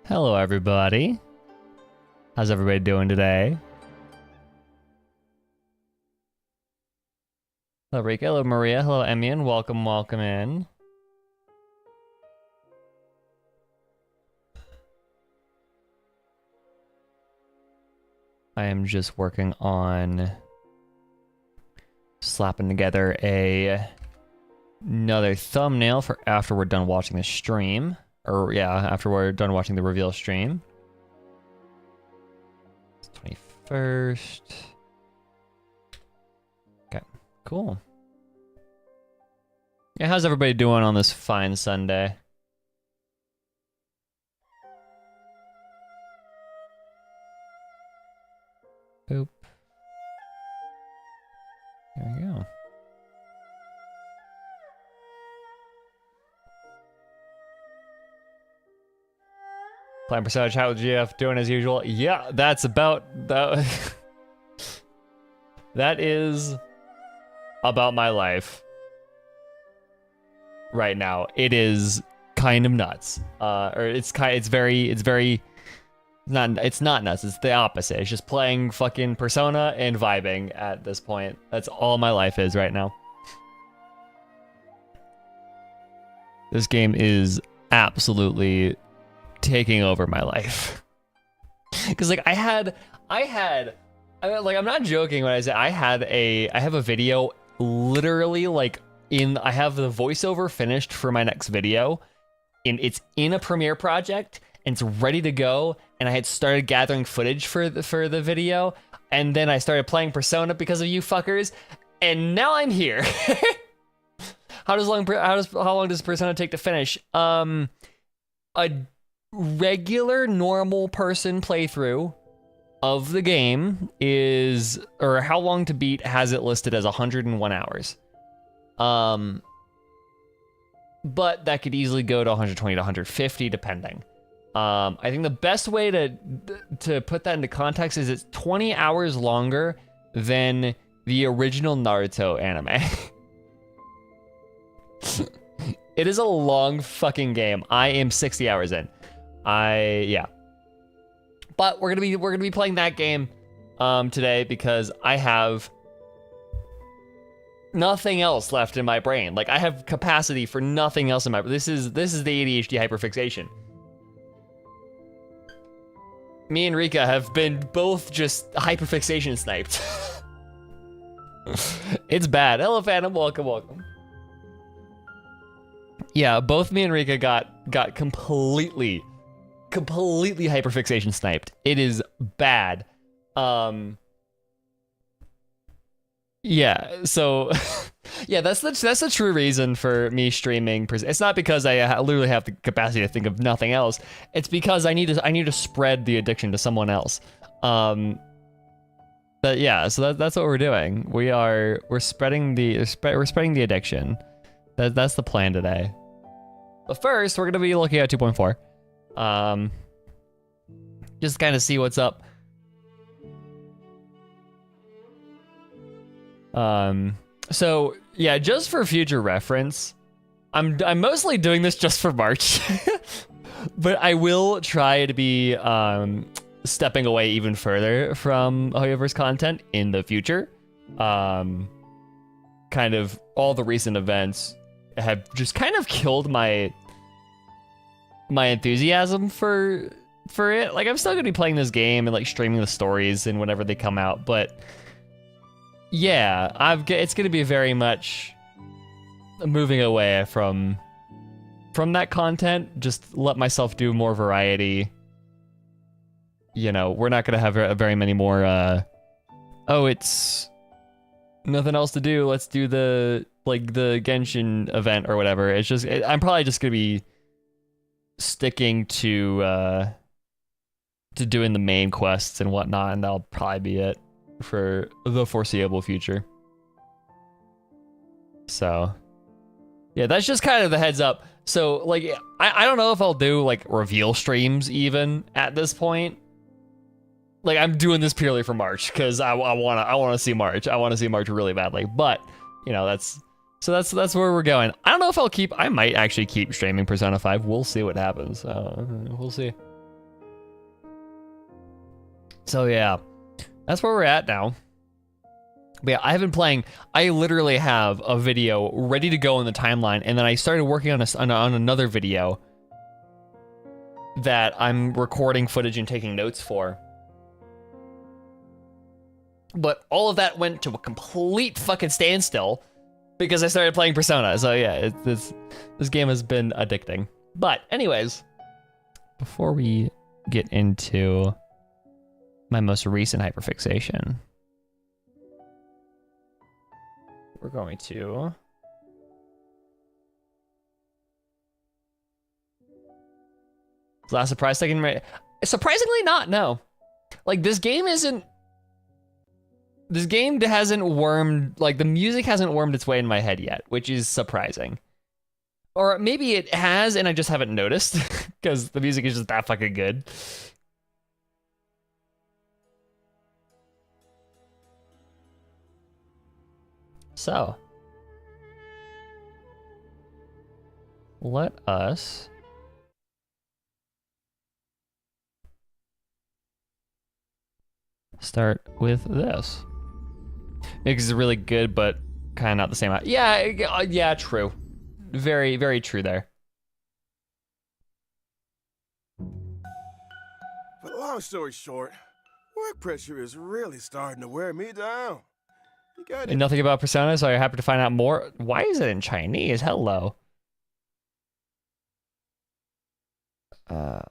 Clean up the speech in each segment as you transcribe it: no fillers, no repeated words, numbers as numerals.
Hello, everybody. How's everybody doing today? Hello, Rika. Hello, Maria. Hello, Emian. Welcome, welcome in. I am just working on slapping together another thumbnail for after we're done watching the stream. Or yeah, after we're done watching the reveal stream. It's 21st. Okay, cool. Yeah, how's everybody doing on this fine Sunday? Boop. There we go. Playing percentage, how GF doing as usual? Yeah, that's about that. That is about my life right now. It is kind of nuts. It's not nuts. It's the opposite. It's just playing fucking Persona and vibing at this point. That's all my life is right now. This game is absolutely taking over my life. Because like I'm not joking when I say I have a video literally like I have the voiceover finished for my next video, and it's in a Premiere project and it's ready to go, and I had started gathering footage for the video, and then I started playing Persona because of you fuckers, and now I'm here. How long does Persona take to finish? A regular normal person playthrough of the game is, or how long to beat has it listed as 101 hours. But that could easily go to 120 to 150 depending. I think the best way to put that into context is it's 20 hours longer than the original Naruto anime. It is a long fucking game. I am 60 hours in. Yeah. But we're gonna be playing that game today because I have nothing else left in my brain. Like I have capacity for nothing else in my. This is the ADHD hyperfixation. Me and Rika have been both just hyperfixation sniped. It's bad. Hello, Phantom. Welcome. Yeah, both me and Rika got completely hyperfixation sniped. It is bad. Yeah, so yeah, that's the true reason for me streaming. It's not because I literally have the capacity to think of nothing else. It's because I need to spread the addiction to someone else. But yeah, so that's what we're doing. We're spreading the addiction. That's the plan today. But first, we're gonna be looking at 2.4. Just kind of see what's up. So yeah, just for future reference, I'm mostly doing this just for March, but I will try to be stepping away even further from Hoyoverse content in the future. Kind of all the recent events have just kind of killed my enthusiasm for it. Like I'm still gonna be playing this game and like streaming the stories and whenever they come out, but yeah, it's gonna be very much moving away from that content. Just let myself do more variety. You know, we're not gonna have very many more. Oh, it's nothing else to do. Let's do the Genshin event or whatever. It's just I'm probably just gonna be sticking to doing the main quests and whatnot, and that'll probably be it for the foreseeable future. So yeah, that's just kind of the heads up. So like I don't know if I'll do like reveal streams even at this point. Like I'm doing this purely for March because I want to see March. I want to see March really badly. But you know, that's where we're going. I don't know if I might actually keep streaming Persona 5. We'll see what happens. We'll see. So yeah, that's where we're at now. But yeah, I've been playing. I literally have a video ready to go in the timeline, and then I started working on another video that I'm recording footage and taking notes for. But all of that went to a complete fucking standstill because I started playing Persona. So yeah, this game has been addicting. But anyways, before we get into my most recent hyperfixation, we're going to last surprise second. Surprisingly not, no. Like this game hasn't wormed, like the music hasn't wormed its way in my head yet, which is surprising. Or maybe it has and I just haven't noticed because the music is just that fucking good. So, let us start with this. Because it's really good, but kind of not the same. Yeah, true. Very, very true there. But long story short, work pressure is really starting to wear me down. And nothing about Persona, so you're happy to find out more. Why is it in Chinese? Hello. Are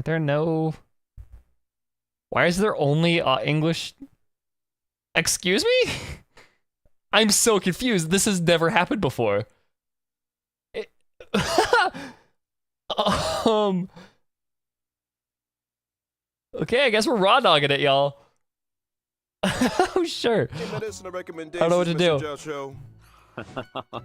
there no... Why is there only English? Excuse me? I'm so confused. This has never happened before. Okay, I guess we're raw dogging it, y'all. Oh, sure. I don't know what to do.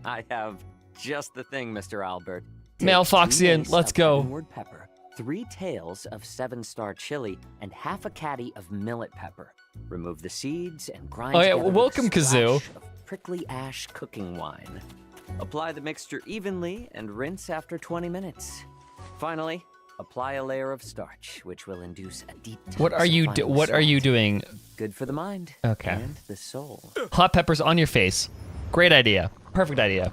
I have just the thing, Mr. Albert. Malfoxian, let's go. Word pepper, 3 tails of 7-star chili, and half a caddy of millet pepper. Remove the seeds and grind together welcome, with a splash Kazoo. of prickly ash cooking wine. Apply the mixture evenly and rinse after 20 minutes. Finally, apply a layer of starch, which will induce a deep. What are you doing? Good for the mind. Okay. And the soul. Hot peppers on your face. Great idea. Perfect idea.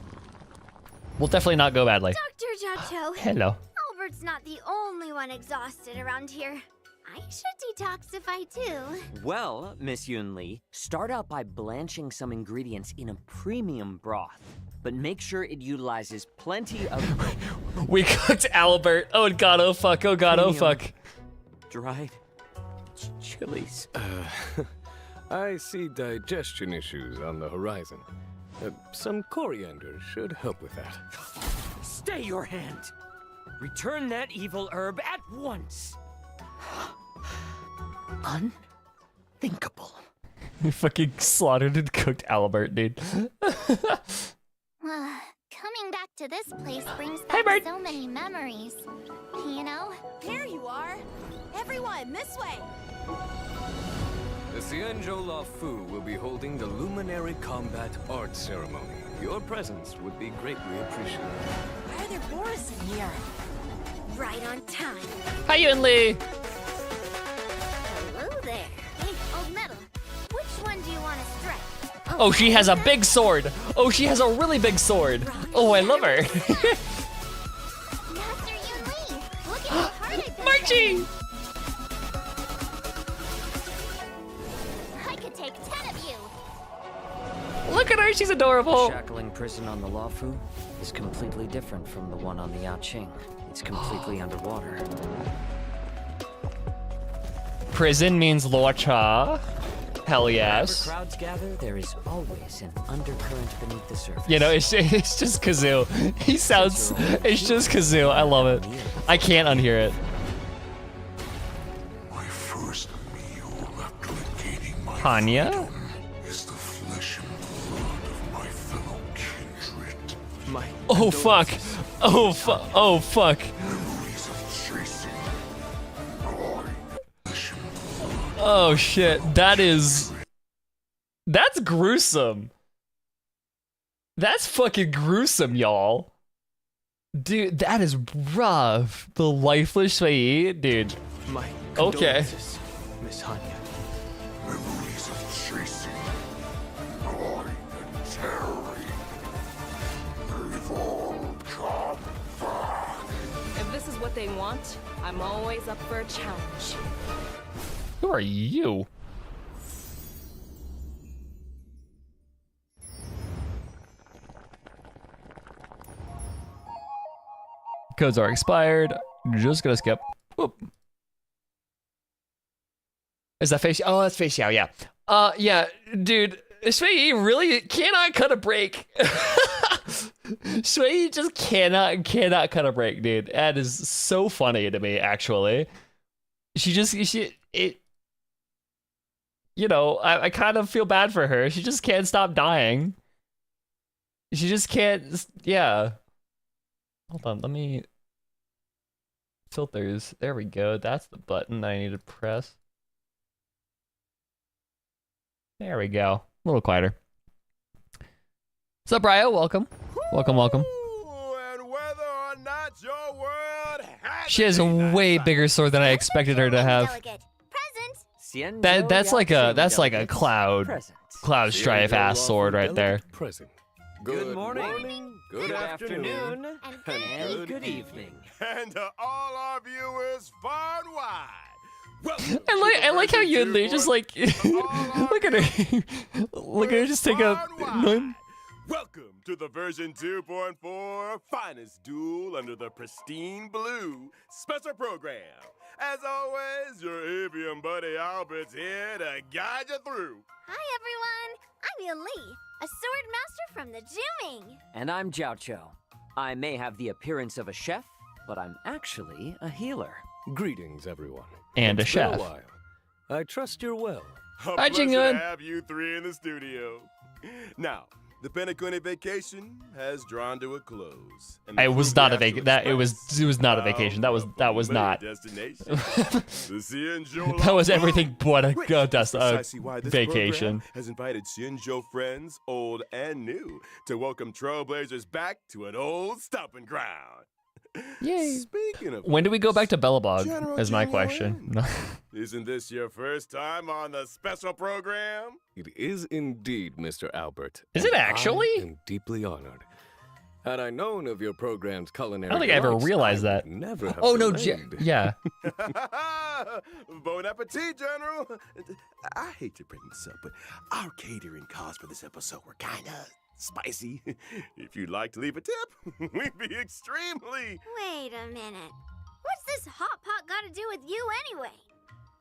Will definitely not go badly. Dr. Giotto. Hello. Albert's not the only one exhausted around here. I should detoxify too. Well, Miss Yun Li, start out by blanching some ingredients in a premium broth, but make sure it utilizes plenty of... We cooked Albert. Oh god, oh fuck, oh god, oh fuck. Dried chilies. I see digestion issues on the horizon. Some coriander should help with that. Stay your hand! Return that evil herb at once! Unthinkable. We fucking slaughtered and cooked Albert, dude. Coming back to this place brings Hey, back Bert. so many memories. You know? There you are! Everyone, this way! The Xianzhou La Fu will be holding the Luminary Combat Art Ceremony. Your presence would be greatly appreciated. Why are there Boris in here? Right on time. Hi, Yun Li. Hello there. Hey, old metal. Which one do you want to strike? Oh, she has a big sword. Oh, she has a really big sword. Oh, I love her. Master Yun Li. Look at how hard I've been Marchie. I could take 10 of you. Look at her, she's adorable. The shackling prison on the Luofu is completely different from the one on the Yaoqing. It's completely underwater. Prison means Luocha. Hell yes. Wherever crowds gather, there is always an undercurrent beneath the surface. You know, it's just Kazoo. He sounds, it's just Kazoo. I love it. I can't unhear it. My first meal after regaining my Tanya? freedom is the flesh and blood of my fellow kindred. Oh fuck. Oh fuck. Oh fuck. Memories of chasing my flesh and blood. Oh shit. That's gruesome. That's fucking gruesome, y'all. Dude, that is rough. The lifeless Shui, dude. My Okay. condolences, Miss Hanya. Memories of chasing, gnawing, and tearing. They've all come back. If this is what they want, I'm always up for a challenge. Who are you? Codes are expired. Just gonna skip. Whoop. Is that face? Oh, that's face Xiao, yeah. Yeah, dude. Shui really cannot cut a break. Shui just cannot cut a break, dude. That is so funny to me, actually. You know, I kind of feel bad for her. She just can't stop dying. She just can't, yeah. Hold on, let me... Filters, there we go. That's the button I need to press. There we go. A little quieter. What's up, Ryo? Welcome. Welcome. And whether or not your world has She has a way bigger sword than I expected her to have. Delegate. Present. That's like a Delegates cloud present. strife ass sword right there. Present. Good morning. Good afternoon. And good evening. And to all our viewers far and wide. I like how Yunli just like look at her. Look at her just take a Welcome to the version 2.4 finest duel under the pristine blue special program. As always, your avian buddy Albert's here to guide you through. Hi, everyone. I'm Yun Li, a sword master from the Juming. And I'm Jiao Cho. I may have the appearance of a chef, but I'm actually a healer. Greetings, everyone. And a It's been chef. while. I trust you're well. A Hi, pleasure Jingyun. to have you three in the studio. Now, the Penacony vacation has drawn to a close. And the It was crew not a has to vacation. It was express not a vacation. That was not. destination. The Xianzhou That was Lao everything but a Which good is precisely why this vacation. program has invited Xianzhou friends, old and new, to welcome Trailblazers back to an old stomping ground. Yay. Speaking of When do we go back to General Bellabog? Is my Jingyun. question. Isn't this your first time on the special program? It is indeed, Mr. Albert. Is it and actually? I am deeply honored. Had I known of your program's culinary I don't think I ever delights, realized I that. would never have Oh no, delayed. yeah. Bon appetit, General. I hate to bring this up, but our catering costs for this episode were kind of spicy. If you'd like to leave a tip, we'd be extremely... Wait a minute. What's this hot pot got to do with you anyway?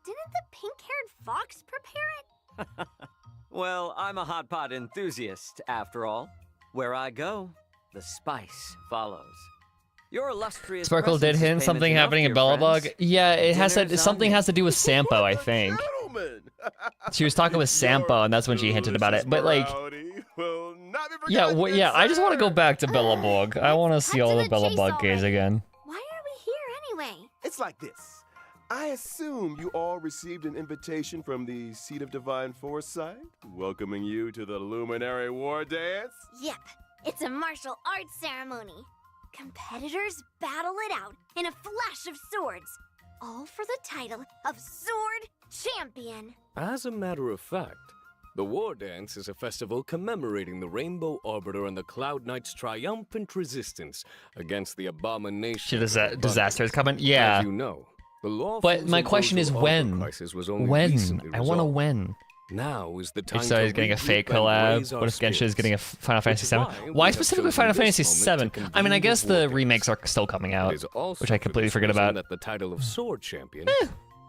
Didn't the pink-haired fox prepare it? Well, I'm a hot pot enthusiast, after all. Where I go, the spice follows. Your illustrious Sparkle did presence is hint payment something enough, happening in dear Bellabog. friends. Yeah, it has to. Dinner's Something on has to do with Sampo, I The think. gentleman. She was talking with Sampo, and that's when she hinted about it. But like, Morality will not be yeah, forgotten, yeah. I just want to go sir. back to Bellabog. I want to see cut all to the the chase Bellabog gays already. again. Why are we here anyway? It's like this. I assume you all received an invitation from the Seat of Divine Foresight, welcoming you to the Luminary War Dance. Yep, it's a martial arts ceremony. Competitors battle it out in a flash of swords, all for the title of Sword Champion. As a matter of fact, the War Dance is a festival commemorating the Rainbow Arbiter and the Cloud Knight's triumphant resistance against the abomination. Shit, is of that abundance. disaster is coming? Yeah. As you know, the law But my question is when? When? I want to when. Now is the time If so, he's to getting a regroup fake and raise collab. our What if Genshin is getting a spirits. Final Fantasy Which is VII? why we Why have specifically chosen Final this Fantasy moment VII? to I mean, I convene guess the War the Dance. remakes are still coming out, It is also which I for completely this forget reason about. that the title of Sword Champion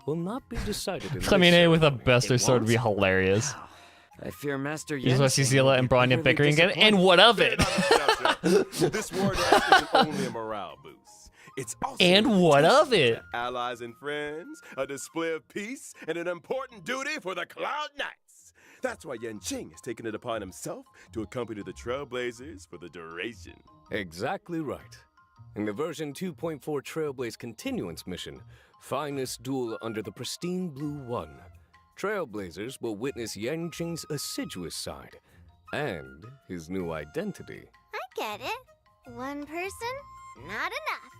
will not be decided in this Flamine with a ceremony. Buster It sword would be won't? hilarious. Wow. I fear Master You just want to see Yen Zilla and Bronya bitterly bickering again? disappointed. And what of Fear it? not, Muchacho. This war dance isn't only a morale boost. It's also And an what of invitation it? to allies and friends, a display of peace, and an important duty for the Cloud Knights. That's why Yan Qing has taken it upon himself to accompany the Trailblazers for the duration. Exactly right. In the version 2.4 Trailblaze Continuance mission, Finest Duel under the Pristine Blue One, Trailblazers will witness Yan Qing's assiduous side and his new identity. I get it. One person, not enough.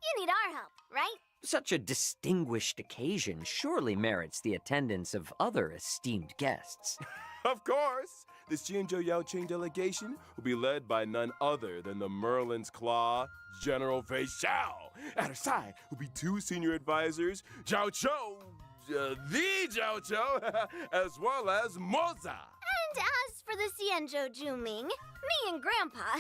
You need our help, right? Such a distinguished occasion surely merits the attendance of other esteemed guests. Of course, the Xianzhou Yaoqing delegation will be led by none other than the Merlin's Claw, General Fei Xiao. At her side will be 2 senior advisors, Zhao Chou, the Zhao Chou, as well as Moza. And as for the Xianzhou Juming, me and Grandpa,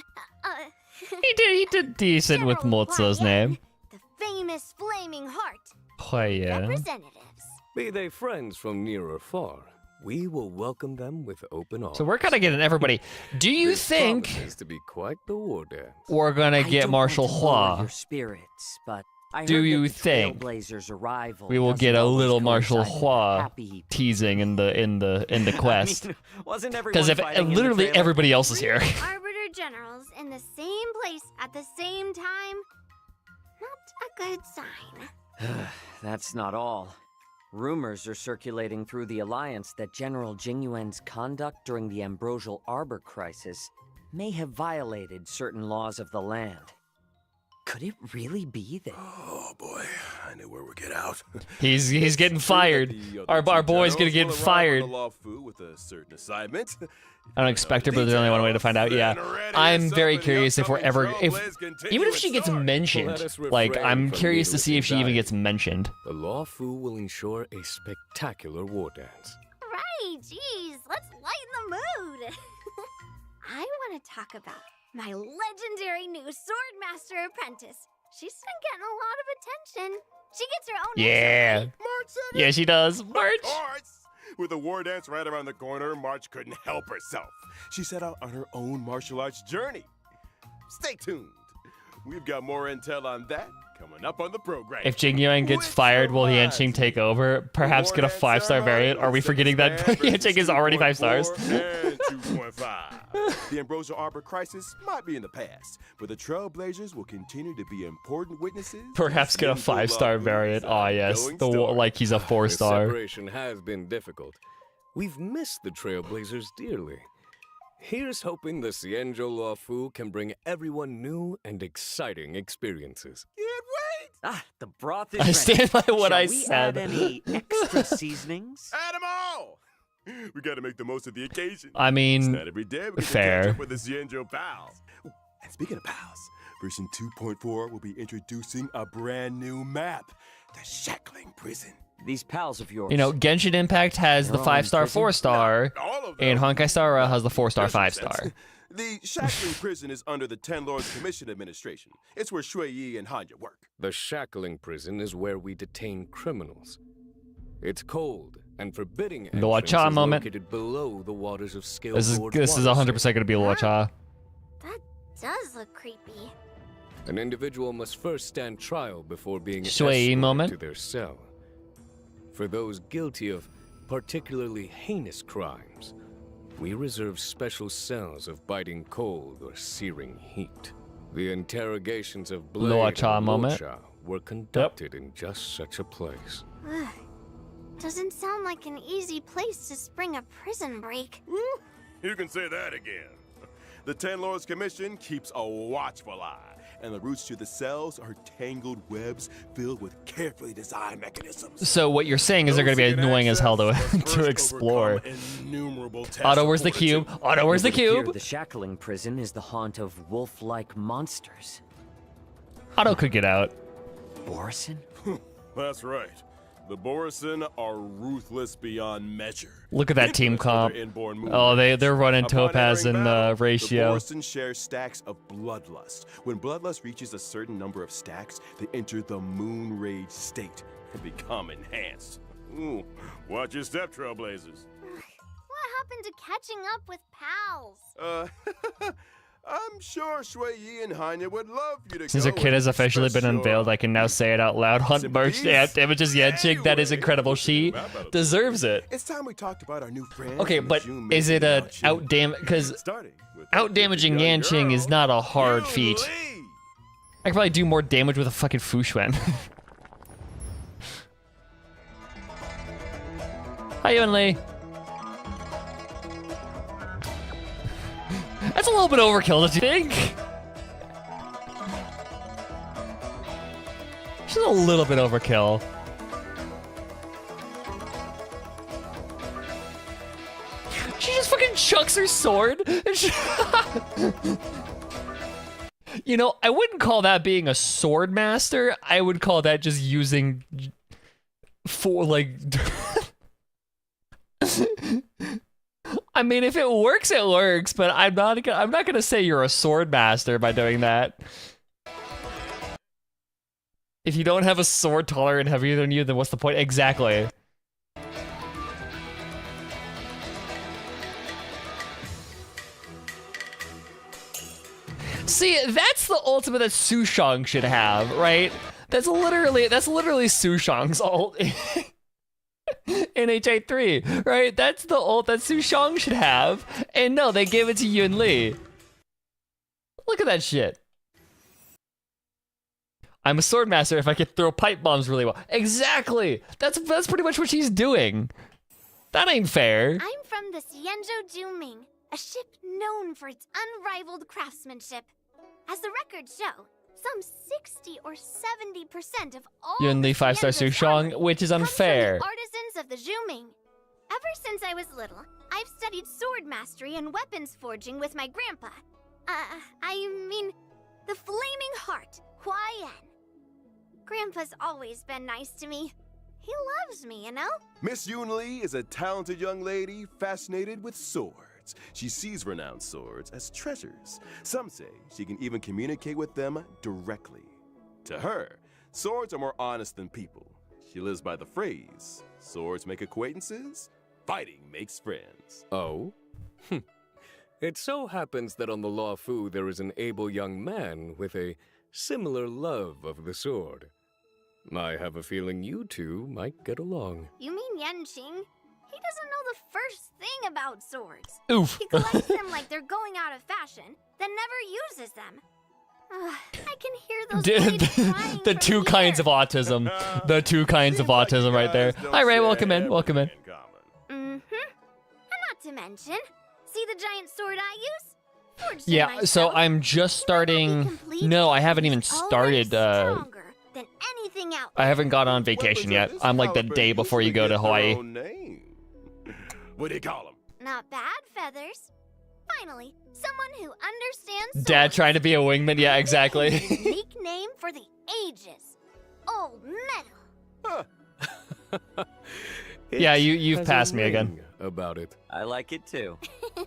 He did decent with General Moza's Huai name. Yan, the famous Flaming Heart, Huai Yan. representatives. Be they friends from near or far, we will welcome them with open arms. So we're kind of getting everybody. Do you This think promises to be quite the war dance? we're gonna I get don't Marshal want to lower Hua? your spirits, but I Do heard that you the think Trailblazers' arrival we will doesn't get a always little Marshal coincide with Hua happy... teasing in the quest? I mean, wasn't everyone Because if fighting in the literally trailer? everybody else is here. Arbiter generals in the same place at the same time? Not a good sign. That's not all. Rumors are circulating through the Alliance that General Jingyuan's conduct during the Ambrosial Arbor crisis may have violated certain laws of the land. Could it really be that... Oh boy, I knew where we'd get out. He's getting fired. Our boy's gonna get fired. With a certain assignment. I don't expect her, but there's only one way to find out. Yeah, I'm very curious if we're ever, even if she gets mentioned. Like, I'm curious to see if she even gets mentioned. The Law Fu will ensure a spectacular war dance. Right, geez, let's lighten the mood. I want to talk about my legendary new Swordmaster apprentice. She's been getting a lot of attention. She gets her own Yeah, intro, right? yeah, she does. Of March. course! With the war dance right around the corner, March couldn't help herself. She set out on her own martial arts journey. Stay tuned. We've got more intel on that coming up on the program. If Jingyuan gets Which fired, will reminds Yanqing me, take over? Perhaps the get a war dance 5-star ceremony variant? Are we will forgetting that stand versus Yanqing is already 5 stars? 2.4 and 2.5. The Ambrosial Arbor crisis might be in the past, but the Trailblazers will continue to be important witnesses. to Perhaps get a Xianzhou 5-star Law Fu's variant. Ah, yes, ongoing the story. like he's a The 4-star. separation has been difficult. We've missed the Trailblazers dearly. Here's hoping the Xianzhou Law Fu can bring everyone new and exciting experiences. Can't wait! Ah, the broth is I ready. stand by what Shall I we said. add any extra seasonings? Add 'em all! We gotta make the most of the occasion. I It's mean, not every day we get to fair. catch up with the Xianzhou pals. Ooh, and speaking of pals, version 2.4 will be introducing a brand new map, the Shackling Prison. These pals of yours. you know, Genshin Impact has the They're all in 5-star, prison? 4-star, All of them. and Honkai Star Rail has the 4-star, There's some 5-star. sense. The Shackling Prison is under the Ten Lords Commission Administration. It's where Shui Yi and Hanya work. The Shackling Prison is where we detain criminals. It's cold and forbidding The entrance Wacha is moment. located below the waters of Scale This is Gorge 100% going to be Luocha. That does look creepy. An individual must first stand trial before being Shui escorted moment. to their cell. For those guilty of particularly heinous crimes, we reserve special cells of biting cold or searing heat. The interrogations of Blade Luocha and moment. Luocha were conducted in just such a place. Ugh. Doesn't sound like an easy place to spring a prison break. You can say that again. The Ten Lords Commission keeps a watchful eye, and the routes to the cells are tangled webs filled with carefully designed mechanisms. So what you're saying is they're going to be Those seeking annoying as hell to, access must to first explore. overcome innumerable tests Otto, of where's the fortitude. cube? Otto, where's the It would appear cube? The Shackling Prison is the haunt of wolf-like monsters. Otto could get out. Borison? That's right. The Borisin are ruthless beyond measure. Look at that team Infamous for their comp. inborn moon Oh, rage. they're running Upon Topaz entering and battle, Ratio. The Borisin share stacks of bloodlust. When bloodlust reaches a certain number of stacks, they enter the moon rage state and become enhanced. Ooh, watch your step, Trailblazers. What happened to catching up with pals? I'm sure Shui Yi and Hanya would love you to Since go a kid and has officially express been your unveiled, I can now say it out loud. Hunt merch sympathies. damages Yanqing. That is incredible. She deserves it. It's time we talked about our new friend. Okay, but is it a out because out damaging Yanqing is not a hard feat. I could probably do more damage with a fucking Fushuen. Hi, Yunli. That's a little bit overkill, don't you think? a little bit overkill. She just fucking chucks her sword. And you know, I wouldn't call that being a sword master. I would call that just using for like. I mean, if it works, it works. But I'm not gonna say you're a sword master by doing that. If you don't have a sword taller and heavier than you, then what's the point? Exactly. See, that's the ultimate that Su Shang should have, right? That's literally Su Shang's ult in HA3, right? That's the ult that Su Shang should have. And no, they gave it to Yun Li. Look at that shit. I'm a sword master if I can throw pipe bombs really well. Exactly. That's pretty much what she's doing. That ain't fair. I'm from the Xianzhou Juming, a ship known for its unrivaled craftsmanship. As the records show, some 60 or 70% of all Yun Li 5-star Su Shang, which is unfair. Comes from the artisans of the Juming. Ever since I was little, I've studied sword mastery and weapons forging with my grandpa. I mean, the Flaming Heart, Hua Yan. Grandpa's always been nice to me. He loves me, you know? Miss Yun Li is a talented young lady fascinated with swords. She sees renowned swords as treasures. Some say she can even communicate with them directly. To her, swords are more honest than people. She lives by the phrase, swords make acquaintances, fighting makes friends. Oh? It so happens that on the Luofu there is an able young man with a similar love of the sword. I have a feeling you two might get along. You mean Yanqing? He doesn't know the first thing about swords. Oof. He collects them like they're going out of fashion, then never uses them. I can hear those blades crying The from two kinds of here. autism. The two kinds of autism right there. Hi, Ray. Welcome in. Welcome in. And not to mention, see the giant sword I use? Forged it Yeah, myself. so I'm just starting. No, I haven't even started. Stronger than anything out I haven't gone on vacation yet. I'm like the day before you go to Hawaii. What do you call them? Not bad, Feathers. Finally, someone who understands Dad swords. trying to be a wingman. Yeah, A exactly. unique name for the ages. Old Metal. Yeah, It you've has a passed me again. ring about it. I like it too. Me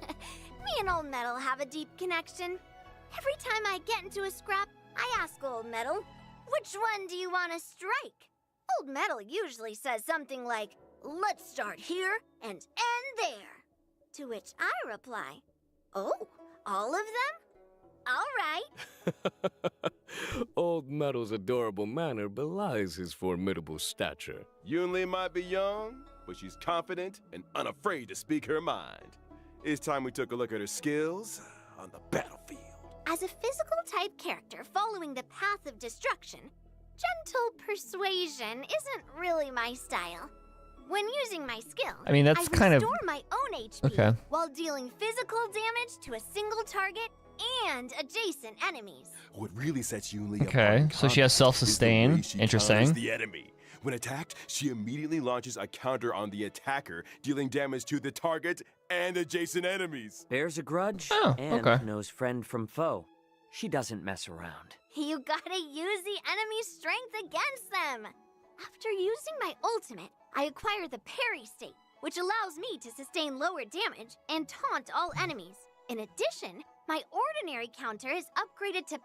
and Old Metal have a deep connection. Every time I get into a scrap, I ask Old Metal, which one do you want to strike? Old Metal usually says something like, let's start here and end there. To which I reply, oh, all of them? All right. Old Metal's adorable manner belies his formidable stature. Yun Li might be young, but she's confident and unafraid to speak her mind. It's time we took a look at her skills on the battlefield. As a physical type character following the path of destruction, gentle persuasion isn't really my style. When using my skill, I mean, that's I kind of- restore my own HP Okay. while dealing physical damage to a single target and adjacent enemies. What really sets Yun Li Okay, apart in so she has combat self-sustain. is the way she Interesting. counters the enemy. When attacked, she immediately launches a counter on the attacker, dealing damage to the target and adjacent enemies. Bears a grudge Oh, and okay. knows friend from foe. She doesn't mess around. You gotta use the enemy's strength against them. After using my ultimate, I acquire the parry state, which allows me to sustain lower damage and taunt all enemies. In addition, my ordinary counter is upgraded to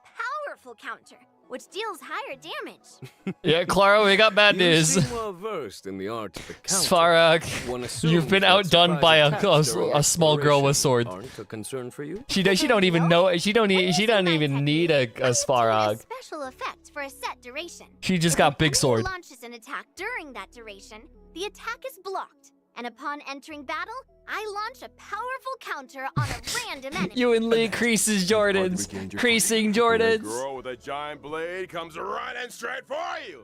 powerful counter, which deals higher damage. Yeah, Clara, we got bad You news. seem well versed in the art of the counter. Svarog, One assumes you've been that outdone by a, surprise attacks during a small girl with exploration swords. aren't a concern for you? She don't even know. She don't When even using need my a technique, I'm doing Svarog. a special effect for a set duration. She just If got an big enemy sword. launches an attack during that duration, the attack is blocked, and upon entering battle, I launch a powerful counter on a random enemy. Yun Li creases Jordans. Creasing When a Jordans. girl with a giant blade comes running straight for you.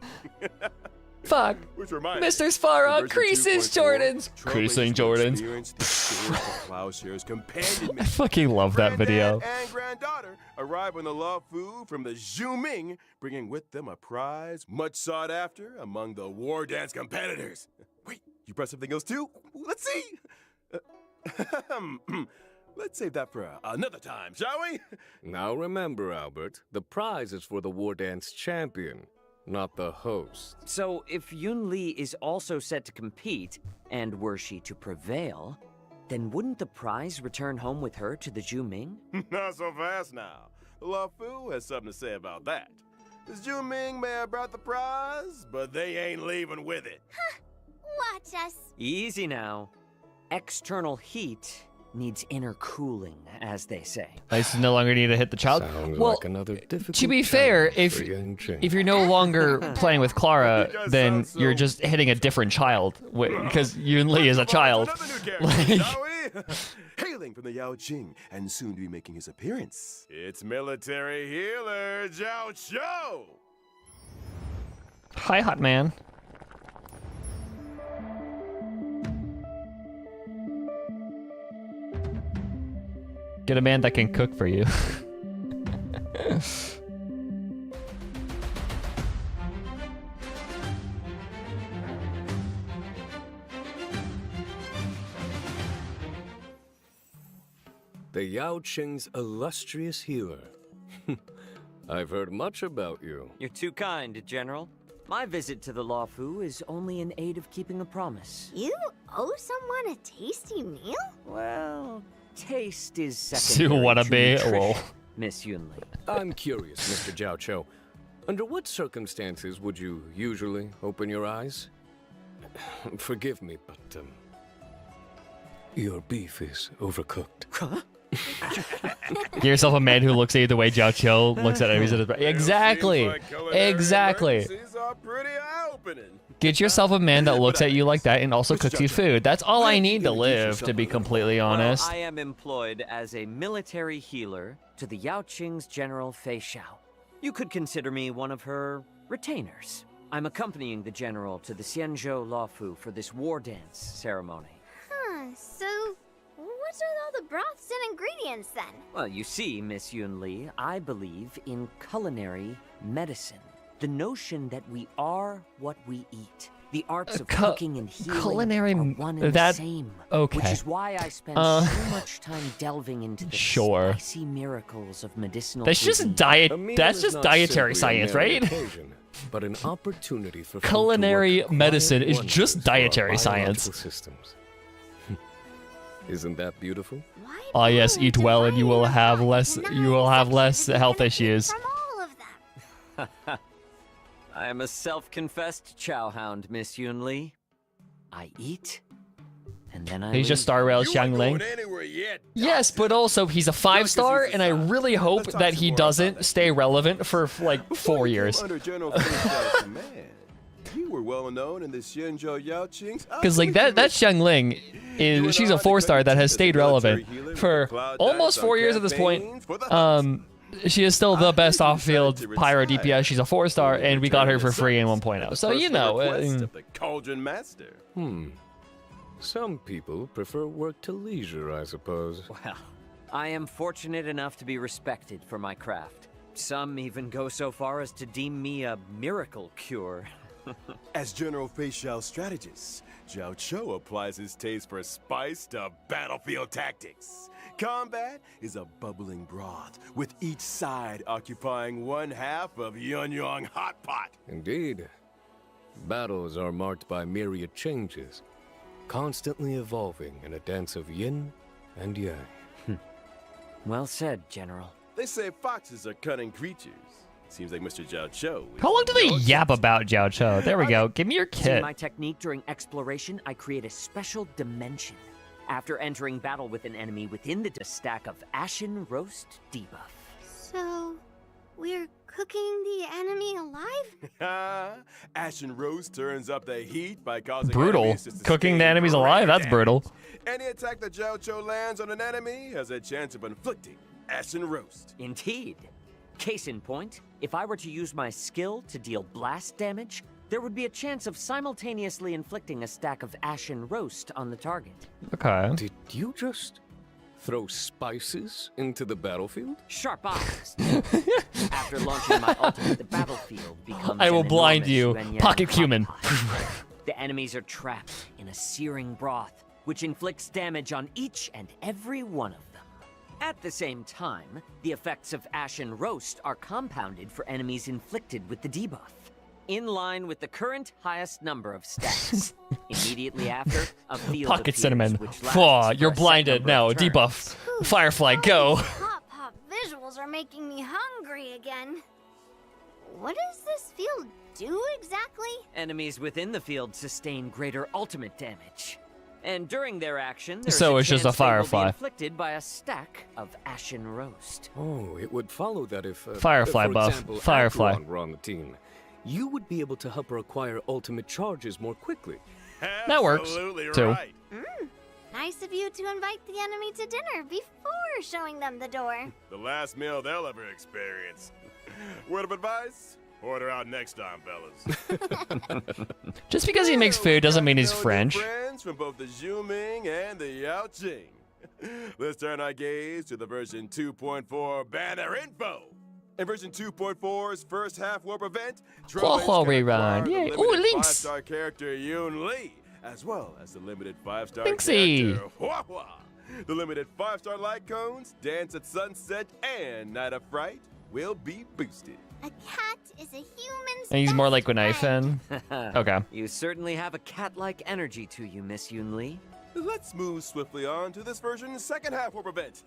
Fuck. Which reminds me, Mr. Sparrow, in version creases 2.4, Jordans. Trailblazers Creasing will Jordans. experience the story of Plowshare's companion I mission. fucking love that video. Granddad and granddaughter arrive on the Law Fu from the Zhu Ming, bringing with them a prize much sought after among the war dance competitors. Wait, you brought something else too? Let's see. Let's save that for another time, shall we? Now remember, Albert, the prize is for the war dance champion, not the host. So, if Yun Li is also set to compete, and were she to prevail, then wouldn't the prize return home with her to the Zhu Ming? Not so fast now. The Law Fu has something to say about that. The Zhu Ming may have brought the prize, but they ain't leaving with it. Watch us. Easy now. External heat needs inner cooling, as they say. I just no longer need to hit the child. Sounds Well, like another difficult to be fair, challenge if for Yang Jing. if you're no longer playing with Clara, You guys then sound so- you're just hitting a different child because Yun Li is a child. Another new character, Like- shall we? Hailing from the Yao Qing and soon to be making his appearance, it's military healer Zhao Cho. Hi, hot man. Get a man that can cook for you. The Yao Qing's illustrious healer. I've heard much about you. You're too kind, General. My visit to the Law Fu is only in aid of keeping a promise. You owe someone a tasty meal? Well, taste is You secondary wanna to be? nutrition, Lol. Miss Yun Li. I'm curious, Mr. Zhao Cho. Under what circumstances would you usually open your eyes? Forgive me, but, your beef is overcooked. Huh? Get yourself a man who looks at you the way Zhao Qiu looks at enemies in his Exactly. Seems like culinary Exactly. emergencies are pretty eye-opening. Get yourself a man that looks at you like that and also Mr. cooks you Zhao Qiu, food. That's all I I'm need to gonna use live, yourself to be a little completely honest. Well, I am employed as a military healer to the Yao Qing's General Fei Xiao. You could consider me one of her retainers. I'm accompanying the general to the Xianzhou Law Fu for this war dance ceremony. Huh, so what's with all the broths and ingredients then? Well, you see, Miss Yun Li, I believe in culinary medicine. The notion that we are what we eat. The arts of cooking and healing culinary are one and that- the same. okay. Which is why I spend Uh, so much time delving into the sure. spicy miracles of medicinal That's just cuisine. A meal that's is just not dietary simply a science, merry right? occasion, but an opportunity for food to Culinary work medicine quiet is just wonders for our dietary science. biological systems. Isn't that beautiful? Why Ah, yes, follow eat well and you will divine have advice less and you not will have accept less the health benefits issues. From all of them. I am a self-confessed chow hound, Miss Yun Li. I eat, and then I He's just leave. Star Rail You ain't Xiangling. going anywhere yet. Yes, but also he's a 5-star, and I really hope Let's talk that some he more about doesn't that. stay relevant for like Before 4 you came years. Under General Fei Xiao's command, you were well known in the Xianzhou Yao Qing's. Because like that Xiangling is she's a 4-star that has stayed relevant for almost 4 years at this point. She is still the best off-field pyro DPS. She's a 4-star, and we got her for free in 1.0. So you know, the Cauldron Master. Some people prefer work to leisure, I suppose. Well, I am fortunate enough to be respected for my craft. Some even go so far as to deem me a miracle cure. As General Fei Xiao's strategist, Zhao Cho applies his taste for spice to battlefield tactics. Combat is a bubbling broth, with each side occupying one half of Yunyang Hot Pot. Indeed. Battles are marked by myriad changes, constantly evolving in a dance of yin and yang. Well said, General. They say foxes are cunning creatures. Seems like Mr. Zhao Cho. is how long do they no yap exception. about Zhao Cho? There we go. Give me your See kit. my technique during exploration, I create a special dimension. After entering battle with an enemy within the stack of Ashen Roast debuff. So, we're cooking the enemy alive? Ashen Roast turns up the heat by causing Brutal. enemies to Cooking the sustain enemies greater alive? That's damage. brutal. Any attack that Zhao Cho lands on an enemy has a chance of inflicting Ashen Roast. Indeed. Case in point, if I were to use my skill to deal blast damage, there would be a chance of simultaneously inflicting a stack of ashen roast on the target. Okay. Did you just throw spices into the battlefield? Sharp eyes. After launching my ultimate, the battlefield becomes I will an blind enormous you. yuan-yang Pocket hot cumin. pot. The enemies are trapped in a searing broth, which inflicts damage on each and every one of them. At the same time, the effects of ashen roast are compounded for enemies inflicted with the debuff, in line with the current highest number of stacks. Immediately after, a field Pocket appears, cinnamon. which lasts Whoa, for you're a set blinded number now. of turns. Debuff. Firefly, go. Pop visuals are making me hungry again. What does this field do exactly? Enemies within the field sustain greater ultimate damage. And during their action, there's So a it's just a chance they will be firefly. inflicted by a stack of ashen roast. Oh, it would follow that if Firefly for buff. example, Firefly. Acheron were on the team, you would be able to help her acquire ultimate charges more quickly. That works, Absolutely too. right. Nice of you to invite the enemy to dinner before showing them the door. The last meal they'll ever experience. Word of advice? Order out next time, fellas. Just because he makes food doesn't mean he's Got French. friends from both the Zhuming and the Yaoqing. Let's turn our gaze to the version 2.4 banner info. In version 2.4's first half warp event, Hua Hua rerun. Yay. Ooh, Lynx. 5-star character Yoon Lee, as well as the limited 5-star Lynxy. character Hua Hua. The limited 5-star light cones, Dance at Sunset, and Night of Fright will be boosted. A cat is a human's And he's more best like friend. Gwynifen. Okay. You certainly have a cat-like energy to you, Miss Yoon Lee. Let's move swiftly on to this version's second half warp event,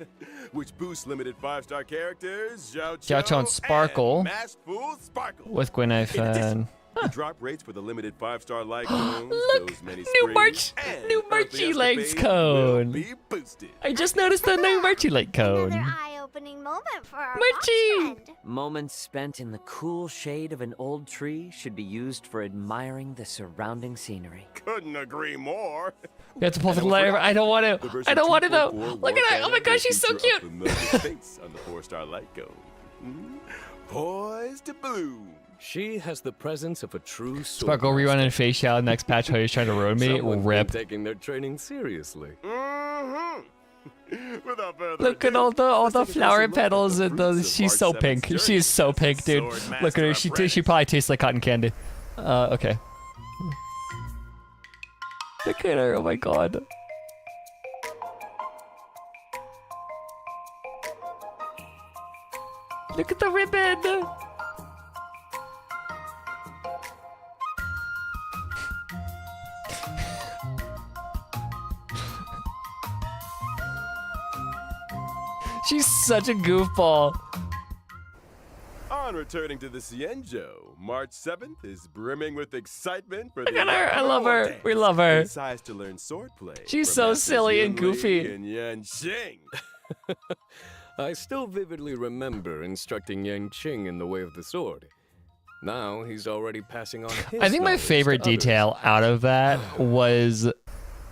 which boosts limited 5-star characters Xiao Chou and Sparkle. and Masked Fool Sparkle. With In Gwynifen. addition, the drop rates for the limited 5-star light cones, Look, those many new screens, merch- and new earthly merchy legs escapades cone. will be boosted. I just noticed the new Merchie Light Another cone. eye-opening moment for our Merchie! boss friend. Moments spent in the cool shade of an old tree should be used for admiring the surrounding scenery. Couldn't agree more. You have to pull for the lever. I don't want The to. version I don't want to though. 2.4 Look at that. Oh my warp gosh, she's so banner will cute. feature a familiar face on the 4-star light cone. Poised to bloom. She has the presence of a true sword Sparkle master. rerun and face shout next patch. How he's trying to road me. Someone's been Rip. taking their training seriously. Mm-hmm. Without further Look at ado, all let's the take a closer flower look at petals the and fruits the. of She's March so 7th pink. journey She is so as a pink, dude. sword Look at master her. She apprentice. probably tastes like cotton candy. Okay. Look at her. Oh my god. Look at the ribbon. She's such a goofball. On returning to the Cienjo, March 7th is brimming with excitement for Look the at her. I love War her. Dance. We love her. Decides to learn swordplay. She's from so Masters silly and Yun Li goofy. and Yan Xing. I still vividly remember instructing Yang Qing in the way of the sword. Now he's already passing on his I think my knowledge to favorite others. detail out of that was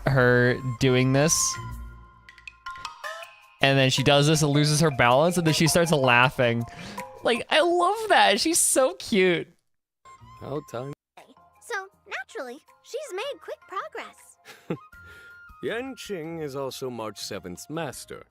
her doing this. And then she does this and loses her balance, and then she starts laughing. Like, I love that. She's so cute. How time. So, naturally, she's made quick progress. Yan Qing is also March 7th's master.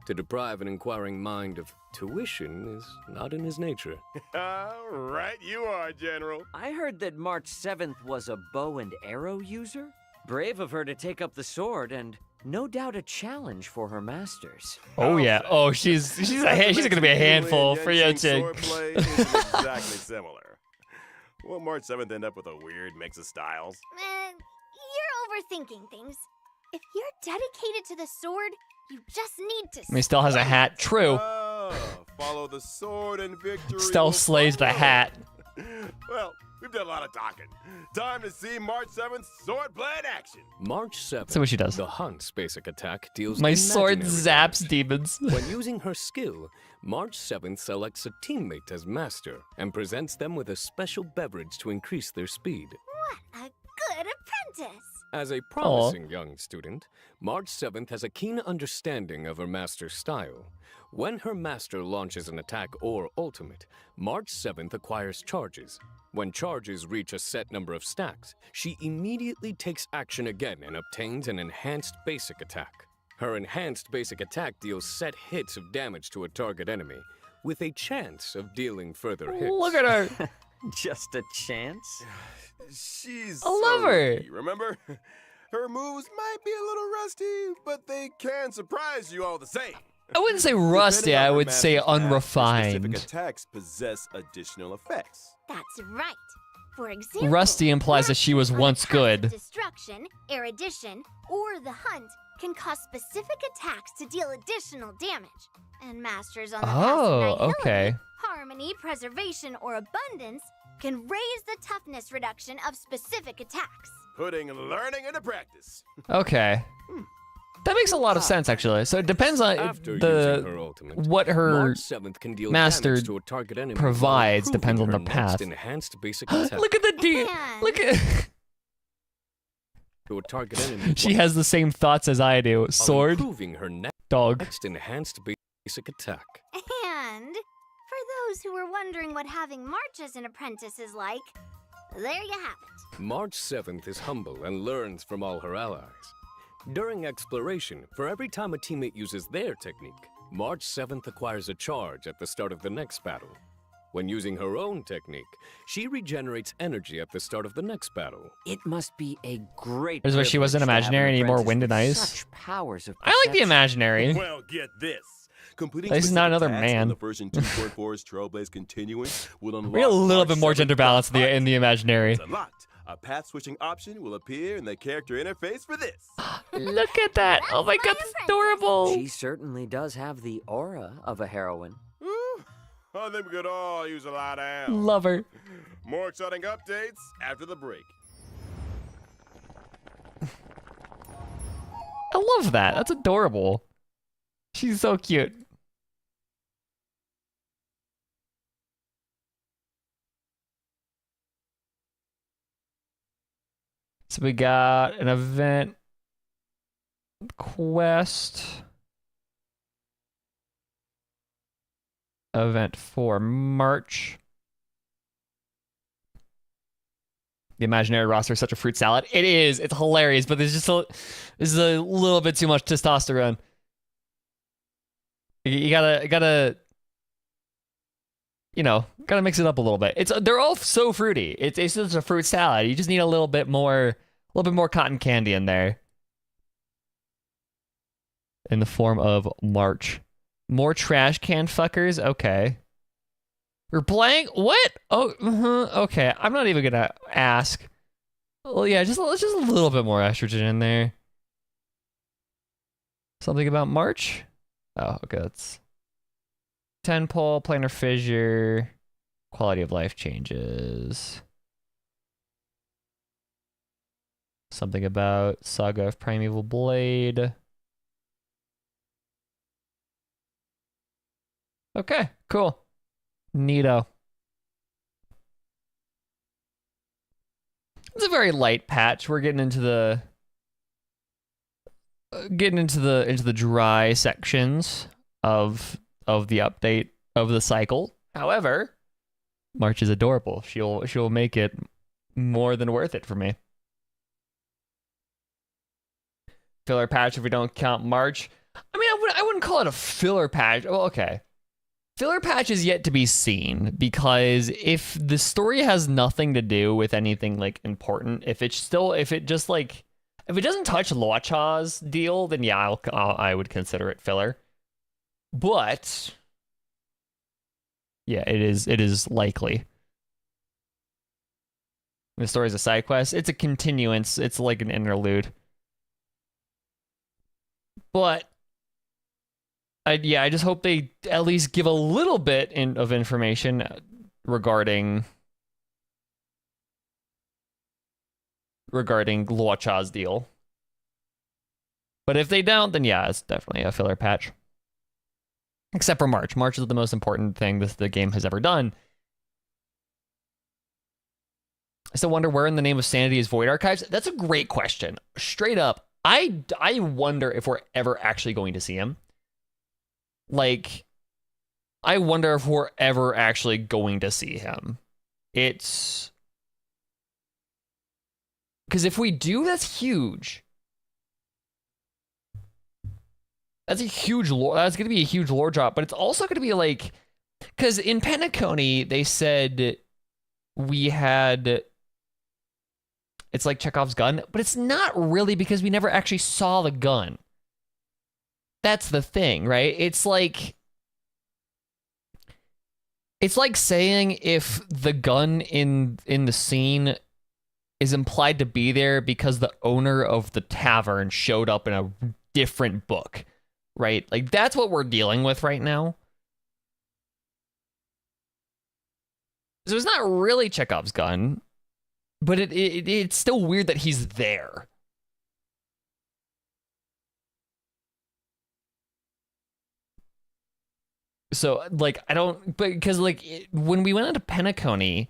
To deprive an inquiring mind of tuition is not in his nature. All right, you are, General. I heard that March 7th was a bow and arrow user. Brave of her to take up the sword, and no doubt a challenge for her masters. Oh yeah. Oh, she's gonna be a handful for Yan Yan Qing's Qing. swordplay isn't exactly similar. Will March 7th end up with a weird mix of styles? You're overthinking things. If you're dedicated to the sword, you just need to. I mean, still has a hat. True. Follow the sword and victory. Still will slays the follow. hat. Well, we've done a lot of talking. Time to see March 7th swordplay in action. March 7th. See what she does. The Hunt's basic attack deals My sword imaginary zaps damage. demons. When using her skill, March 7th selects a teammate as master and presents them with a special beverage to increase their speed. What a good apprentice! As a promising young student, March 7th has a keen understanding of her master's style. When her master launches an attack or ultimate, March 7th acquires charges. When charges reach a set number of stacks, she immediately takes action again and obtains an enhanced basic attack. Her enhanced basic attack deals set hits of damage to a target enemy, with a chance of dealing further hits. Look at her. Just a chance? She's I love so her. lucky, remember? Her moves might be a little rusty, but they can surprise you all the same. I wouldn't say rusty, Depending on I her would say master's act, her unrefined. Specific attacks possess additional effects. That's right. For example, Rusty implies that she was on the once path of good. Destruction, erudition, or the hunt can cause specific attacks to deal additional damage. And masters on the path of Oh, nihility, okay. harmony, preservation, or abundance can raise the toughness reduction of specific attacks. Putting learning into practice. Okay. That makes a lot of sense, actually. So it depends on After using her the ultimate, what her March 7th can deal master damage to a target enemy provides while depends on improving the her next path. enhanced basic attack. look at the D. Man. Look at. To a target enemy She has the same thoughts as I do. while Sword, improving her dog. next enhanced basic attack. And for those who were wondering what having March as an apprentice is like, there you have it. March 7th is humble and learns from all her allies. During exploration, for every time a teammate uses their technique, March 7th acquires a charge at the start of the next battle. When using her own technique, she regenerates energy at the start of the next battle. It must be a great. Is where she wasn't privilege to have imaginary an anymore, apprentice wind and with ice? Such powers of I like the perception. imaginary. Well, get this. Completing This is not specific another tasks in man. the version 2.4's Trailblaze Continuance will unlock We got a little March bit more 7th gender balance Hunt. in the imaginary. It's unlocked. A path switching option will appear in the character interface for this. Look at that. Oh my god, that's adorable. She certainly does have the aura of a heroine. Woo. I think we could all use a lie down. Love her. More exciting updates after the break. I love that. That's adorable. She's so cute. So we got an event quest. Event for March. The imaginary roster is such a fruit salad. It is. It's hilarious, but this is a little bit too much testosterone. You gotta, gotta mix it up a little bit. They're all so fruity. It's just a fruit salad. You just need a little bit more cotton candy in there. In the form of March. More trash can fuckers? Okay. We're playing? What? Oh, okay. I'm not even gonna ask. Well, yeah, just a little bit more estrogen in there. Something about March? Oh, okay. That's 10 pole, planar fissure, quality of life changes. Something about Saga of Primeval Blade. Okay, cool. Neato. It's a very light patch. We're getting into the dry sections of the update of the cycle. However, March is adorable. She'll make it more than worth it for me. Filler patch if we don't count March. I mean, I wouldn't call it a filler patch. Well, okay. Filler patch is yet to be seen, because if the story has nothing to do with anything like important, if it doesn't touch Luocha's deal, then yeah, I would consider it filler. But yeah, it is likely. The story's a side quest. It's a continuance. It's like an interlude. But I just hope they at least give a little bit of information regarding Luocha's deal. But if they don't, then yeah, it's definitely a filler patch. Except for March. March is the most important thing the game has ever done. still wonder where in the name of sanity is Void Archives. That's a great question. Straight up, I wonder if we're ever actually going to see him. Like, I wonder if we're ever actually going to see him. It's... Because if we do, that's huge. That's a huge lore. That's going to be a huge lore drop, but it's also going to be like... Because in Penacony, they said we had... It's like Chekhov's gun, but it's not really because we never actually saw the gun. That's the thing, right? It's like saying if the gun in the scene is implied to be there because the owner of the tavern showed up in a different book, right? Like, that's what we're dealing with right now. So it's not really Chekhov's gun, but it's still weird that he's there. So, like, I don't... Because, like, when we went into Penacony,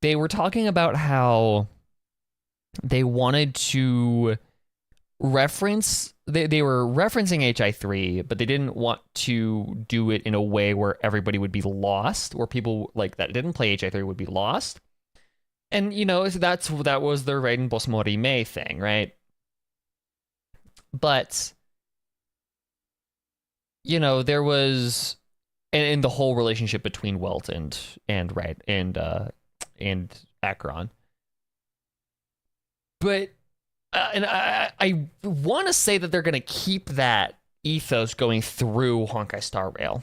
they were talking about how they wanted to reference... They were referencing HI3, but they didn't want to do it in a way where everybody would be lost, where people, like, that didn't play HI3 would be lost. And, you know, that was their Raiden Boss Morime thing, right? But, you know, there was... And the whole relationship between Welt and Acheron. But and I want to say that they're going to keep that ethos going through Honkai Star Rail.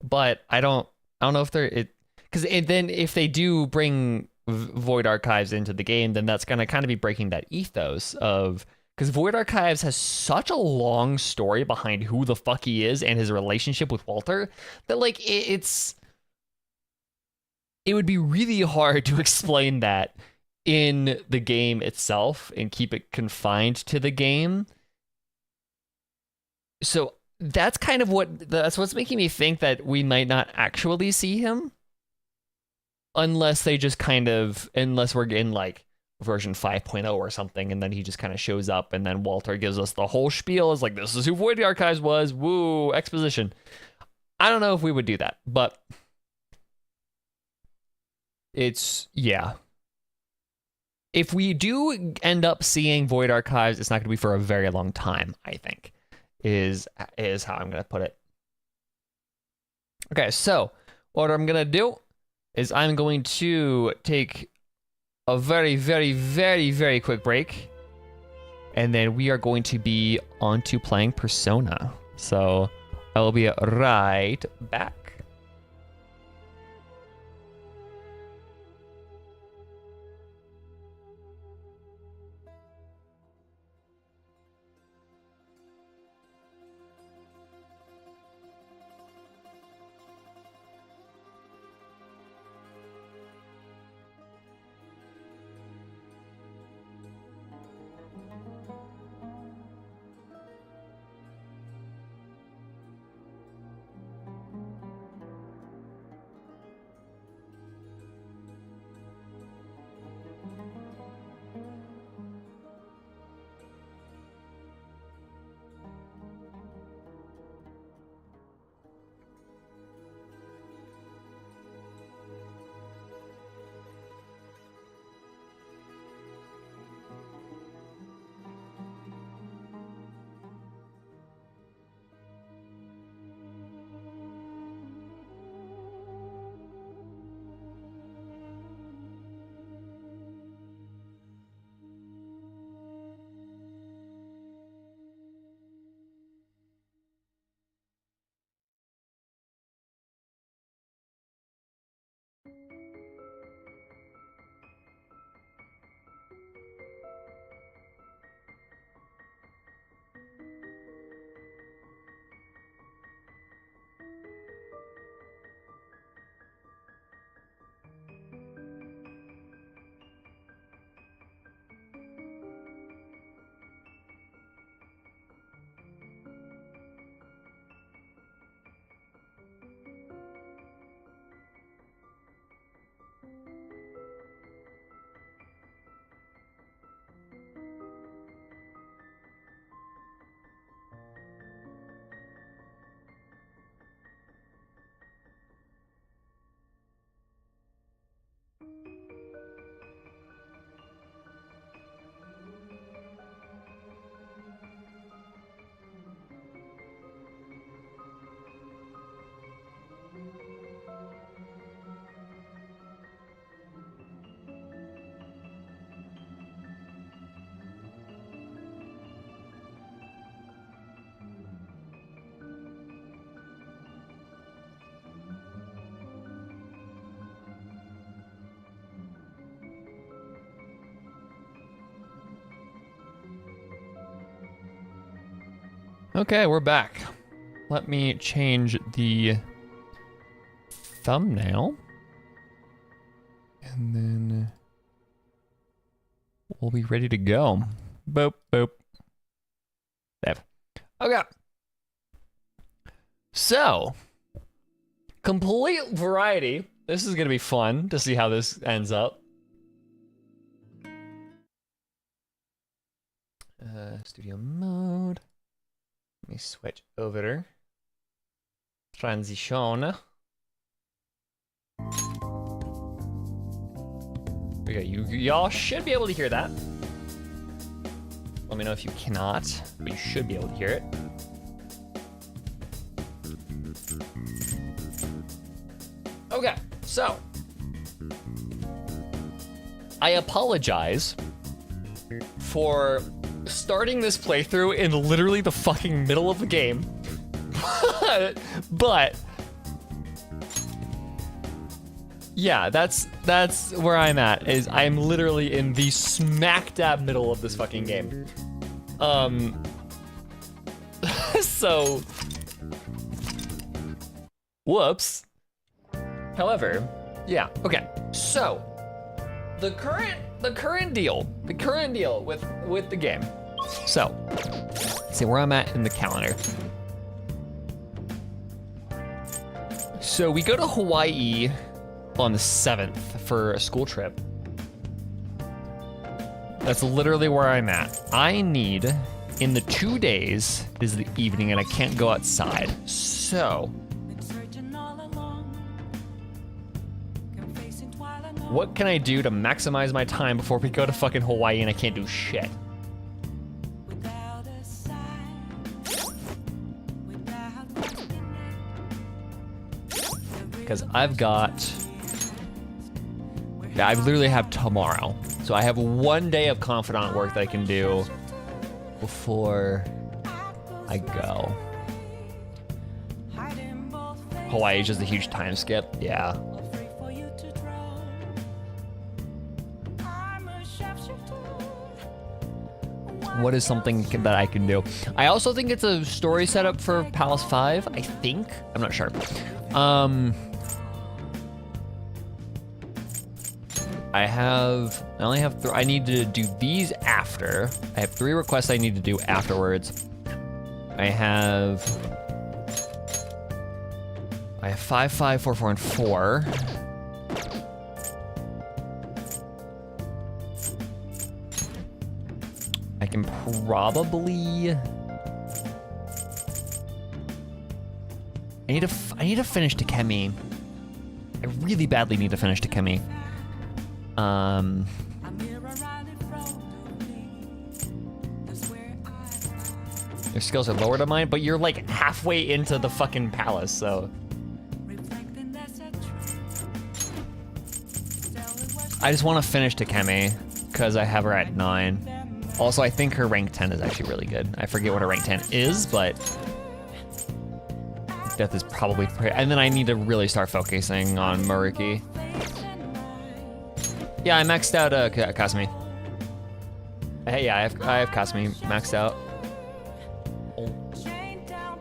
But I don't know if they're because then if they do bring Void Archives into the game, then that's going to kind of be breaking that ethos of... Because Void Archives has such a long story behind who the fuck he is and his relationship with Walter that, like, it would be really hard to explain that in the game itself and keep it confined to the game. So that's kind of that's what's making me think that we might not actually see him unless they just unless we're in, like, version 5.0 or something, and then he just kind of shows up, and then Walter gives us the whole spiel, is like, this is who Void Archives was, woo, exposition. I don't know if we would do that, but it's, yeah. If we do end up seeing Void Archives, it's not going to be for a very long time, I think, is how I'm going to put it. Okay, so what I'm going to do is I'm going to take a very, very, very, very quick break, and then we are going to be on to playing Persona. So I will be right back. Okay, we're back. Let me change the thumbnail. And then we'll be ready to go. Boop, boop. There. Okay. So, complete variety. This is gonna be fun to see how this ends up. Studio mode. Let me switch over. Transition. Okay, y'all should be able to hear that. Let me know if you cannot, but you should be able to hear it. Okay, so I apologize for starting this playthrough in literally the fucking middle of the game. But yeah, that's where I'm at. Is I'm literally in the smack dab middle of this fucking game. So whoops. However, yeah, okay. So the current deal with the game. So, let's see where I'm at in the calendar. So we go to Hawaii on the 7th for a school trip. That's literally where I'm at. I need, in the 2 days, is the evening and I can't go outside. So, what can I do to maximize my time before we go to fucking Hawaii and I can't do shit? Because I literally have tomorrow. So I have 1 day of confidant work that I can do before I go. Hawaii is just a huge time skip, yeah. What is something that I can do? I also think it's a story setup for Palace 5, I think. I'm not sure. I need to do these after. I have 3 requests I need to do afterwards. I have 5, 5, 4, 4, and 4. I can probably. I need to finish Takemi. I really badly need to finish Takemi. Your skills are lower than mine, but you're like halfway into the fucking palace, so. I just want to finish Takemi because I have her at 9. Also, I think her rank 10 is actually really good. I forget what her rank 10 is, but death is probably and then I need to really start focusing on Maruki. Yeah, I maxed out Kasumi. Hey, yeah, I have Kasumi maxed out.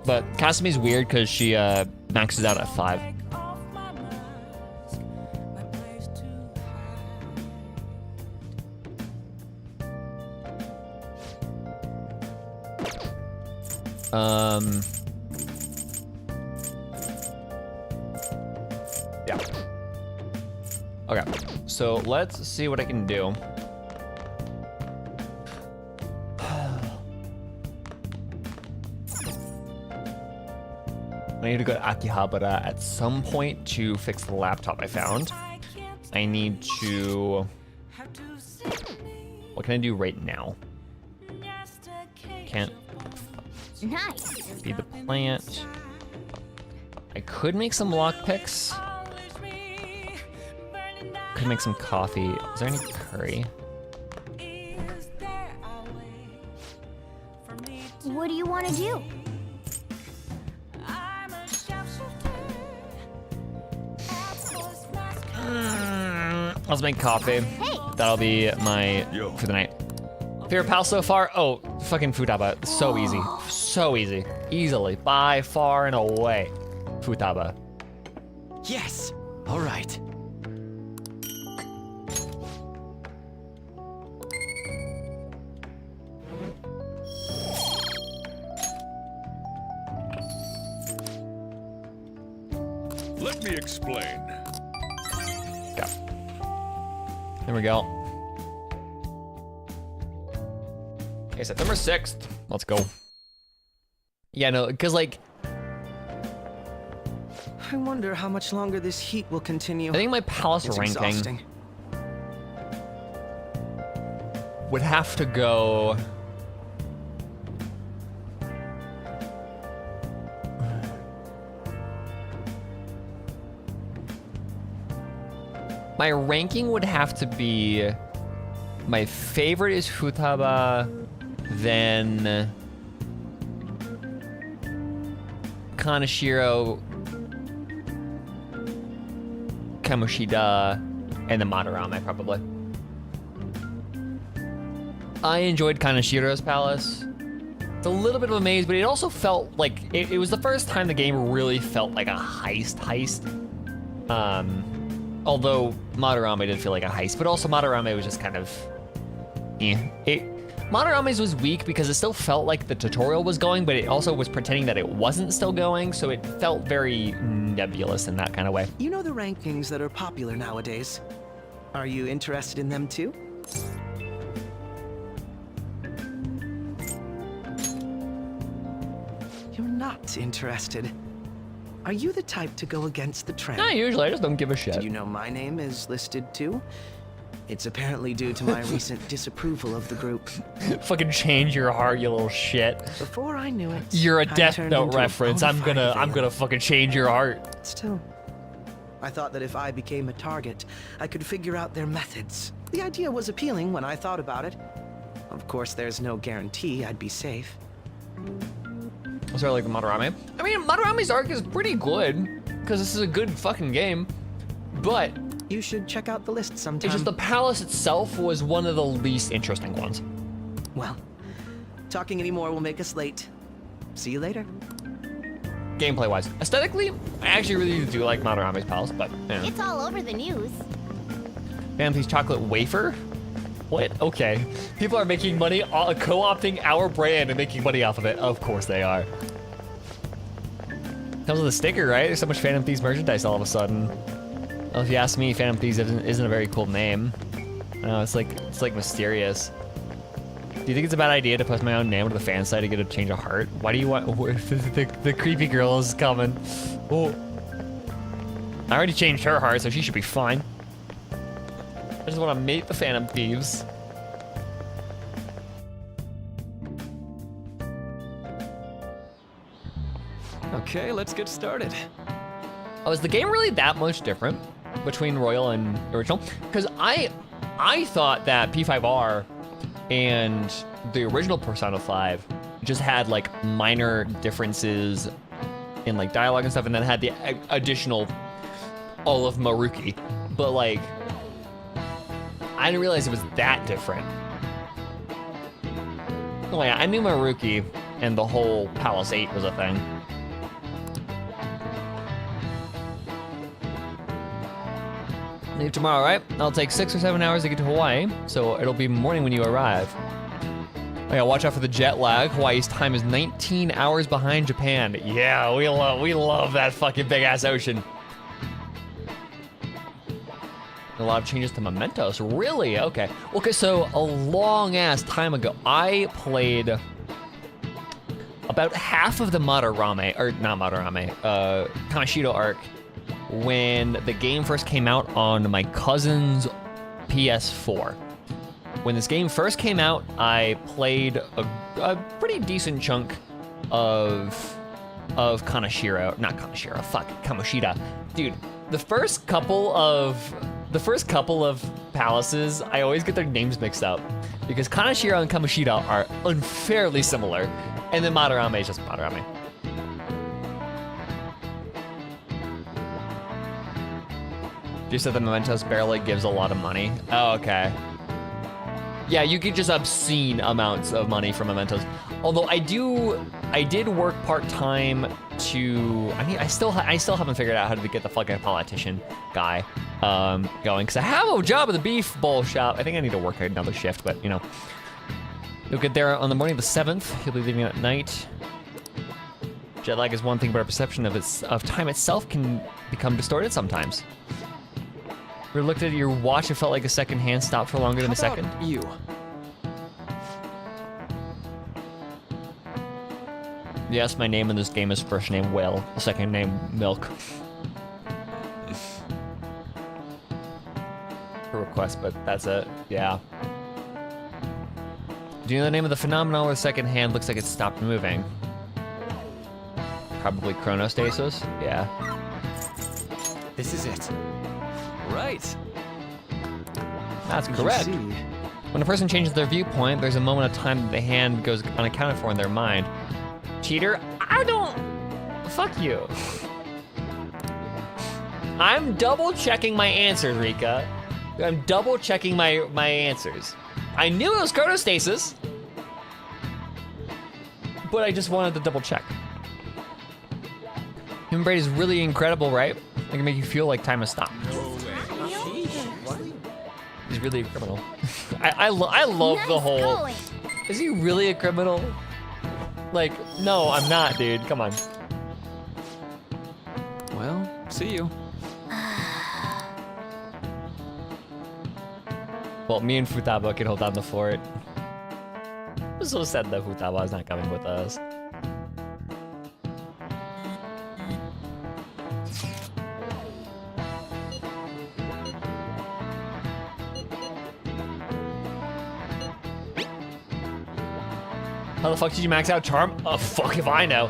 But Kasumi's weird because she maxes out at 5. Yeah. Okay, so let's see what I can do. I need to go to Akihabara at some point to fix the laptop I found. I need to... What can I do right now? Can't... Nice. Feed the plant. I could make some lockpicks. Could make some coffee. Is there any curry? What do you want to do? Let's make coffee. Hey. That'll be my for the night. Favorite pal so far? Oh, fucking Futaba. So easy. So easy. Easily. By far and away. Futaba. Yes. All right. Let me explain. Go. There we go. Okay, September 6th. Let's go. Yeah, no, because, like, I wonder how much longer this heat will continue. I think my palace It's ranking exhausting. would have to go... My ranking would have to be... My favorite is Futaba, then... Kaneshiro, Kamoshida, and then Madarame, probably. I enjoyed Kaneshiro's palace. It's a little bit of a maze, but it also felt like it was the first time the game really felt like a heist. Although Madarame did feel like a heist, but also Madarame was just kind of, Madarame's was weak because it still felt like the tutorial was going, but it also was pretending that it wasn't still going, so it felt very nebulous in that kind of way. You know the rankings that are popular nowadays? Are you interested in them too? You're not interested. Are you the type to go against the trend? Not usually, I just don't give a shit. Did you know my name is listed too? It's apparently due to my recent disapproval of the group. Fucking change your heart, you little shit. Before I knew it, You're a I Death turned Note into a reference. bona I'm fide gonna villain. fucking change your heart. Still, I thought that if I became a target, I could figure out their methods. The idea was appealing when I thought about it. Of course, there's no guarantee I'd be safe. I'll start like Madarame. I mean, Madarame's arc is pretty good, because this is a good fucking game, but You should check out the list sometime. it's just the palace itself was one of the least interesting ones. Well, talking anymore will make us late. See you later. Gameplay-wise. Aesthetically, I actually really do like Madarame's palace, but, It's all over the news. Family's chocolate wafer? What? Okay. People are making money, co-opting our brand and making money off of it. Of course they are. Comes with a sticker, right? There's so much Phantom Thieves merchandise all of a sudden. Well, if you ask me, Phantom Thieves isn't a very cool name. I know, it's like mysterious. Do you think it's a bad idea to post my own name to the fan site to get a change of heart? Why do you want... the creepy girl is coming. Oh. I already changed her heart, so she should be fine. I just want to mate the Phantom Thieves. Okay, let's get started. Oh, is the game really that much different between Royal and original? Because I thought that P5R and the original Persona 5 just had like minor differences in like dialogue and stuff, and then had the additional all of Maruki. But like, I didn't realize it was that different. Oh yeah, I knew Maruki and the whole Palace 8 was a thing. Leave tomorrow, right? It'll take 6 or 7 hours to get to Hawaii, so it'll be morning when you arrive. Oh yeah, watch out for the jet lag. Hawaii's time is 19 hours behind Japan. Yeah, we love that fucking big ass ocean. A lot of changes to Mementos, really? Okay. Okay, so a long ass time ago, I played about half of the Madarame, or not Madarame, Kaneshido arc when the game first came out on my cousin's PS4. When this game first came out, I played a pretty decent chunk of Kaneshiro, not Kaneshiro, fuck, Kamoshida. Dude, the first couple of palaces, I always get their names mixed up because Kaneshiro and Kamoshida are unfairly similar, and then Madarame is just Madarame. You said the Mementos barely gives a lot of money. Oh, okay. Yeah, you get just obscene amounts of money from mementos. Although I did work part-time to, I still haven't figured out how to get the fucking politician guy going, because I have a job at the beef bowl shop. I think I need to work another shift, but you know. You'll get there on the morning of the 7th. You'll be leaving at night. Jet lag is one thing, but our perception of time itself can become distorted sometimes. We looked at your watch, it felt like a second hand stopped for longer than a second. You. Yes, my name in this game is first name Will, second name Milk. For request, but that's it. Yeah. Do you know the name of the phenomenon where the second hand looks like it stopped moving? Probably chronostasis? Yeah. This is it. Right. That's Did you correct. see? When a person changes their viewpoint, there's a moment of time that the hand goes unaccounted for in their mind. Cheater, I don't... Fuck you. I'm double checking my answers, Rika. I'm double checking my answers. I knew it was chronostasis, but I just wanted to double check. Human brain is really incredible, right? It can make you feel like time has stopped. He's really a criminal. I love the whole. Going. Is he really a criminal? Like, no, I'm not, dude. Come on. Well, see you. Well, me and Futaba can hold down the fort. I'm so sad that Futaba is not coming with us. How the fuck did you max out Charm? Oh, fuck if I know.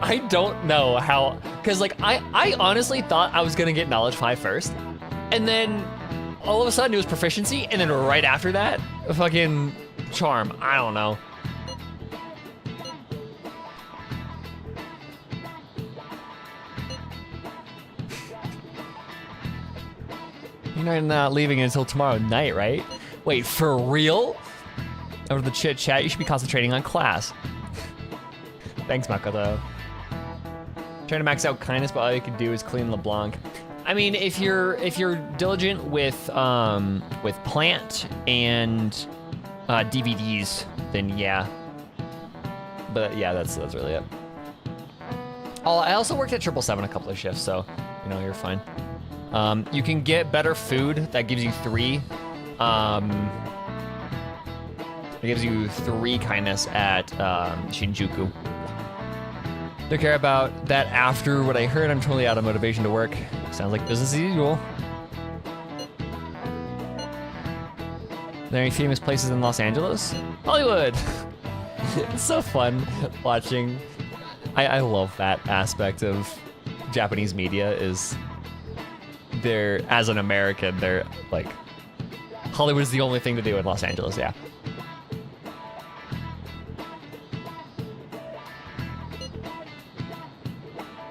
I don't know how, cause like I honestly thought I was gonna get Knowledge 5 first, and then all of a sudden it was Proficiency, and then right after that, fucking Charm. I don't know. You're not leaving until tomorrow night, right? Wait, for real? Over the chit chat, you should be concentrating on class. Thanks, Makoto. Trying to max out kindness, but all you can do is clean LeBlanc. I mean, if you're diligent with plant and DVDs, then yeah. But yeah, that's really it. Oh, I also worked at 777 a couple of shifts, so you know you're fine. You can get better food that gives you 3. It gives you 3 kindness at Shinjuku. Don't care about that after what I heard. I'm totally out of motivation to work. Sounds like business as usual. Are there any famous places in Los Angeles? Hollywood! It's so fun watching. I love that aspect of Japanese media is they're, as an American, they're like, Hollywood is the only thing to do in Los Angeles, yeah.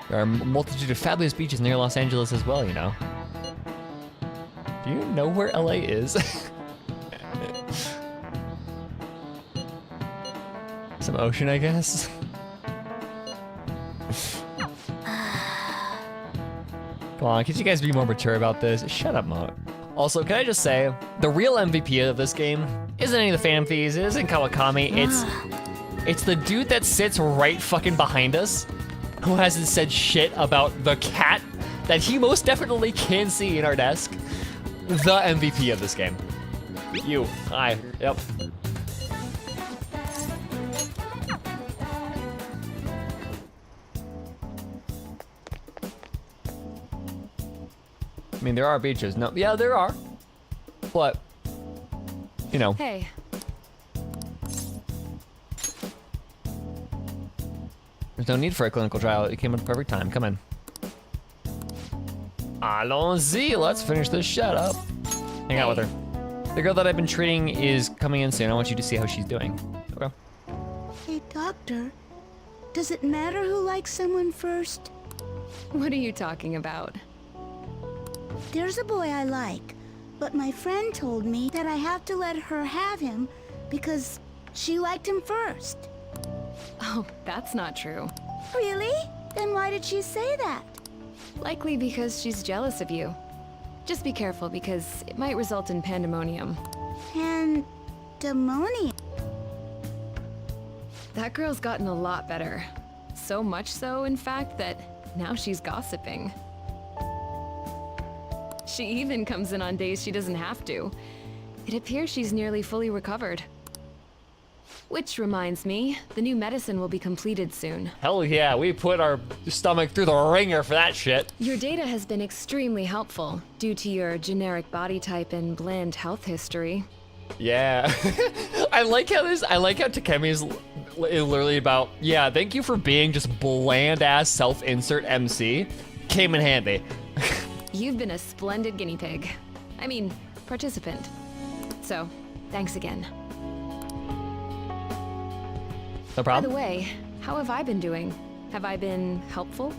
There are a multitude of fabulous beaches near Los Angeles as well, you know. Do you know where LA is? Some ocean, I guess. Come on, could you guys be more mature about this? Shut up, Mo. Also, can I just say, the real MVP of this game isn't any of the fan fees, it isn't Kawakami, it's the dude that sits right fucking behind us, who hasn't said shit about the cat that he most definitely can see in our desk. The MVP of this game. You. Hi. Yep. I mean, there are beaches. No, yeah, there are. But, you know. Hey. There's no need for a clinical trial. It came at the perfect time. Come in. Allons-y. Let's finish this shut up. Hang out with her. The girl that I've been treating is coming in soon. I want you to see how she's doing. Okay. Hey, doctor. Does it matter who likes someone first? What are you talking about? There's a boy I like, but my friend told me that I have to let her have him because she liked him first. Oh, that's not true. Really? Then why did she say that? Likely because she's jealous of you. Just be careful because it might result in pandemonium. Pandemonium? That girl's gotten a lot better. So much so, in fact, that now she's gossiping. She even comes in on days she doesn't have to. It appears she's nearly fully recovered. Which reminds me, the new medicine will be completed soon. Hell yeah, we put our stomach through the ringer for that shit. Your data has been extremely helpful due to your generic body type and bland health history. Yeah. I like how Takemi's literally about, yeah, thank you for being just bland ass self-insert MC. Came in handy. You've been a splendid guinea pig. I mean, participant. So, thanks again. No By problem. the way, how have I been doing? Have I been helpful?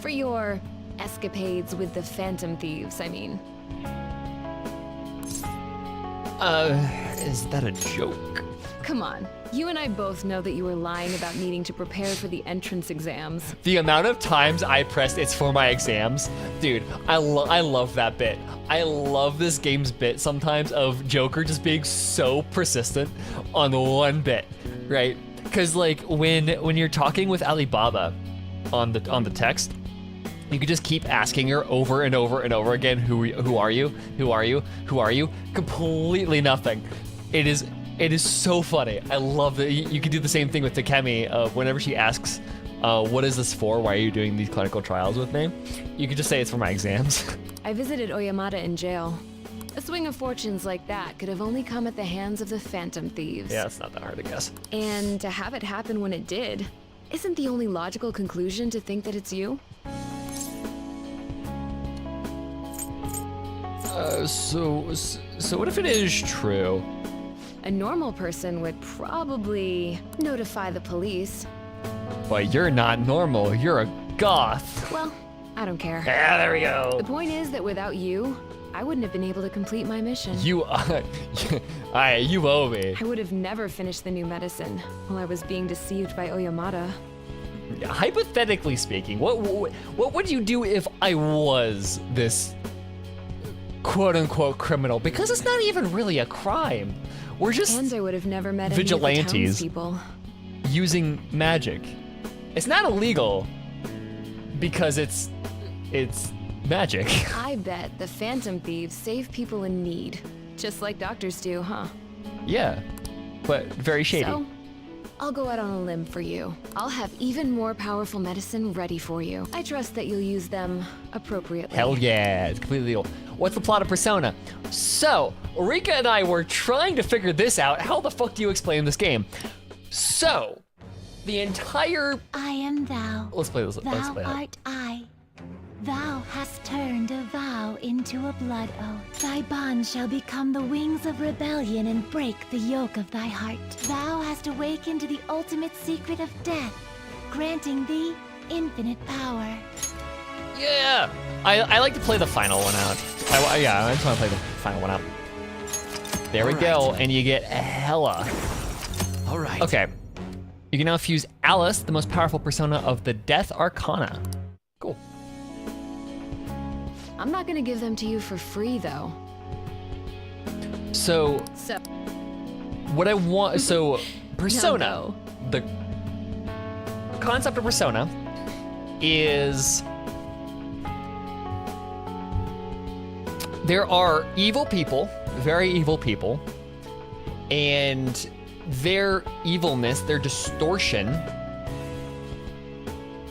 For your escapades with the Phantom Thieves, I mean. Is that a joke? Come on. You and I both know that you were lying about needing to prepare for the entrance exams. The amount of times I pressed it's for my exams, dude, I love that bit. I love this game's bit sometimes of Joker just being so persistent on the one bit, right? Because like when you're talking with Alibaba on the text, you could just keep asking her over and over and over again, who are you? Who are you? Who are you? Completely nothing. It is so funny. I love that. You could do the same thing with Takemi. Whenever she asks, what is this for? Why are you doing these clinical trials with me? You could just say it's for my exams. I visited Oyamada in jail. A swing of fortunes like that could have only come at the hands of the Phantom Thieves. Yeah, it's not that hard to guess. And to have it happen when it did, isn't the only logical conclusion to think that it's you? So what if it is true? A normal person would probably notify the police. But you're not normal. You're a goth. Well, I don't care. Yeah, there we go. The point is that without you, I wouldn't have been able to complete my mission. You owe me. I would have never finished the new medicine while I was being deceived by Oyamada. Hypothetically speaking, what would you do if I was this quote-unquote criminal? Because it's not even really a crime. We're just And I would have never met vigilantes any of the townspeople. using magic. It's not illegal because it's magic. I bet the Phantom Thieves save people in need, just like doctors do, huh? Yeah, but very shady. So, I'll go out on a limb for you. I'll have even more powerful medicine ready for you. I trust that you'll use them appropriately. Hell yeah, it's completely legal. What's the plot of Persona? So, Rika and I were trying to figure this out. How the fuck do you explain this game? So, the entire... I am thou. Let's play this. Let's Thou play art I. Thou hast turned a vow into a blood oath. Thy bonds shall become the wings of rebellion and break the yoke of thy heart. Thou hast awakened to the ultimate secret of death, granting thee infinite power. Yeah! I like to play the final one out. I just want to play the final one out. There we go, and you get hella. All right. Okay. You can now fuse Alice, the most powerful persona of the Death Arcana. Cool. I'm not gonna give them to you for free, though. So, what I want, so Persona, No. the concept of Persona is there are evil people, very evil people, and their evilness, their distortion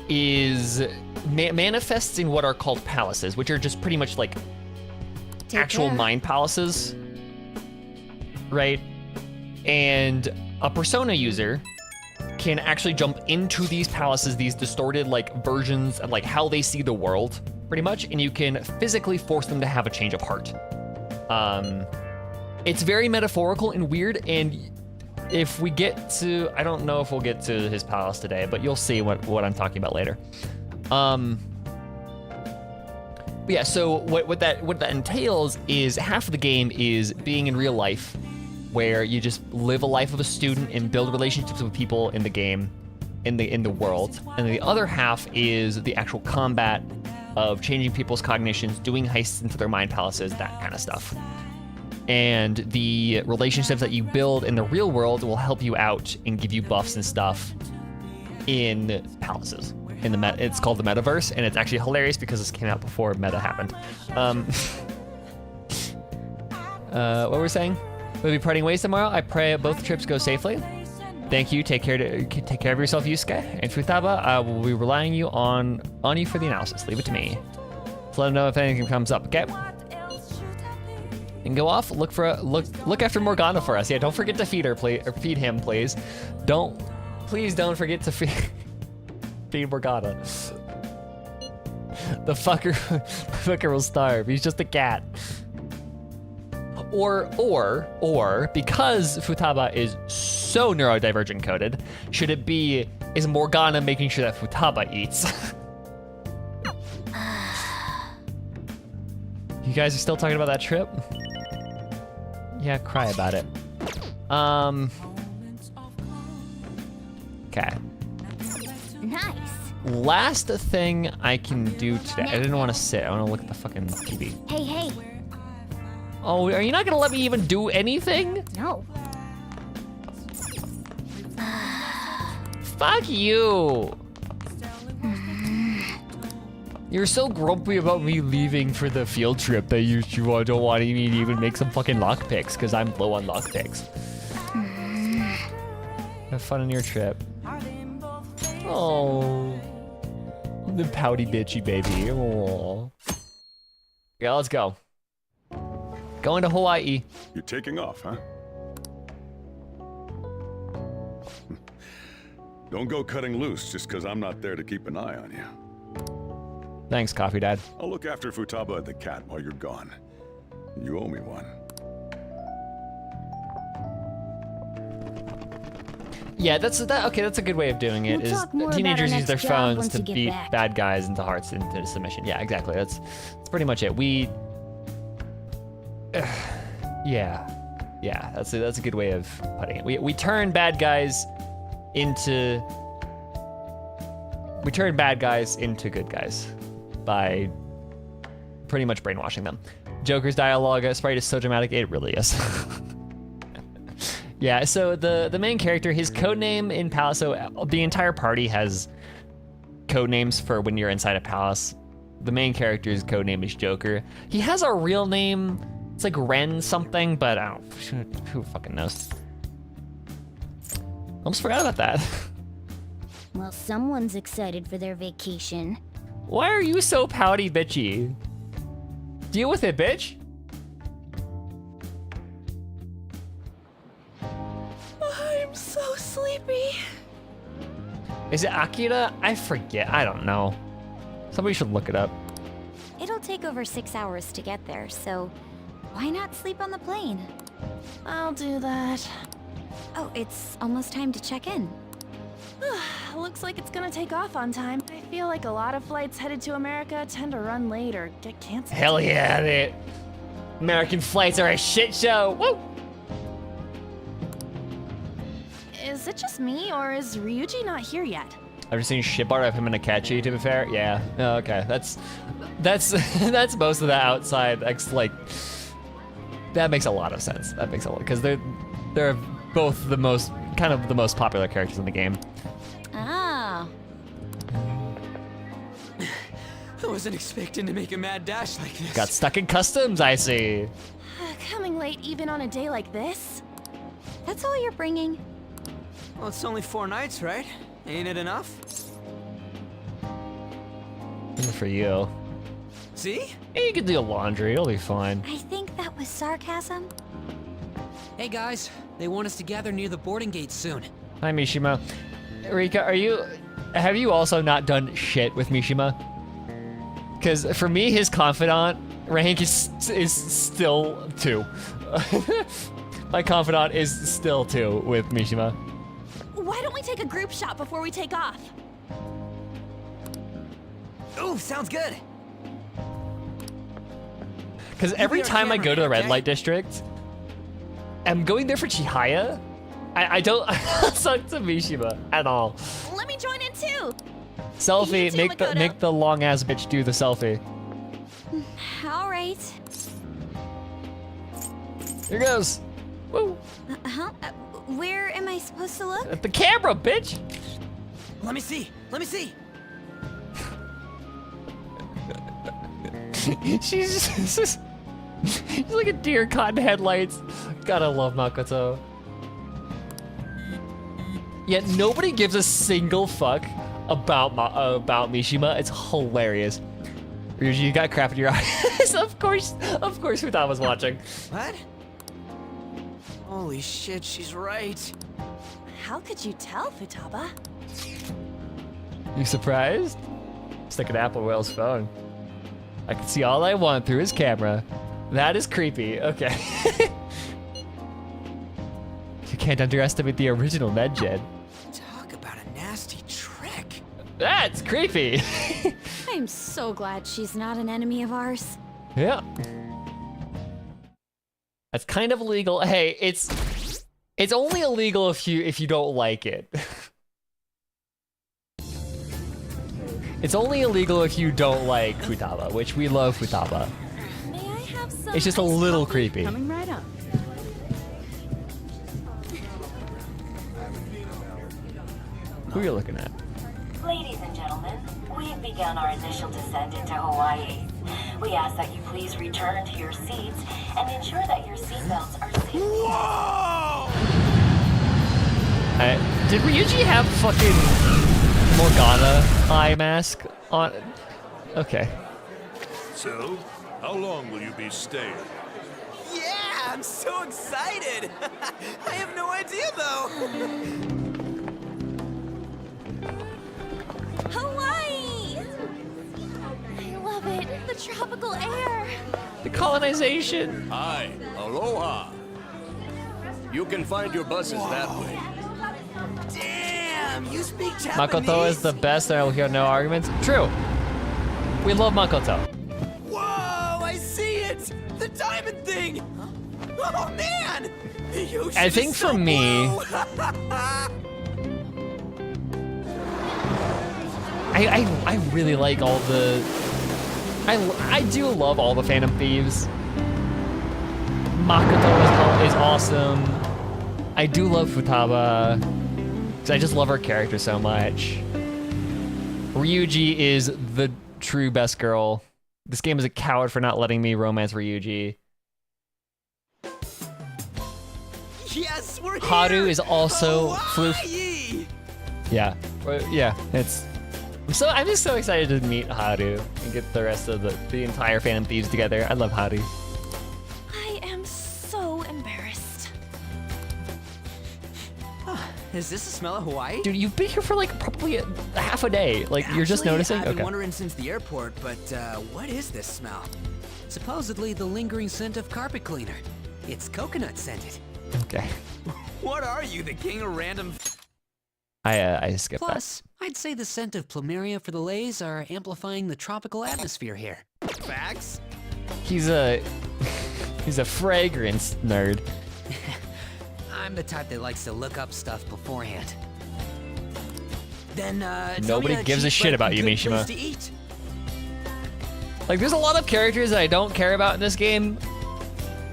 is manifests in what are called palaces, which are just pretty much like Take actual care. mind palaces, right? And a Persona user can actually jump into these palaces, these distorted like versions of like how they see the world, pretty much, and you can physically force them to have a change of heart. It's very metaphorical and weird, and if we get to, I don't know if we'll get to his palace today, but you'll see what I'm talking about later. Yeah, so what that entails is half of the game is being in real life, where you just live a life of a student and build relationships with people in the game, in the world. And then the other half is the actual combat of changing people's cognitions, doing heists into their mind palaces, that kind of stuff. And the relationships that you build in the real world will help you out and give you buffs and stuff in palaces. It's called the metaverse, and it's actually hilarious because this came out before meta happened. What were we saying? We'll be parting ways tomorrow. I pray both trips go safely. Thank you. Take care of yourself, Yusuke. And Futaba, I will be relying on you for the analysis. Leave it to me. So let them know if anything comes up. Okay. And go off. Look after Morgana for us. Yeah. Don't forget to feed her, please, or feed him, please. Please don't forget to feed Morgana. The fucker will starve. He's just a cat. Or because Futaba is so neurodivergent coded, should it be, is Morgana making sure that Futaba eats? You guys are still talking about that trip? Yeah, cry about it. Okay. Nice. Last thing I can do today. I didn't want to sit. I want to look at the fucking TV. Hey. Oh, are you not gonna let me even do anything? No. Fuck you. You're so grumpy about me leaving for the field trip that you don't want me to even make some fucking lockpicks because I'm low on lockpicks. Have fun on your trip. Oh, the pouty bitchy baby. Oh. Yeah, let's go. Going to Hawaii. You're taking off, huh? Don't go cutting loose just because I'm not there to keep an eye on you. Thanks, Coffee Dad. I'll look after Futaba the cat while you're gone. You owe me one. Yeah, that's a good way of doing it. We'll Is talk more teenagers about our use their next job phones once to you get beat back. bad guys into hearts into submission. Yeah, exactly. That's pretty much it. Yeah, that's a good way of putting it. We turn bad guys into good guys by pretty much brainwashing them. Joker's dialogue sprite is so dramatic, it really is. Yeah, so the main character, his codename in Palace, so the entire party has codenames for when you're inside a palace. The main character's codename is Joker. He has a real name. It's like Ren something, but I don't, who fucking knows? Almost forgot about that. Well, someone's excited for their vacation. Why are you so pouty bitchy? Deal with it, bitch. I'm so sleepy. Is it Akira? I forget. I don't know. Somebody should look it up. It'll take over 6 hours to get there, so why not sleep on the plane? I'll do that. Oh, it's almost time to check in. Looks like it's gonna take off on time. I feel like a lot of flights headed to America tend to run late or get canceled. Hell yeah, the American flights are a shit show. Woo! Is it just me, or is Ryuji not here yet? I've just seen shit bar of him and Akechi, to be fair. Yeah. Oh, okay. That's that's most of the outside. Like that makes a lot of sense. That makes a lot because they're both the most popular characters in the game. Ah. I wasn't expecting to make a mad dash like this. Got stuck in customs, I see. Coming late even on a day like this? That's all you're bringing? Well, it's only 4 nights, right? Ain't it enough? Good for you. See? Yeah, you can do laundry. It'll be fine. I think that was sarcasm. Hey guys, they want us to gather near the boarding gate soon. Hi, Mishima. Rika, have you also not done shit with Mishima? Because for me, his confidant rank is still 2. My confidant is still 2 with Mishima. Why don't we take a group shot before we take off? Ooh, sounds good. Because every be our time I go to the red cameraman, light district, I'm going there for Chihaya. I don't suck to Mishima at all. Let me join in too. Selfie, You too, make the long ass bitch do the selfie. All right. Here goes. Woo. Huh? Where am I supposed to look? At the camera, bitch. Let me see. Let me see. She's like a deer caught in headlights. Gotta love Makoto. Yet nobody gives a single fuck about Mishima. It's hilarious. Ryuji, you got crap in your eyes. Of course Futama's watching. What? Holy shit, she's right. How could you tell, Futaba? You surprised? Stick an Apple Whale's phone. I can see all I want through his camera. That is creepy. Okay. You can't underestimate the original Medjed. Talk about a nasty trick. That's creepy. I'm so glad she's not an enemy of ours. Yeah. That's kind of illegal. Hey, it's only illegal if you don't like it. It's only illegal if you don't like Futaba, which we love Futaba. May I have some? It's just a little creepy. Coming right up. Who are you looking at? Ladies and gentlemen, we've begun our initial descent into Hawaii. We ask that you please return to your seats and ensure that your seatbelts are safe. Whoa! Did Ryuji have fucking Morgana eye mask on? Okay. So, how long will you be staying? Yeah, I'm so excited. I have no idea though. Hawaii! I love it. The tropical air. The colonization. Hi, aloha. You can find your buses that way. Damn, you speak Japanese? Makoto is the best and I will hear no arguments. True. We love Makoto. Whoa, I see it! The diamond thing! Oh man! The ocean I think is so for me, blue. I really like all the. I do love all the Phantom Thieves. Makoto is awesome. I do love Futaba. 'Cause I just love her character so much. Ryuji is the true best girl. This game is a coward for not letting me romance Ryuji. Yes, we're Haru here! is also Hawaii! Yeah, yeah. I'm just so excited to meet Haru and get the rest of the entire Phantom Thieves together. I love Haru. I am so embarrassed. Is this the smell of Hawaii? Dude, you've been here for like probably a half a day. Like you're just Actually, noticing. I've been Okay. wondering since the airport, but what is this smell? Supposedly the lingering scent of carpet cleaner. It's coconut scented. Okay. What are you, the king of random? I skipped that. Plus, I'd say the scent of plumeria for the lays are amplifying the tropical atmosphere here. Facts? He's a fragrance nerd. I'm the type that likes to look up stuff beforehand. Then Nobody tell me gives a cheap, shit but about you, good Mishima. place to eat. Like there's a lot of characters that I don't care about in this game.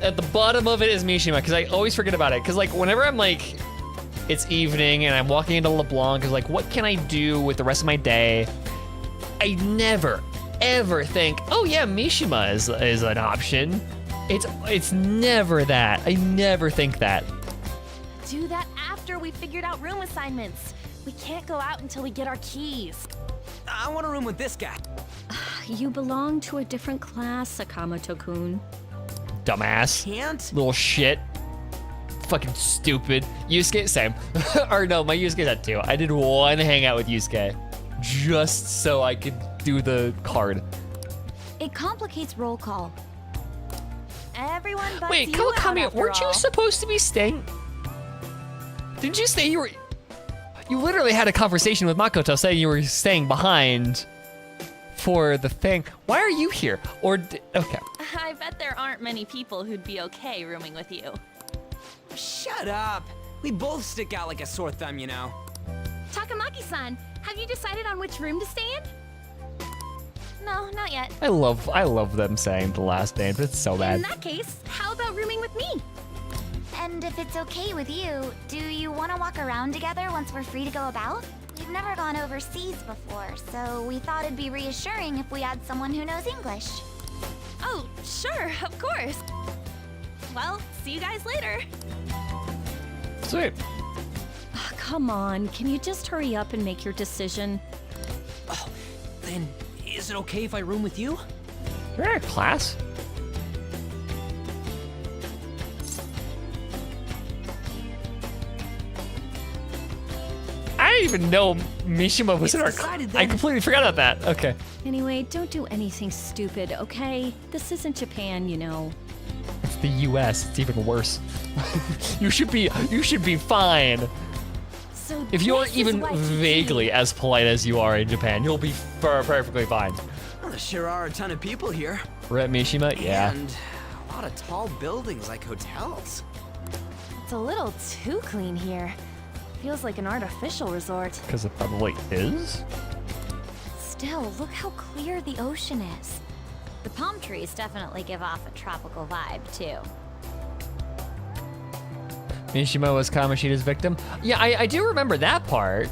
At the bottom of it is Mishima, because I always forget about it. Because like whenever I'm like, it's evening and I'm walking into LeBlanc, because like what can I do with the rest of my day? I never, ever think, oh yeah, Mishima is an option. It's never that. I never think that. Do that after we figured out room assignments. We can't go out until we get our keys. I want a room with this guy. You belong to a different class, Sakamoto-kun. Dumbass. Can't? Little shit. Fucking stupid. Yusuke, same. Or no, my Yusuke's at 2. I did one hangout with Yusuke. Just so I could do the card. It complicates roll call. Everyone but Wait, you out Kawakami, after weren't you all. supposed to be staying? Didn't you say you were... You literally had a conversation with Makoto saying you were staying behind for the thing. Why are you here? Okay. I bet there aren't many people who'd be okay rooming with you. Shut up. We both stick out like a sore thumb, you know. Takamaki-san, have you decided on which room to stay in? No, not yet. I love them saying the last name. It's so In bad. that case, how about rooming with me? And if it's okay with you, do you want to walk around together once we're free to go about? We've never gone overseas before, so we thought it'd be reassuring if we had someone who knows English. Oh, sure, of course. Well, see you guys later. Sweet. Come on, can you just hurry up and make your decision? Oh, then is it okay if I room with you? Sure, class. I didn't even know Mishima was in our class. I completely forgot about that. Okay. Anyway, don't do anything stupid, okay? This isn't Japan, you know. It's the US. It's even worse. you should be fine. So If you're this is even what vaguely as polite as you are in Japan, you'll be perfectly fine. Well, there sure are a ton of people here. Rep Mishima, yeah. And a lot of tall buildings like hotels. It's a little too clean here. Feels like an artificial resort. Because it probably is. Still, look how clear the ocean is. The palm trees definitely give off a tropical vibe, too. Mishima was Kamoshida's victim. Yeah, I do remember that part,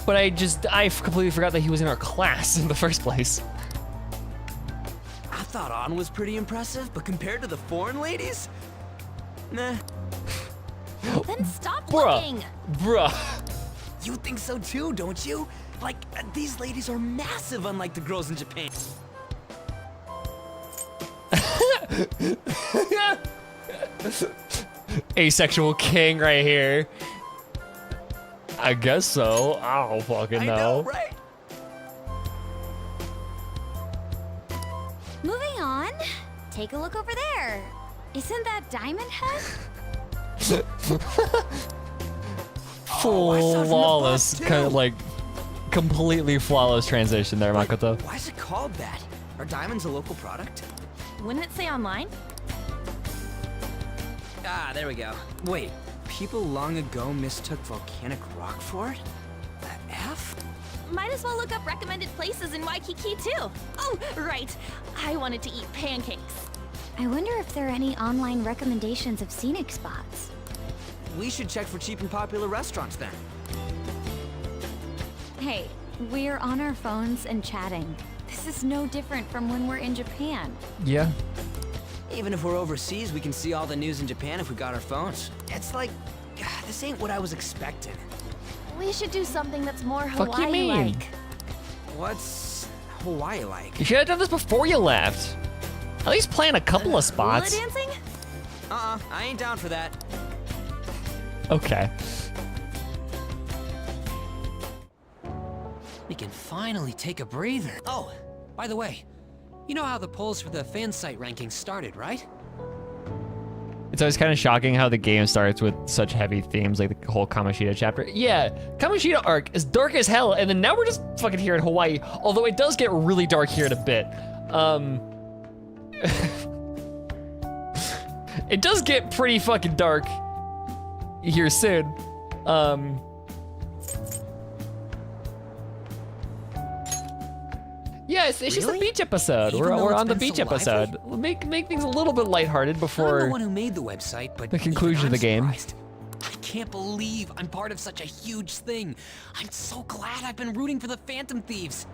but I completely forgot that he was in our class in the first place. I thought An was pretty impressive, but compared to the foreign ladies, nah. Then stop looking! Bruh. You think so too, don't you? Like, these ladies are massive unlike the girls in Japan. Asexual king right here. I guess so. I don't fucking know. I know, right? Moving on. Take a look over there. Isn't that Diamond Head? Flawless, kind of like completely flawless transition there, Makoto. Why is it called that? Are diamonds a local product? Wouldn't it say online? Ah, there we go. Wait, people long ago mistook volcanic rock for it? The F? Might as well look up recommended places in Waikiki too. Oh, right. I wanted to eat pancakes. I wonder if there are any online recommendations of scenic spots. We should check for cheap and popular restaurants then. Hey, we're on our phones and chatting. This is no different from when we're in Japan. Yeah. Even if we're overseas, we can see all the news in Japan if we got our phones. It's like, this ain't what I was expecting. We should do something that's more Fuck you mean? Hawaii-like. What's Hawaii like? You should have done this before you left. At least plan a couple of spots. Hula dancing? I ain't down for that. Okay. We can finally take a breather. Oh, by the way, you know how the polls for the fan site rankings started, right? It's always kind of shocking how the game starts with such heavy themes, like the whole Kamoshida chapter. Yeah, Kamoshida arc is dark as hell, and then now we're just fucking here in Hawaii, although it does get really dark here in a bit. It does get pretty fucking dark here soon. Yeah, it's just a beach episode. Even though We're it's on the been beach so episode. lively? We'll make things a little bit lighthearted I'm before the one who made the website, but the conclusion of the game. surprised. I can't believe I'm part of such a huge thing. I'm so glad I've been rooting for the Phantom Thieves.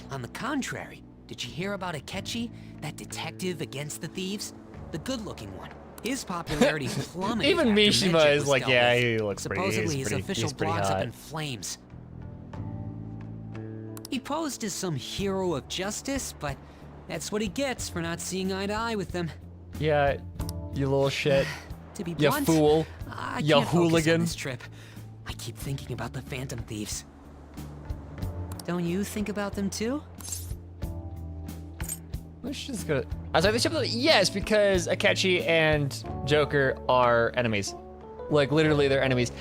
On the contrary, did you hear about Akechi, that detective against the thieves? The good-looking one. His popularity plummeted. Even after Mishima Medjit is was like, dealt yeah, with. he looks pretty. Supposedly, He's his official he's pretty blog's hot. up in flames. He posed as some hero of justice, but that's what he gets for not seeing eye to eye with them. Yeah, you little shit. To be You blunt, fool. I You can't focus on hooligan. this trip. I keep thinking about the Phantom Thieves. Don't you think about them too? Let's just go. I was like, this episode, yes, because Akechi and Joker are enemies. Like, literally, they're enemies.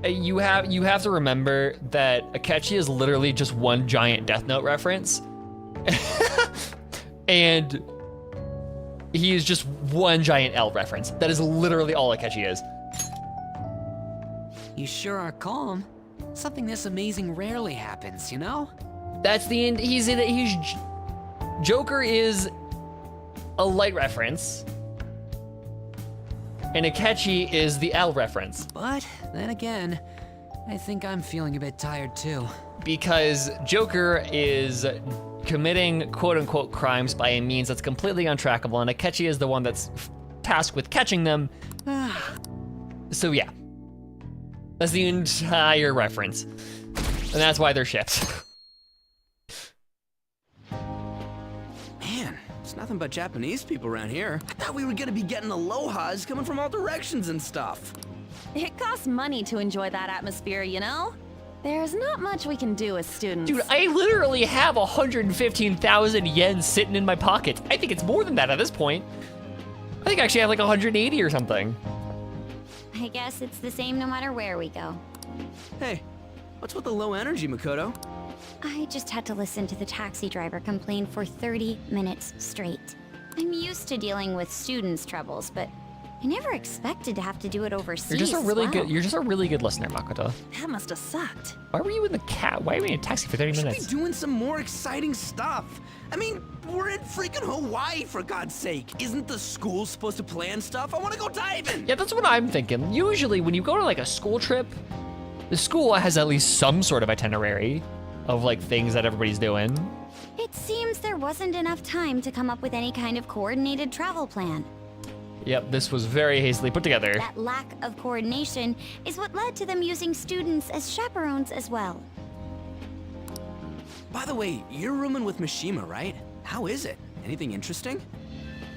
you have to remember that Akechi is literally just one giant Death Note reference. And he is just one giant L reference. That is literally all Akechi is. You sure are calm. Something this amazing rarely happens, you know? That's the end. Joker is a light reference, and Akechi is the L reference. But then again, I think I'm feeling a bit tired too. Because Joker is committing quote-unquote crimes by a means that's completely untrackable, and Akechi is the one that's tasked with catching them. So yeah, that's the entire reference, and that's why they're ships. Man, it's nothing but Japanese people around here. I thought we were gonna be getting alohas coming from all directions and stuff. It costs money to enjoy that atmosphere, you know? There's not much we can do as students. Dude, I literally have 115,000 yen sitting in my pocket. I think it's more than that at this point. I think I actually have like 180 or something. I guess it's the same no matter where we go. Hey, what's with the low energy, Makoto? I just had to listen to the taxi driver complain for 30 minutes straight. I'm used to dealing with students' troubles, but I never expected to have to do it overseas. You're just a really good listener, Makoto. That must have sucked. Why were you in the cab? Why were you in a taxi for 30 We should minutes? be doing some more exciting stuff. I mean, we're in freaking Hawaii, for God's sake. Isn't the school supposed to plan stuff? I want to go diving. Yeah, that's what I'm thinking. Usually when you go to like a school trip, the school has at least some sort of itinerary of like things that everybody's doing. It seems there wasn't enough time to come up with any kind of coordinated travel plan. Yep, this was very hastily put together. That lack of coordination is what led to them using students as chaperones as well. By the way, you're rooming with Mishima, right? How is it? Anything interesting?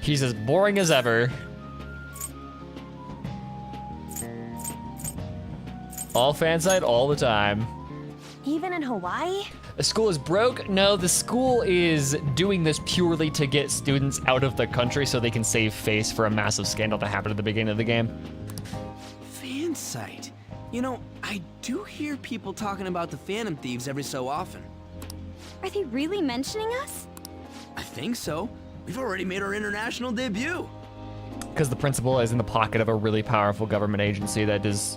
He's as boring as ever. All fan side all the time. Even in Hawaii? The school is broke? No, the school is doing this purely to get students out of the country so they can save face for a massive scandal that happened at the beginning of the game. Fan site. You know, I do hear people talking about the Phantom Thieves every so often. Are they really mentioning us? I think so. We've already made our international debut. Because the principal is in the pocket of a really powerful government agency that is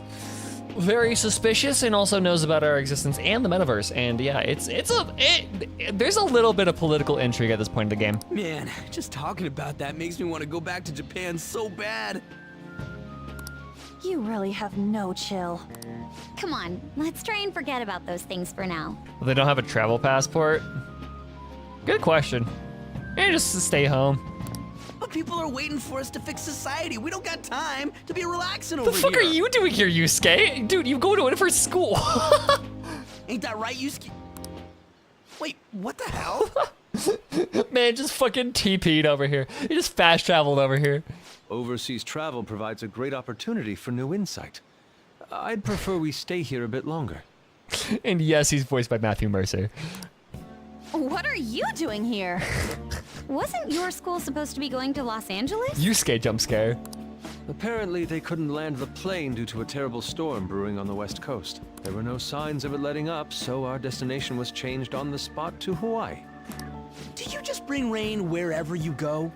very suspicious and also knows about our existence and the metaverse. And yeah, there's a little bit of political intrigue at this point in the game. Man, just talking about that makes me want to go back to Japan so bad. You really have no chill. Come on, let's try and forget about those things for now. They don't have a travel passport? Good question. Maybe just to stay home. But people are waiting for us to fix society. We don't got time to be relaxing The over here. fuck are you doing here, Yusuke? Dude, you go to a different school. Ain't that right, Yusuke? Wait, what the hell? Man, just fucking TP'd over here. You just fast traveled over here. Overseas travel provides a great opportunity for new insight. I'd prefer we stay here a bit longer. And yes, he's voiced by Matthew Mercer. What are you doing here? Wasn't your school supposed to be going to Los Angeles? Yusuke jump scare. Apparently, they couldn't land the plane due to a terrible storm brewing on the west coast. There were no signs of it letting up, so our destination was changed on the spot to Hawaii. Do you just bring rain wherever you go?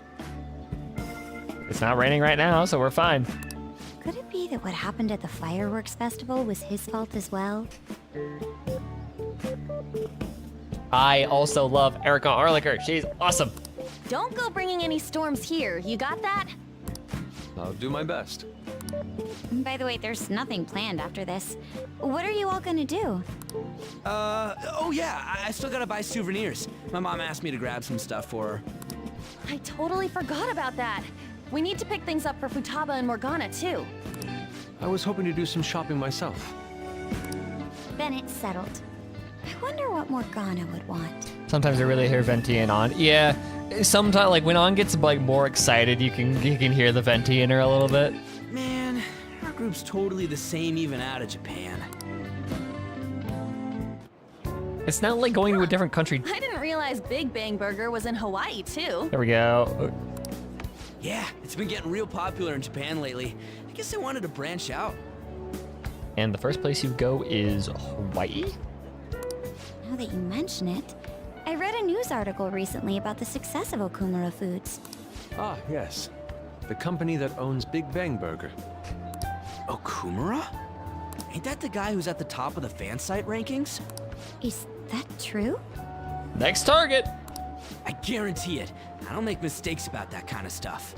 It's not raining right now, so we're fine. Could it be that what happened at the fireworks festival was his fault as well? I also love Erica Arliker. She's awesome. Don't go bringing any storms here. You got that? I'll do my best. By the way, there's nothing planned after this. What are you all gonna do? Oh yeah, I still gotta buy souvenirs. My mom asked me to grab some stuff for her. I totally forgot about that. We need to pick things up for Futaba and Morgana, too. I was hoping to do some shopping myself. Then it's settled. I wonder what Morgana would want. Sometimes I really hear Venti and On. Yeah, sometimes like when On gets like more excited, you can hear the Venti in her a little bit. Man, our group's totally the same even out of Japan. It's not like going to a different country. I didn't realize Big Bang Burger was in Hawaii, too. There we go. Yeah, it's been getting real popular in Japan lately. I guess I wanted to branch out. And the first place you go is Hawaii? Now that you mention it, I read a news article recently about the success of Okumura Foods. Ah, yes. The company that owns Big Bang Burger. Okumura? Ain't that the guy who's at the top of the fan site rankings? Is that true? Next target! I guarantee it. I don't make mistakes about that kind of stuff.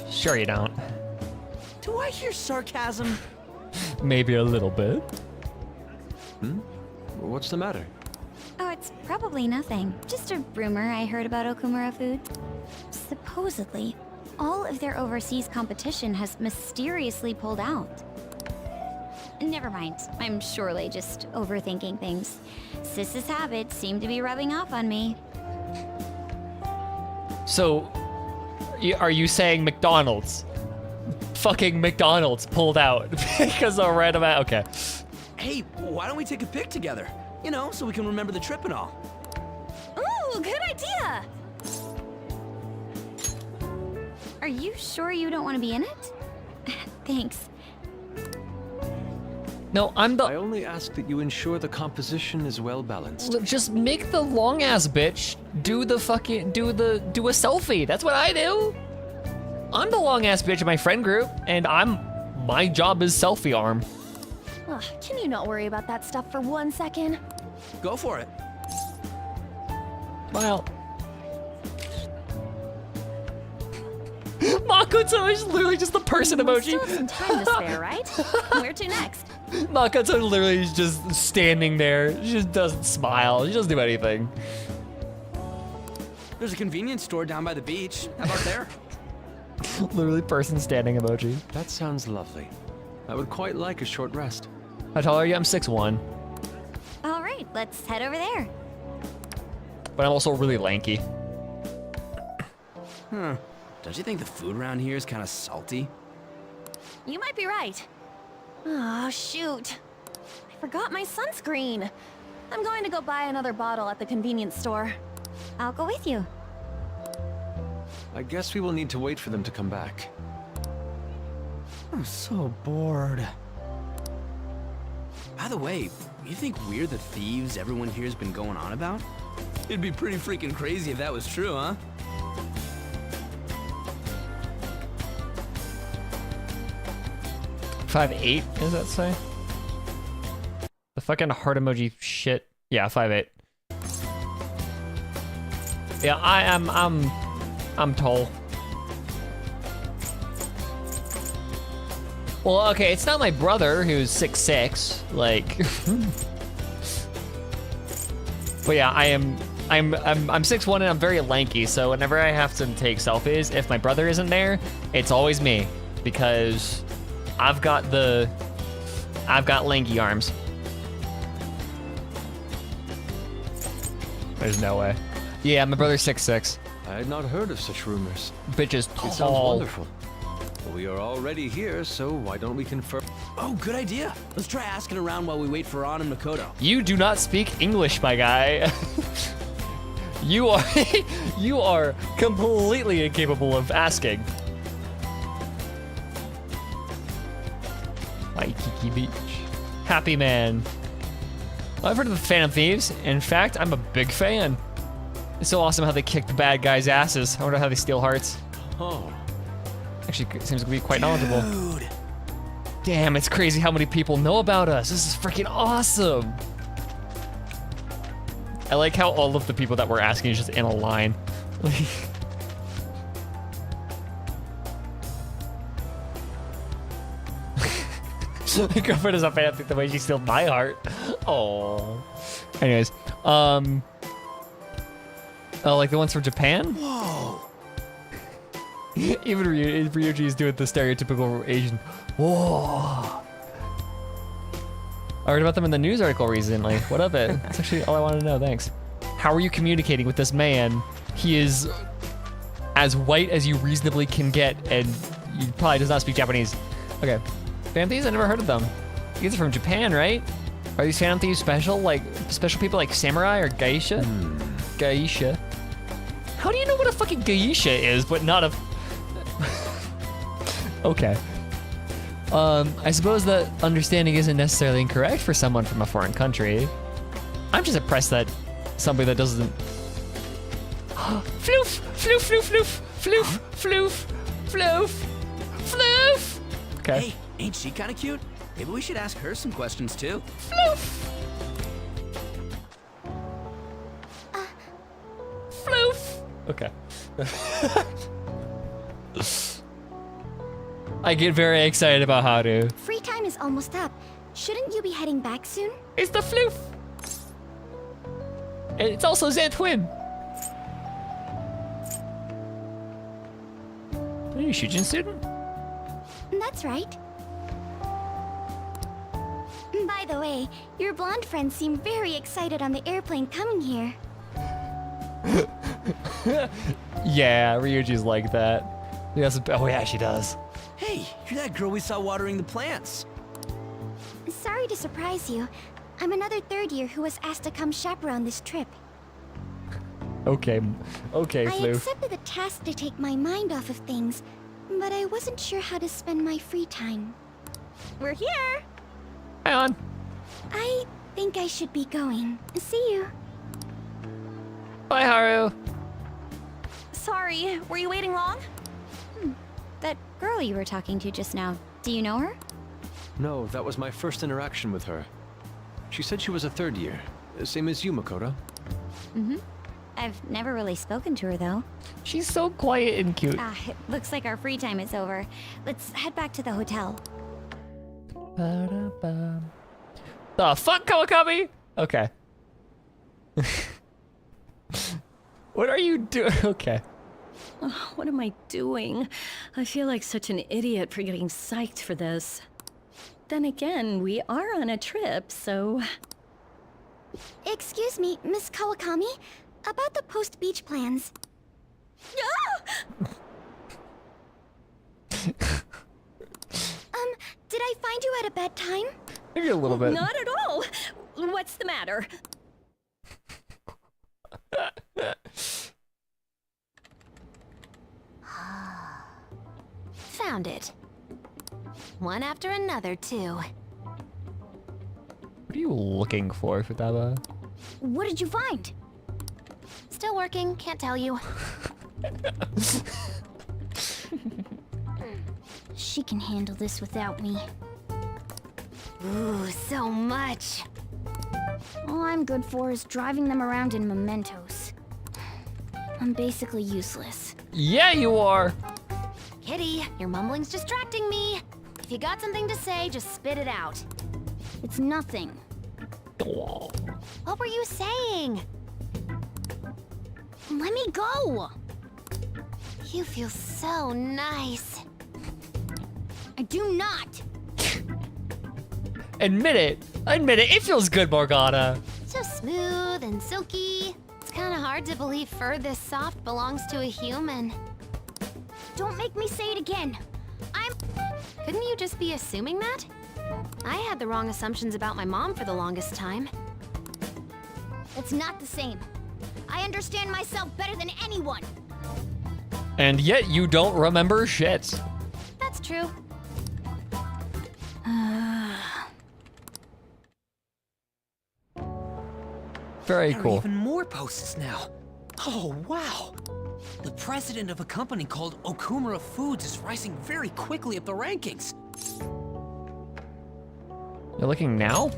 Sure you don't. Do I hear sarcasm? Maybe a little bit. What's the matter? Oh, it's probably nothing. Just a rumor I heard about Okumura Foods. Supposedly, all of their overseas competition has mysteriously pulled out. Never mind. I'm surely just overthinking things. Sis's habits seem to be rubbing off on me. So, are you saying McDonald's? Fucking McDonald's pulled out because of random. Okay. Hey, why don't we take a pic together? You know, so we can remember the trip and all. Ooh, good idea! Are you sure you don't want to be in it? Thanks. No, I only ask that you ensure the composition is well balanced. Just make the long ass bitch do a selfie. That's what I do. I'm the long ass bitch in my friend group, and my job is selfie arm. Ugh, can you not worry about that stuff for 1 second? Go for it. Well, Makoto is literally just the person emoji. Still have some time to spare, right? Where to next? Makoto literally is just standing there. She just doesn't smile. She doesn't do anything. There's a convenience store down by the beach. How about there? Literally person standing emoji. That sounds lovely. I would quite like a short rest. How tall are you? I'm 6'1". All right, let's head over there. But I'm also really lanky. Huh. Don't you think the food around here is kind of salty? You might be right. Oh, shoot. I forgot my sunscreen. I'm going to go buy another bottle at the convenience store. I'll go with you. I guess we will need to wait for them to come back. I'm so bored. By the way, you think we're the thieves everyone here's been going on about? It'd be pretty freaking crazy if that was true, huh? $5'8", does that say? The fucking heart emoji shit. Yeah, 5'8". Yeah, I'm tall. Well, okay, it's not my brother who's 6'6", like. But yeah, I'm 6'1" and I'm very lanky, so whenever I have to take selfies, if my brother isn't there, it's always me because I've got lanky arms. There's no way. Yeah, my brother's 6'6". I had not heard of such rumors. Bitch is tall. It sounds wonderful. Well, we are already here, so why don't we confirm? Oh, good idea. Let's try asking around while we wait for Ron and Makoto. You do not speak English, my guy. You are completely incapable of asking. Waikiki Beach. Happy man. I've heard of the Phantom Thieves. In fact, I'm a big fan. It's so awesome how they kick the bad guys' asses. I wonder how they steal hearts. Oh. Actually, it seems to be quite knowledgeable. Dude. Damn, it's crazy how many people know about us. This is freaking awesome. I like how all of the people that we're asking is just in a line. My girlfriend is a fan of the way she steals my heart. Oh. Anyways, oh, like the ones from Japan? Whoa. Even Ryuji is doing the stereotypical Asian. Whoa. I read about them in the news article recently. What of it? That's actually all I wanted to know. Thanks. How are you communicating with this man? He is as white as you reasonably can get, and he probably does not speak Japanese. Okay. Phantom Thieves? I never heard of them. You guys are from Japan, right? Are these Phantom Thieves special? Like, special people like Samurai or Geisha? Geisha. How do you know what a fucking geisha is, but not a... Okay. I suppose that understanding isn't necessarily incorrect for someone from a foreign country. I'm just impressed that somebody that doesn't... Floof! Floof, floof, floof! Floof, floof, floof, floof! Okay. Hey, ain't she kind of cute? Maybe we should ask her some questions too. Floof! Floof! Okay. I get very excited about Haru. Free time is almost up. Shouldn't you be heading back soon? It's the floof! And it's also Zen Twin. Are you a Shujin student? That's right. By the way, your blonde friends seem very excited on the airplane coming here. Yeah, Ryuji's like that. Yes, oh yeah, she does. Hey, you're that girl we saw watering the plants. Sorry to surprise you. I'm another third year who was asked to come chaperone this trip. Okay, okay, I Floof. accepted the task to take my mind off of things, but I wasn't sure how to spend my free time. We're here! Hang on. I think I should be going. See you. Bye, Haru. Sorry, were you waiting long? That girl you were talking to just now, do you know her? No, that was my first interaction with her. She said she was a third year, same as you, Makoto. Mm-hmm. I've never really spoken to her, though. She's so quiet and cute. It looks like our free time is over. Let's head back to the hotel. Ba-da-ba. The fuck, Kawakami? Okay. What are you doing? Okay. Oh, what am I doing? I feel like such an idiot for getting psyched for this. Then again, we are on a trip, so... Excuse me, Miss Kawakami. About the post-beach plans. Did I find you at a bad time? Maybe a little bit. Not at all. What's the matter? Found it. One after another, too. What are you looking for, Futaba? What did you find? Still working, can't tell you. She can handle this without me. Ooh, so much. All I'm good for is driving them around in mementos. I'm basically useless. Yeah, you are. Kitty, your mumbling's distracting me. If you got something to say, just spit it out. It's nothing. What were you saying? Let me go! You feel so nice. I do not! Admit it. Admit it. It feels good, Morgana. So smooth and silky. It's kind of hard to believe fur this soft belongs to a human. Don't make me say it again. Couldn't you just be assuming that? I had the wrong assumptions about my mom for the longest time. It's not the same. I understand myself better than anyone. And yet you don't remember shit. That's true. Very There are cool. even more posts now. Oh, wow. The president of a company called Okumura Foods is rising very quickly up the rankings. You're looking now?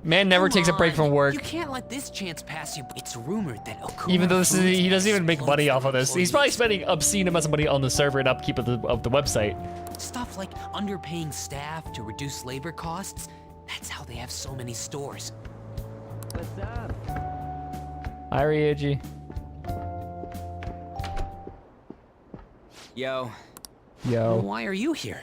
Man never Come takes a break on, from work. You can't let this chance pass you. It's rumored that Okumura Even though this is, Foods he doesn't even has make money off of this. employees. He's probably spending obscene amounts of money on the server and upkeep of the website. Stuff like underpaying staff to reduce labor costs. That's how they have so many stores. Hi, Ryuji. Yo. Yo. Why are you here?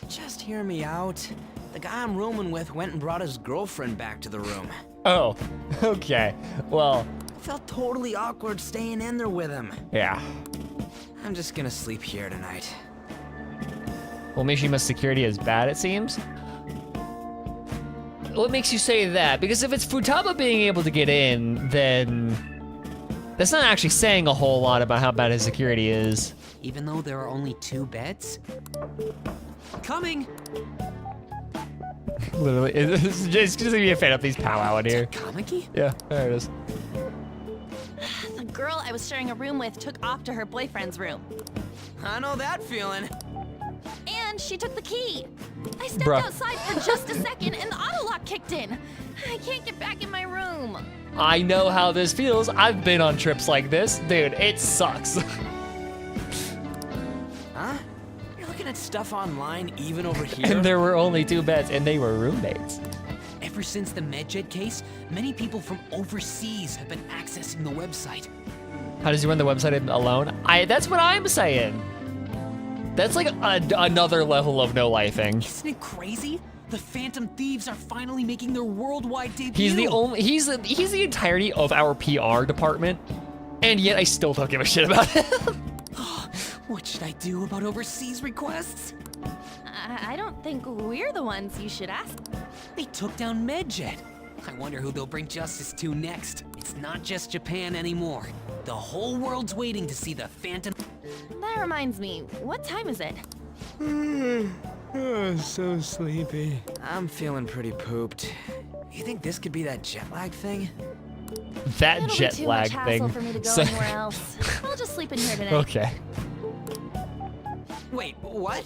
Just hear me out. The guy I'm rooming with went and brought his girlfriend back to the room. Oh, okay. Well, I felt totally awkward staying in there with him. yeah. I'm just gonna sleep here tonight. Well, Mishima's security is bad, it seems. What makes you say that? Because if it's Futaba being able to get in, then That's not actually saying a whole lot about how bad his security is. Even though there are only 2 beds? Coming! Literally, it's just gonna be a fan of these powwow in here. Kamiki? Yeah, there it is. The girl I was sharing a room with took off to her boyfriend's room. I know that feeling. And she took the key. I stepped Bruh. outside for just a second and the auto lock kicked in. I can't get back in my room. I know how this feels. I've been on trips like this. Dude, it sucks. Huh? You're looking at stuff online even over here? And there were only 2 beds, and they were roommates. Ever since the MedJet case, many people from overseas have been accessing the website. How does he run the website alone? That's what I'm saying. That's like another level of no-lifing. Isn't it crazy? The Phantom Thieves are finally making their worldwide debut. He's the entirety of our PR department, and yet I still don't give a shit about him. What should I do about overseas requests? I don't think we're the ones you should ask. They took down MedJet. I wonder who they'll bring justice to next. It's not just Japan anymore. The whole world's waiting to see the Phantom. That reminds me, what time is it? Oh, so sleepy. I'm feeling pretty pooped. You think this could be that jet lag thing? That It'll jet be too lag much hassle thing. for me to go So- anywhere else. I'll just sleep in here today. Okay. Wait, what?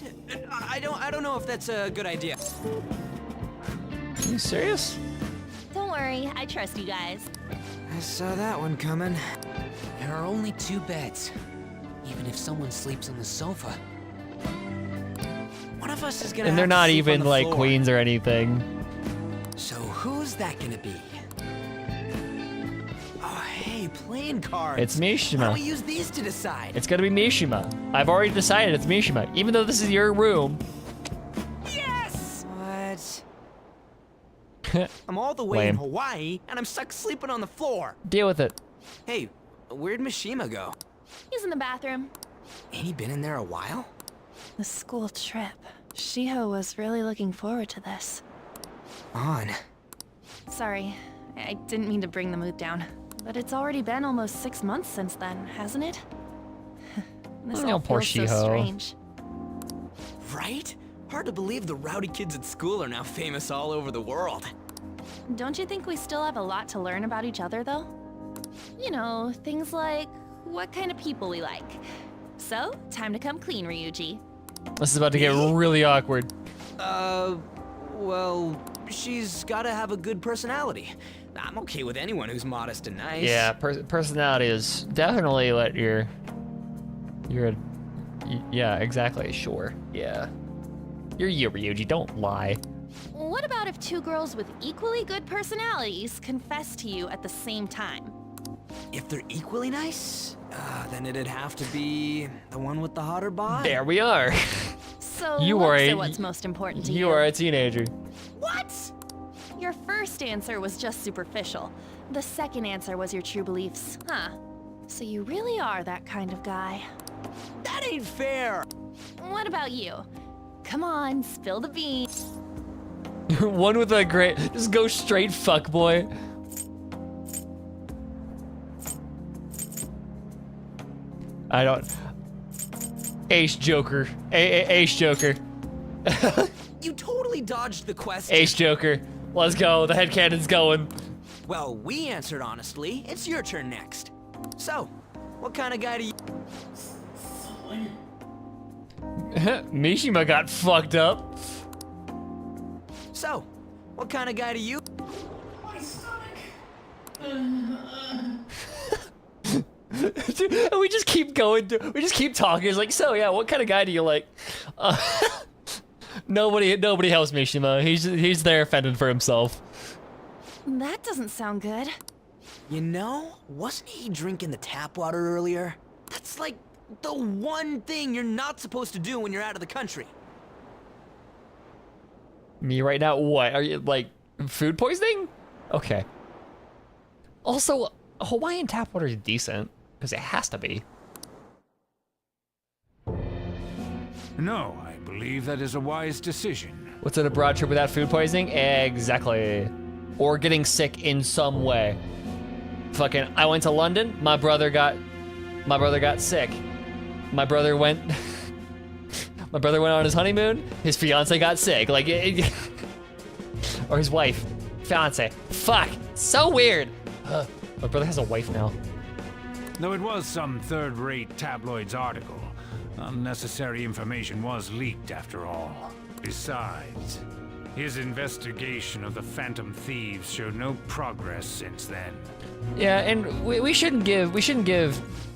I don't know if that's a good idea. Are you serious? Don't worry, I trust you guys. I saw that one coming. There are only 2 beds. Even if someone sleeps on the sofa. One of us is gonna And they're have to not sleep on even the like floor. queens or anything. So who's that gonna be? Oh, hey, playing cards. It's Why Mishima. don't we use these to decide? It's gonna be Mishima. I've already decided it's Mishima, even though this is your room. Yes! What? I'm all the way in Lame. Hawaii, and I'm stuck sleeping on the floor. Deal with it. Hey, where'd Mishima go? He's in the bathroom. Ain't he been in there a while? The school trip. Shiho was really looking forward to this. On. Sorry, I didn't mean to bring the mood down. But it's already been almost 6 months since then, hasn't it? This Oh, all poor feels so Shiho. strange. Right? Hard to believe the rowdy kids at school are now famous all over the world. Don't you think we still have a lot to learn about each other, though? You know, things like what kind of people we like. So, time to come clean, Ryuji. This is about to get really awkward. Well, she's gotta have a good personality. I'm okay with anyone who's modest and nice. Yeah, personality is definitely what yeah, exactly, sure, yeah. You're you, Ryuji, don't lie. What about if 2 girls with equally good personalities confess to you at the same time? If they're equally nice, then it'd have to be the one with the hotter bod. There we are. So, You let's are say a- what's most important to you. You are a teenager. What? Your first answer was just superficial. The second answer was your true beliefs. Huh. So you really are that kind of guy. That ain't fair. What about you? Come on, spill the beans. One with a great, just go straight fuck boy. I don't. Ace Joker. Ace Joker. You totally dodged the question. Ace Joker. Let's go. The headcanon's going. Well, we answered honestly. It's your turn next. So, what kind of guy do you... Mishima got fucked up. So, what kind of guy do you... We just keep going. We just keep talking. It's like, so yeah, what kind of guy do you like? Nobody helps Mishima. He's there fending for himself. That doesn't sound good. You know, wasn't he drinking the tap water earlier? That's like the one thing you're not supposed to do when you're out of the country. Me right now? What? Are you like food poisoning? Okay. Also, Hawaiian tap water is decent because it has to be. No, I believe that is a wise decision. What's an abroad trip without food poisoning? Exactly. Or getting sick in some way. Fucking, I went to London. My brother got sick. My brother went on his honeymoon. His fiance got sick. Like, or his wife, fiance. Fuck, so weird. My brother has a wife now. Though it was some third-rate tabloids article, unnecessary information was leaked after all. Besides, his investigation of the Phantom Thieves showed no progress since then. Yeah, and we shouldn't give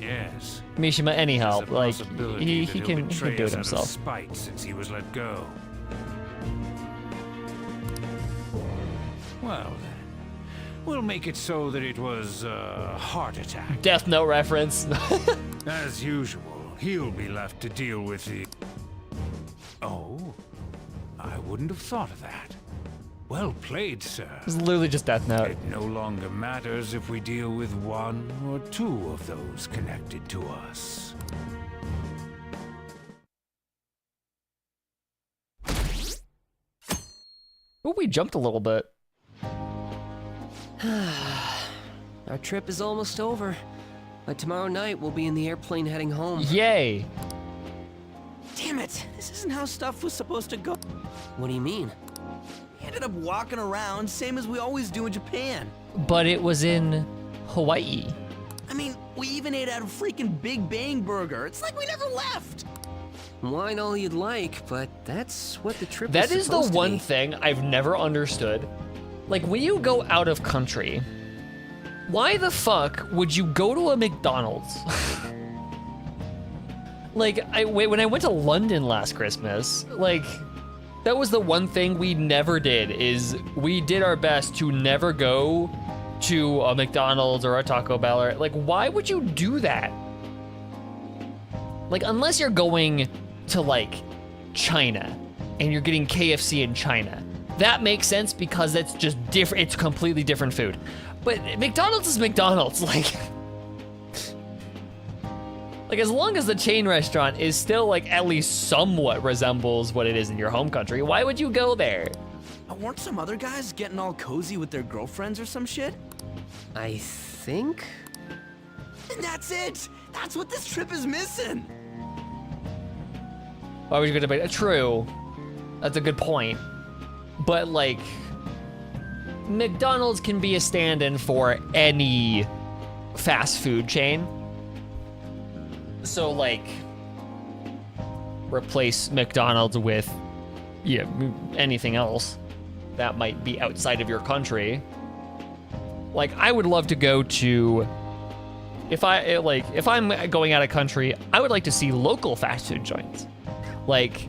Yes. Mishima any help. Like, Possibility he that can he'll betray do it us out of himself. spite since he was let go. Well then, we'll make it so that it was a heart attack. Death Note reference. As usual, he'll be left to deal with the... Oh, I wouldn't have thought of that. Well played, sir. It's literally just Death Note. It no longer matters if we deal with one or two of those connected to us. Oh, we jumped a little bit. Our trip is almost over. By tomorrow night, we'll be in the airplane heading home. Yay! Damn it! This isn't how stuff was supposed to go. What do you mean? We ended up walking around, same as we always do in Japan. But it was in Hawaii. I mean, we even ate at a freaking Big Bang Burger. It's like we never left. Wine all you'd like, but that's what the trip That is is the supposed to one be. thing I've never understood. Like, when you go out of country, why the fuck would you go to a McDonald's? Like, when I went to London last Christmas, like, that was the one thing we never did, is we did our best to never go to a McDonald's or a Taco Bell, or, like, why would you do that? Like, unless you're going to, like, China, and you're getting KFC in China. That makes sense because it's just different, it's completely different food. But McDonald's is McDonald's, like as long as the chain restaurant is still like at least somewhat resembles what it is in your home country, why would you go there? Weren't some other guys getting all cozy with their girlfriends or some shit? I think? And that's it! That's what this trip is missing! Why would you go to bed? True, that's a good point. But like, McDonald's can be a stand-in for any fast food chain. So like, replace McDonald's with, yeah, anything else that might be outside of your country. Like, I would love to go to, if I'm going out of country, I would like to see local fast food joints. Like,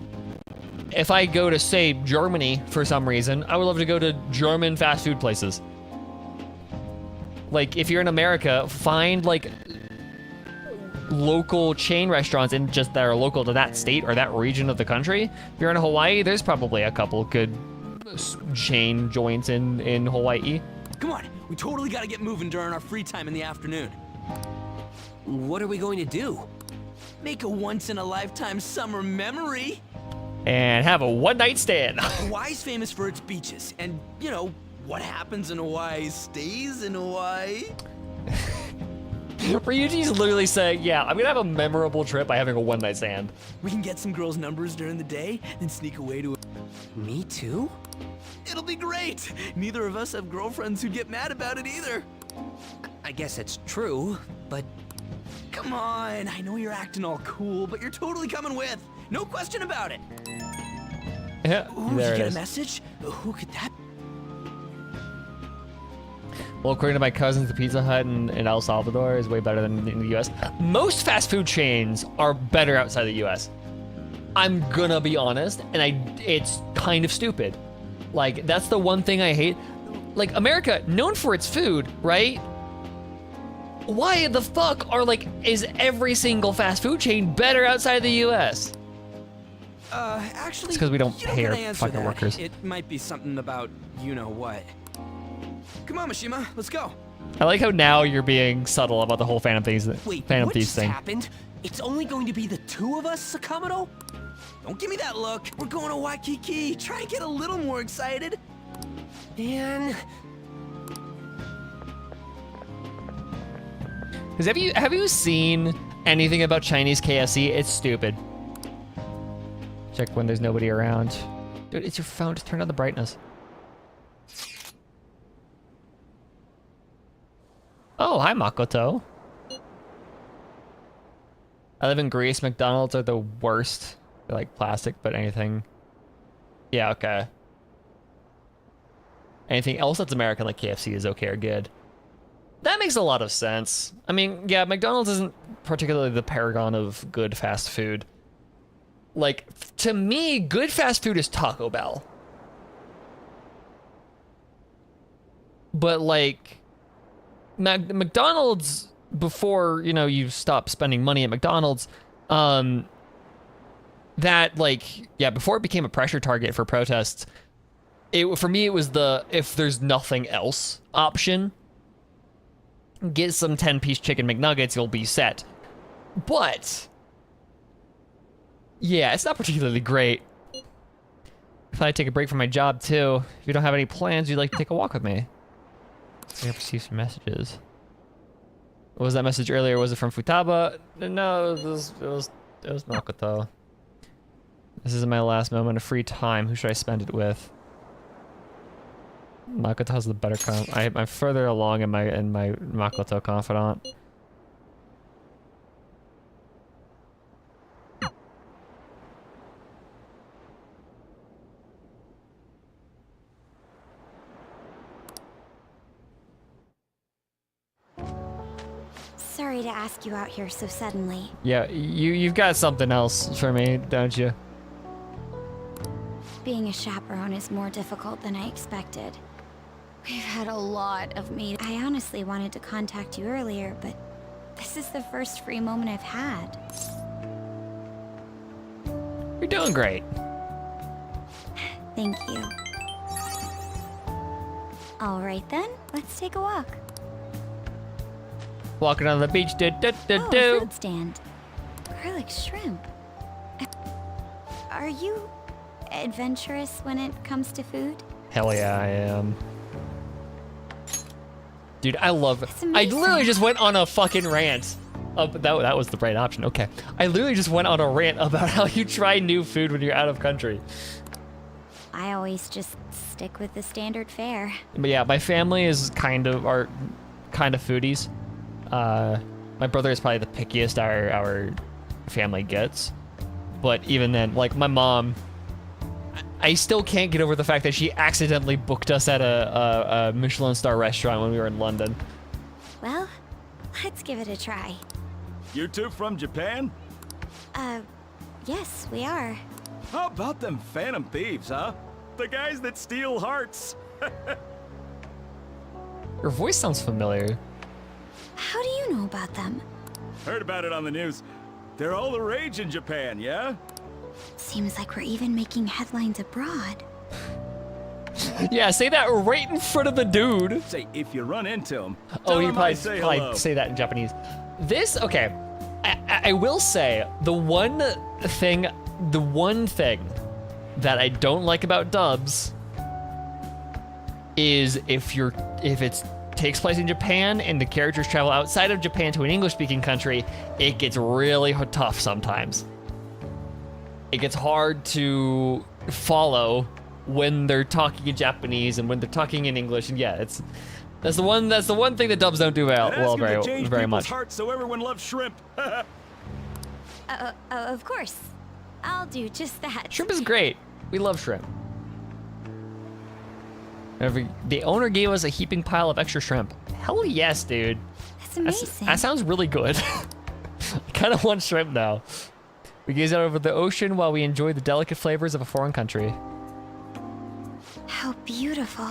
if I go to, say, Germany for some reason, I would love to go to German fast food places. Like, if you're in America, find, like, local chain restaurants in just that are local to that state or that region of the country. If you're in Hawaii, there's probably a couple good chain joints in Hawaii. Come on, we totally gotta get moving during our free time in the afternoon. What are we going to do? Make a once-in-a-lifetime summer memory. And have a one-night stand. Hawaii's famous for its beaches, and, you know, what happens in Hawaii stays in Hawaii. Ryuji's literally saying, yeah, I'm gonna have a memorable trip by having a one-night stand. We can get some girls' numbers during the day, then sneak away to Me too? It'll be great! Neither of us have girlfriends who'd get mad about it either. I guess it's true, but... Come on, I know you're acting all cool, but you're totally coming with. No question about it. Yeah, Ooh, there you it get is. a message? Who could that? Well, according to my cousins, the Pizza Hut in El Salvador is way better than in the US. Most fast food chains are better outside the US. I'm gonna be honest, and it's kind of stupid. Like, that's the one thing I hate. Like, America, known for its food, right? Why the fuck is every single fast food chain better outside the US? Actually, It's because we don't you pay our gotta answer fucking that. workers. It might be something about you-know-what. Come on, Mishima, let's go. I like how now you're being subtle about the whole Phantom Thieves Wait, Phantom what Thieves just thing. happened? It's only going to be the two of us, Sakamoto? Don't give me that look. We're going to Waikiki. Try and get a little more excited. Man... Because have you seen anything about Chinese KFC? It's stupid. Check when there's nobody around. Dude, it's your phone. Just turn down the brightness. Oh, hi, Makoto. I live in Greece. McDonald's are the worst. They're like plastic, but anything. Yeah, okay. Anything else that's American, like KFC, is okay or good. That makes a lot of sense. I mean, yeah, McDonald's isn't particularly the paragon of good fast food. Like, to me, good fast food is Taco Bell. But, like, McDonald's, before, you know, you stop spending money at McDonald's, that, like, yeah, before it became a pressure target for protests, for me, it was the, if there's nothing else option, get some 10-piece chicken McNuggets, you'll be set. But, yeah, it's not particularly great. If I take a break from my job, too, if you don't have any plans, you'd like to take a walk with me. I have received some messages. What was that message earlier? Was it from Futaba? No, it was Makoto. This is my last moment of free time. Who should I spend it with? Makoto has the better I'm further along in my Makoto confidant. Sorry to ask you out here so suddenly. Yeah, you've got something else for me, don't you? Being a chaperone is more difficult than I expected. We've had a lot of meetings. I honestly wanted to contact you earlier, but this is the first free moment I've had. You're doing great. Thank you. All right then, let's take a walk. Walking on the beach, Oh, a fruit stand. Garlic shrimp. Are you adventurous when it comes to food? Hell yeah, I am. Dude, I love it. I literally just went on a fucking rant. That was the right option. Okay. I literally just went on a rant about how you try new food when you're out of country. I always just stick with the standard fare. But yeah, my family is kind of foodies. My brother is probably the pickiest our family gets. But even then, like my mom, I still can't get over the fact that she accidentally booked us at a Michelin star restaurant when we were in London. Well, let's give it a try. You two from Japan? Yes, we are. How about them phantom thieves, huh? The guys that steal hearts. Your voice sounds familiar. How do you know about them? Heard about it on the news. They're all the rage in Japan, yeah? Seems like we're even making headlines abroad. Yeah, say that right in front of the dude. Say, if you run into him, oh, you probably hello. say that in Japanese. Okay, I will say, the one thing that I don't like about dubs is if it takes place in Japan and the characters travel outside of Japan to an English-speaking country, it gets really tough sometimes. It gets hard to follow when they're talking in Japanese and when they're talking in English, and yeah, that's the one thing that dubs don't do very much. Hearts so everyone loves shrimp. Of course. I'll do just that. Shrimp is great. We love shrimp. The owner gave us a heaping pile of extra shrimp. Hell yes, dude. That's amazing. That sounds really good. I kind of want shrimp now. We gaze out over the ocean while we enjoy the delicate flavors of a foreign country. How beautiful.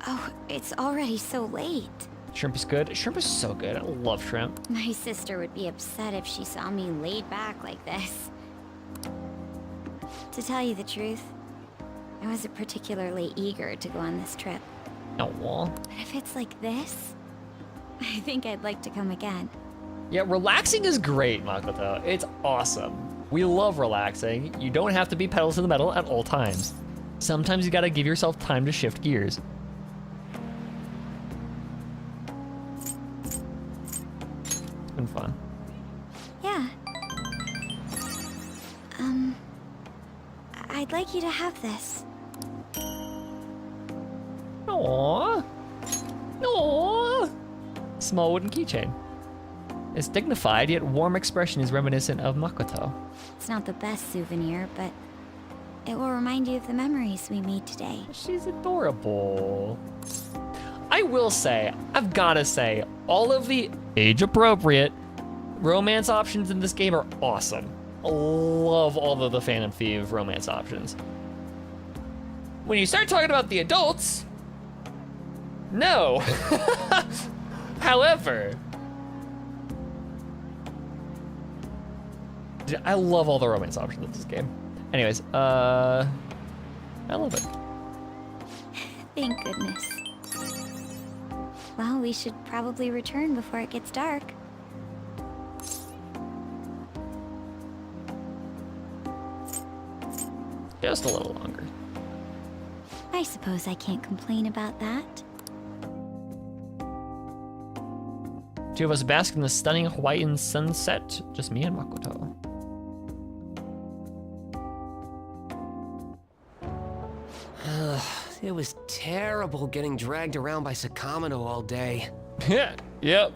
Oh, it's already so late. Shrimp is good. Shrimp is so good. I love shrimp. My sister would be upset if she saw me laid back like this. To tell you the truth, I wasn't particularly eager to go on this trip. Oh. But if it's like this, I think I'd like to come again. Yeah, relaxing is great, Makoto. It's awesome. We love relaxing. You don't have to be pedal to the metal at all times. Sometimes you gotta give yourself time to shift gears. I'd like you to have this. Aww. Aww. Small wooden keychain. Its dignified yet warm expression is reminiscent of Makoto. It's not the best souvenir, but it will remind you of the memories we made today. She's adorable. I will say, I've gotta say, all of the age-appropriate romance options in this game are awesome. I love all of the Phantom Thief romance options. When you start talking about the adults, no. However, I love all the romance options in this game. Anyways, I love it. Thank goodness. Well, we should probably return before it gets dark. Just a little longer. I suppose I can't complain about that. Two of us bask in the stunning Hawaiian sunset. Just me and Makoto. It was terrible getting dragged around by Sakamoto all day. Yep.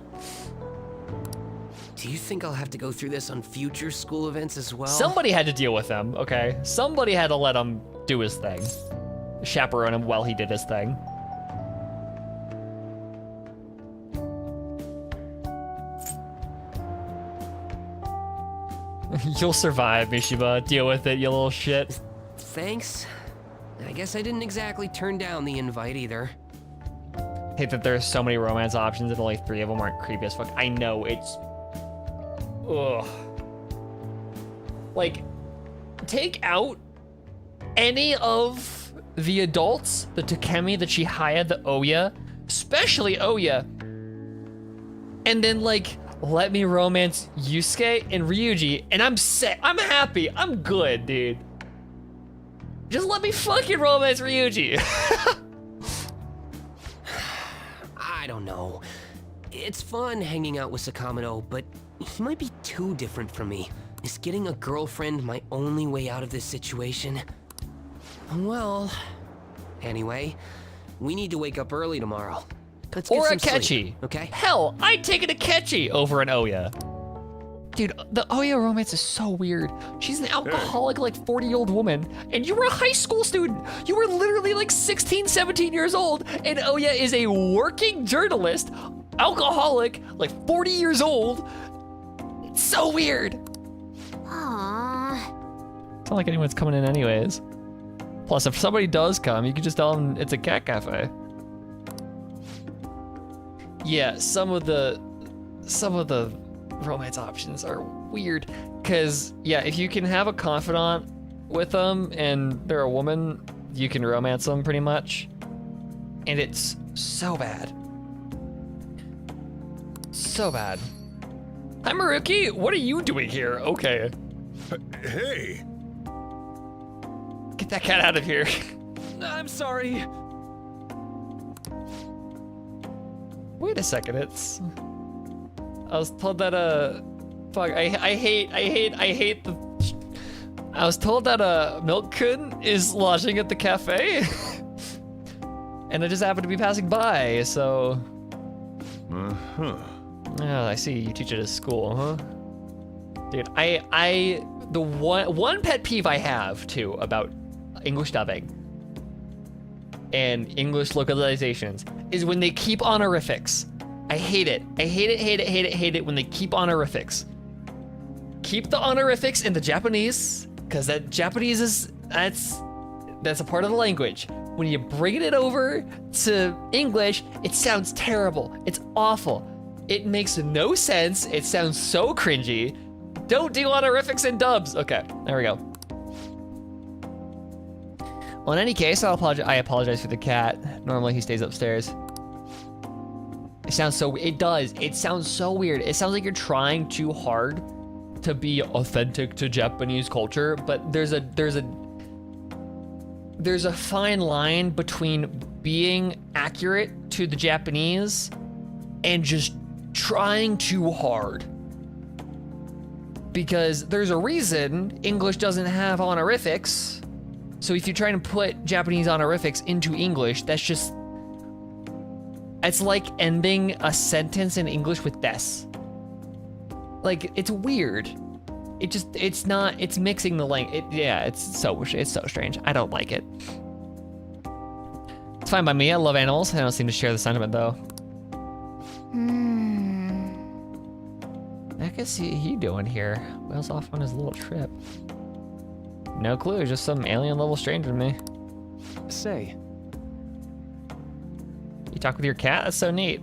Do you think I'll have to go through this on future school events as well? Somebody had to deal with him, okay? Somebody had to let him do his thing. Chaperone him while he did his thing. You'll survive, Mishiba. Deal with it, you little shit. Thanks. I guess I didn't exactly turn down the invite either. Hate that there's so many romance options and only 3 of them aren't creepy as fuck. I know, it's... Ugh. Like, take out any of the adults, the Takemi, the Chihaya, the Oya, especially Oya, and then, like, let me romance Yusuke and Ryuji, and I'm set. I'm happy. I'm good, dude. Just let me fucking romance Ryuji. I don't know. It's fun hanging out with Sakamoto, but he might be too different from me. Is getting a girlfriend my only way out of this situation? Well, anyway, we need to wake up early tomorrow. Let's get Or some Akechi. sleep, okay? Hell, I'd take an Akechi over an Oya. Dude, the Oya romance is so weird. She's an alcoholic, like 40-year-old woman, and you were a high school student. You were literally like 16, 17 years old, and Oya is a working journalist, alcoholic, like 40 years old. It's so weird. Aww. It's not like anyone's coming in anyways. Plus, if somebody does come, you can just tell them it's a cat cafe. Yeah, some of the romance options are weird, because yeah, if you can have a confidant with them and they're a woman, you can romance them pretty much, and it's so bad. So bad. Hi Maruki, what are you doing here? Okay. Hey! Get that cat out of here. I'm sorry. Wait a second, it's... I was told that, fuck, I hate the... I was told that, Milk-kun is lodging at the cafe. And I just happened to be passing by, so... Uh-huh. Oh, I see, you teach at a school, huh? Dude, the one pet peeve I have, too, about English dubbing and English localizations is when they keep honorifics. I hate it. I hate it when they keep honorifics. Keep the honorifics in the Japanese, because that Japanese is, that's a part of the language. When you bring it over to English, it sounds terrible. It's awful. It makes no sense. It sounds so cringy. Don't do honorifics in dubs. Okay, there we go. Well, in any case, I apologize for the cat. Normally he stays upstairs. It sounds so, it does. It sounds so weird. It sounds like you're trying too hard to be authentic to Japanese culture, but there's a fine line between being accurate to the Japanese and just trying too hard. Because there's a reason English doesn't have honorifics So if you try to put Japanese honorifics into English, that's just, it's like ending a sentence in English with des. Like, it's weird. It's not, it's mixing the language. Yeah, it's so strange. I don't like it. It's fine by me, I love animals. I don't seem to share the sentiment though. I can see he doing here. Whale's off on his little trip. No clue, just some alien level stranger to me. Say. You talk with your cat? That's so neat.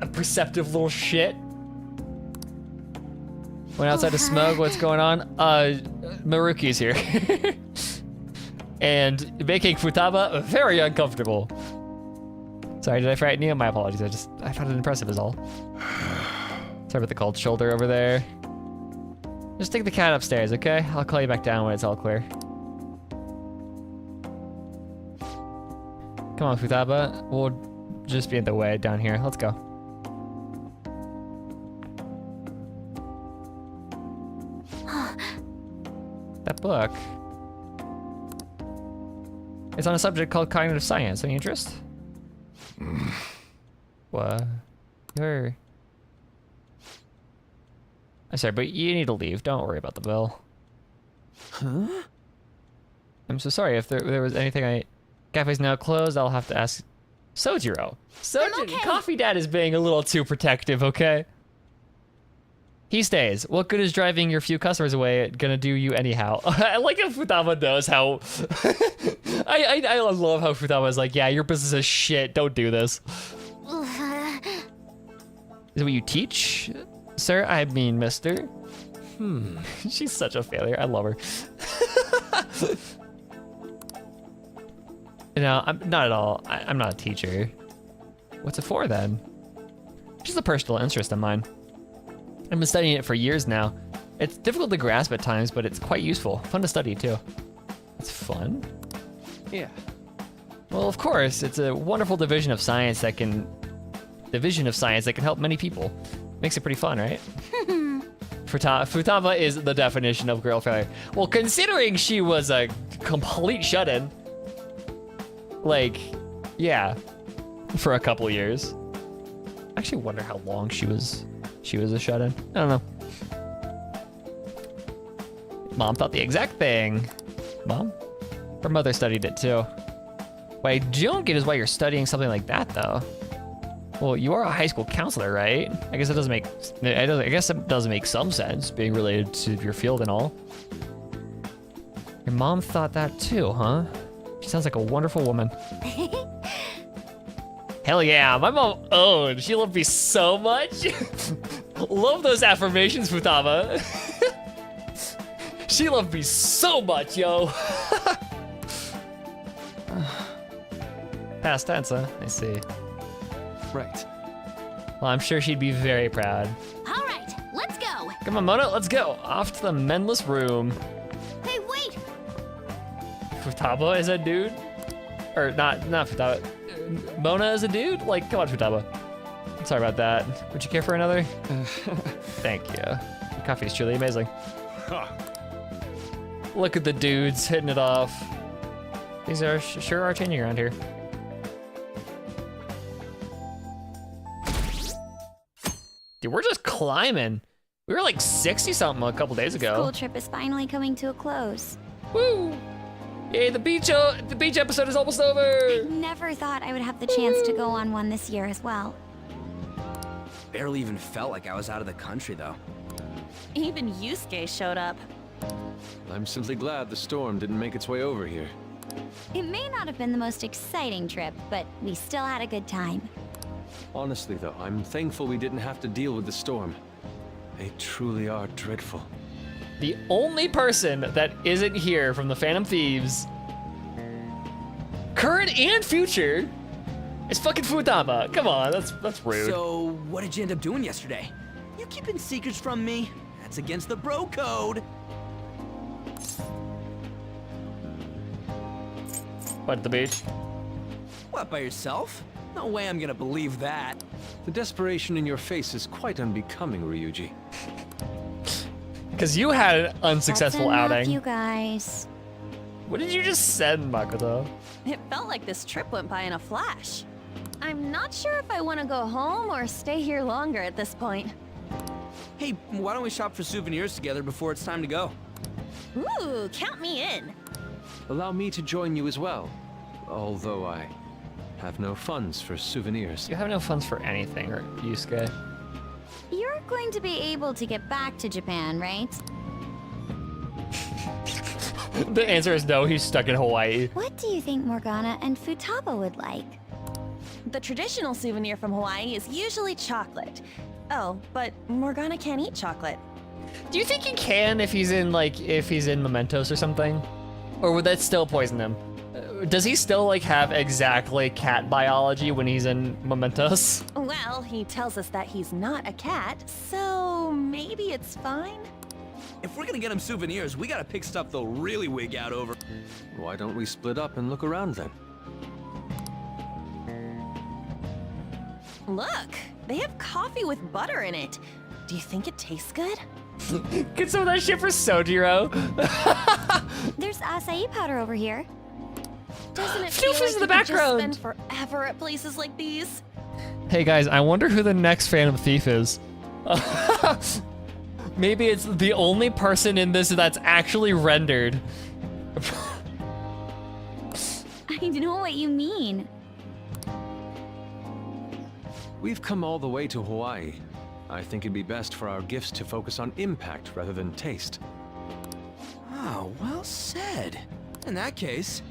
A perceptive little shit. Went outside to smoke, what's going on? Maruki's here. And making Futaba very uncomfortable. Sorry, did I frighten you? My apologies, I found it impressive is all. Sorry about the cold shoulder over there. Just take the cat upstairs, okay? I'll call you back down when it's all clear. Come on, Futaba. We'll just be in the way down here. Let's go. That book. It's on a subject called cognitive science. Any interest? What? You're... I'm sorry, but you need to leave. Don't worry about the bill. Huh? I'm so sorry. If there was anything Cafe's now closed, I'll have to ask... Sojiro. Sojiro, Coffee Dad is being a little too protective, okay? He stays. What good is driving your few customers away gonna do you anyhow? I like how Futaba knows how... I love how Futaba is like, yeah, your business is shit. Don't do this. Is it what you teach? Sir, I mean, mister. She's such a failure. I love her. No, I'm not at all. I'm not a teacher. What's it for then? Just a personal interest of mine. I've been studying it for years now. It's difficult to grasp at times, but it's quite useful. Fun to study too. It's fun? Yeah. Well, of course, it's a wonderful division of science that can help many people. Makes it pretty fun, right? Futaba is the definition of girl failure. Well, considering she was a complete shut-in, like, yeah, for a couple years. I actually wonder how long she was a shut-in. I don't know. Mom thought the exact thing. Mom? Her mother studied it too. What I don't get is why you're studying something like that though. Well, you are a high school counselor, right? I guess it doesn't make, I guess it does make some sense being related to your field and all. Your mom thought that too, huh? She sounds like a wonderful woman. Hell yeah, my mom owned. She loved me so much. Love those affirmations, Futaba. She loved me so much, yo. Past tense, huh? I see. Right. Well, I'm sure she'd be very proud. All right, let's go. Come on, Mona, let's go. Off to the menless room. Hey, wait. Futaba is a dude? Or not Futaba. Mona is a dude? Like, come on, Futaba. Sorry about that. Would you care for another? Thank you. Your coffee is truly amazing. Look at the dudes hitting it off. These are sure are changing around here. Dude, we're just climbing. We were like 60 something a couple days ago. School trip is finally coming to a close. Woo! Yay, the beach episode is almost over. Never thought I would have the chance to go on one this year as well. Barely even felt like I was out of the country, though. Even Yusuke showed up. I'm simply glad the storm didn't make its way over here. It may not have been the most exciting trip, but we still had a good time. Honestly, though, I'm thankful we didn't have to deal with the storm. They truly are dreadful. The only person that isn't here from the Phantom Thieves, current and future, is fucking Futaba. Come on, that's rude. So, what did you end up doing yesterday? You keeping secrets from me? That's against the bro code. What, at the beach? What, by yourself? No way I'm gonna believe that. The desperation in your face is quite unbecoming, Ryuji. Because you had an unsuccessful That's enough, outing. you guys. What did you just send, Makoto? It felt like this trip went by in a flash. I'm not sure if I want to go home or stay here longer at this point. Hey, why don't we shop for souvenirs together before it's time to go? Ooh, count me in. Allow me to join you as well, although I have no funds for souvenirs. You have no funds for anything, or Yusuke? You're going to be able to get back to Japan, right? The answer is no, he's stuck in Hawaii. What do you think Morgana and Futaba would like? The traditional souvenir from Hawaii is usually chocolate. Oh, but Morgana can't eat chocolate. Do you think he can if he's in Mementos or something? Or would that still poison him? Does he still like have exactly cat biology when he's in Mementos? Well, he tells us that he's not a cat, so maybe it's fine. If we're gonna get him souvenirs, we gotta pick stuff they'll really wig out over. Why don't we split up and look around then? Look, they have coffee with butter in it. Do you think it tastes good? Get some of that shit for Sojiro. There's acai powder over here. Doesn't it feel Floof like is in you the could just background. spend forever at places like these? Hey guys, I wonder who the next Phantom Thief is. Maybe it's the only person in this that's actually rendered. I know what you mean. We've come all the way to Hawaii. I think it'd be best for our gifts to focus on impact rather than taste. Oh, well said. In that case,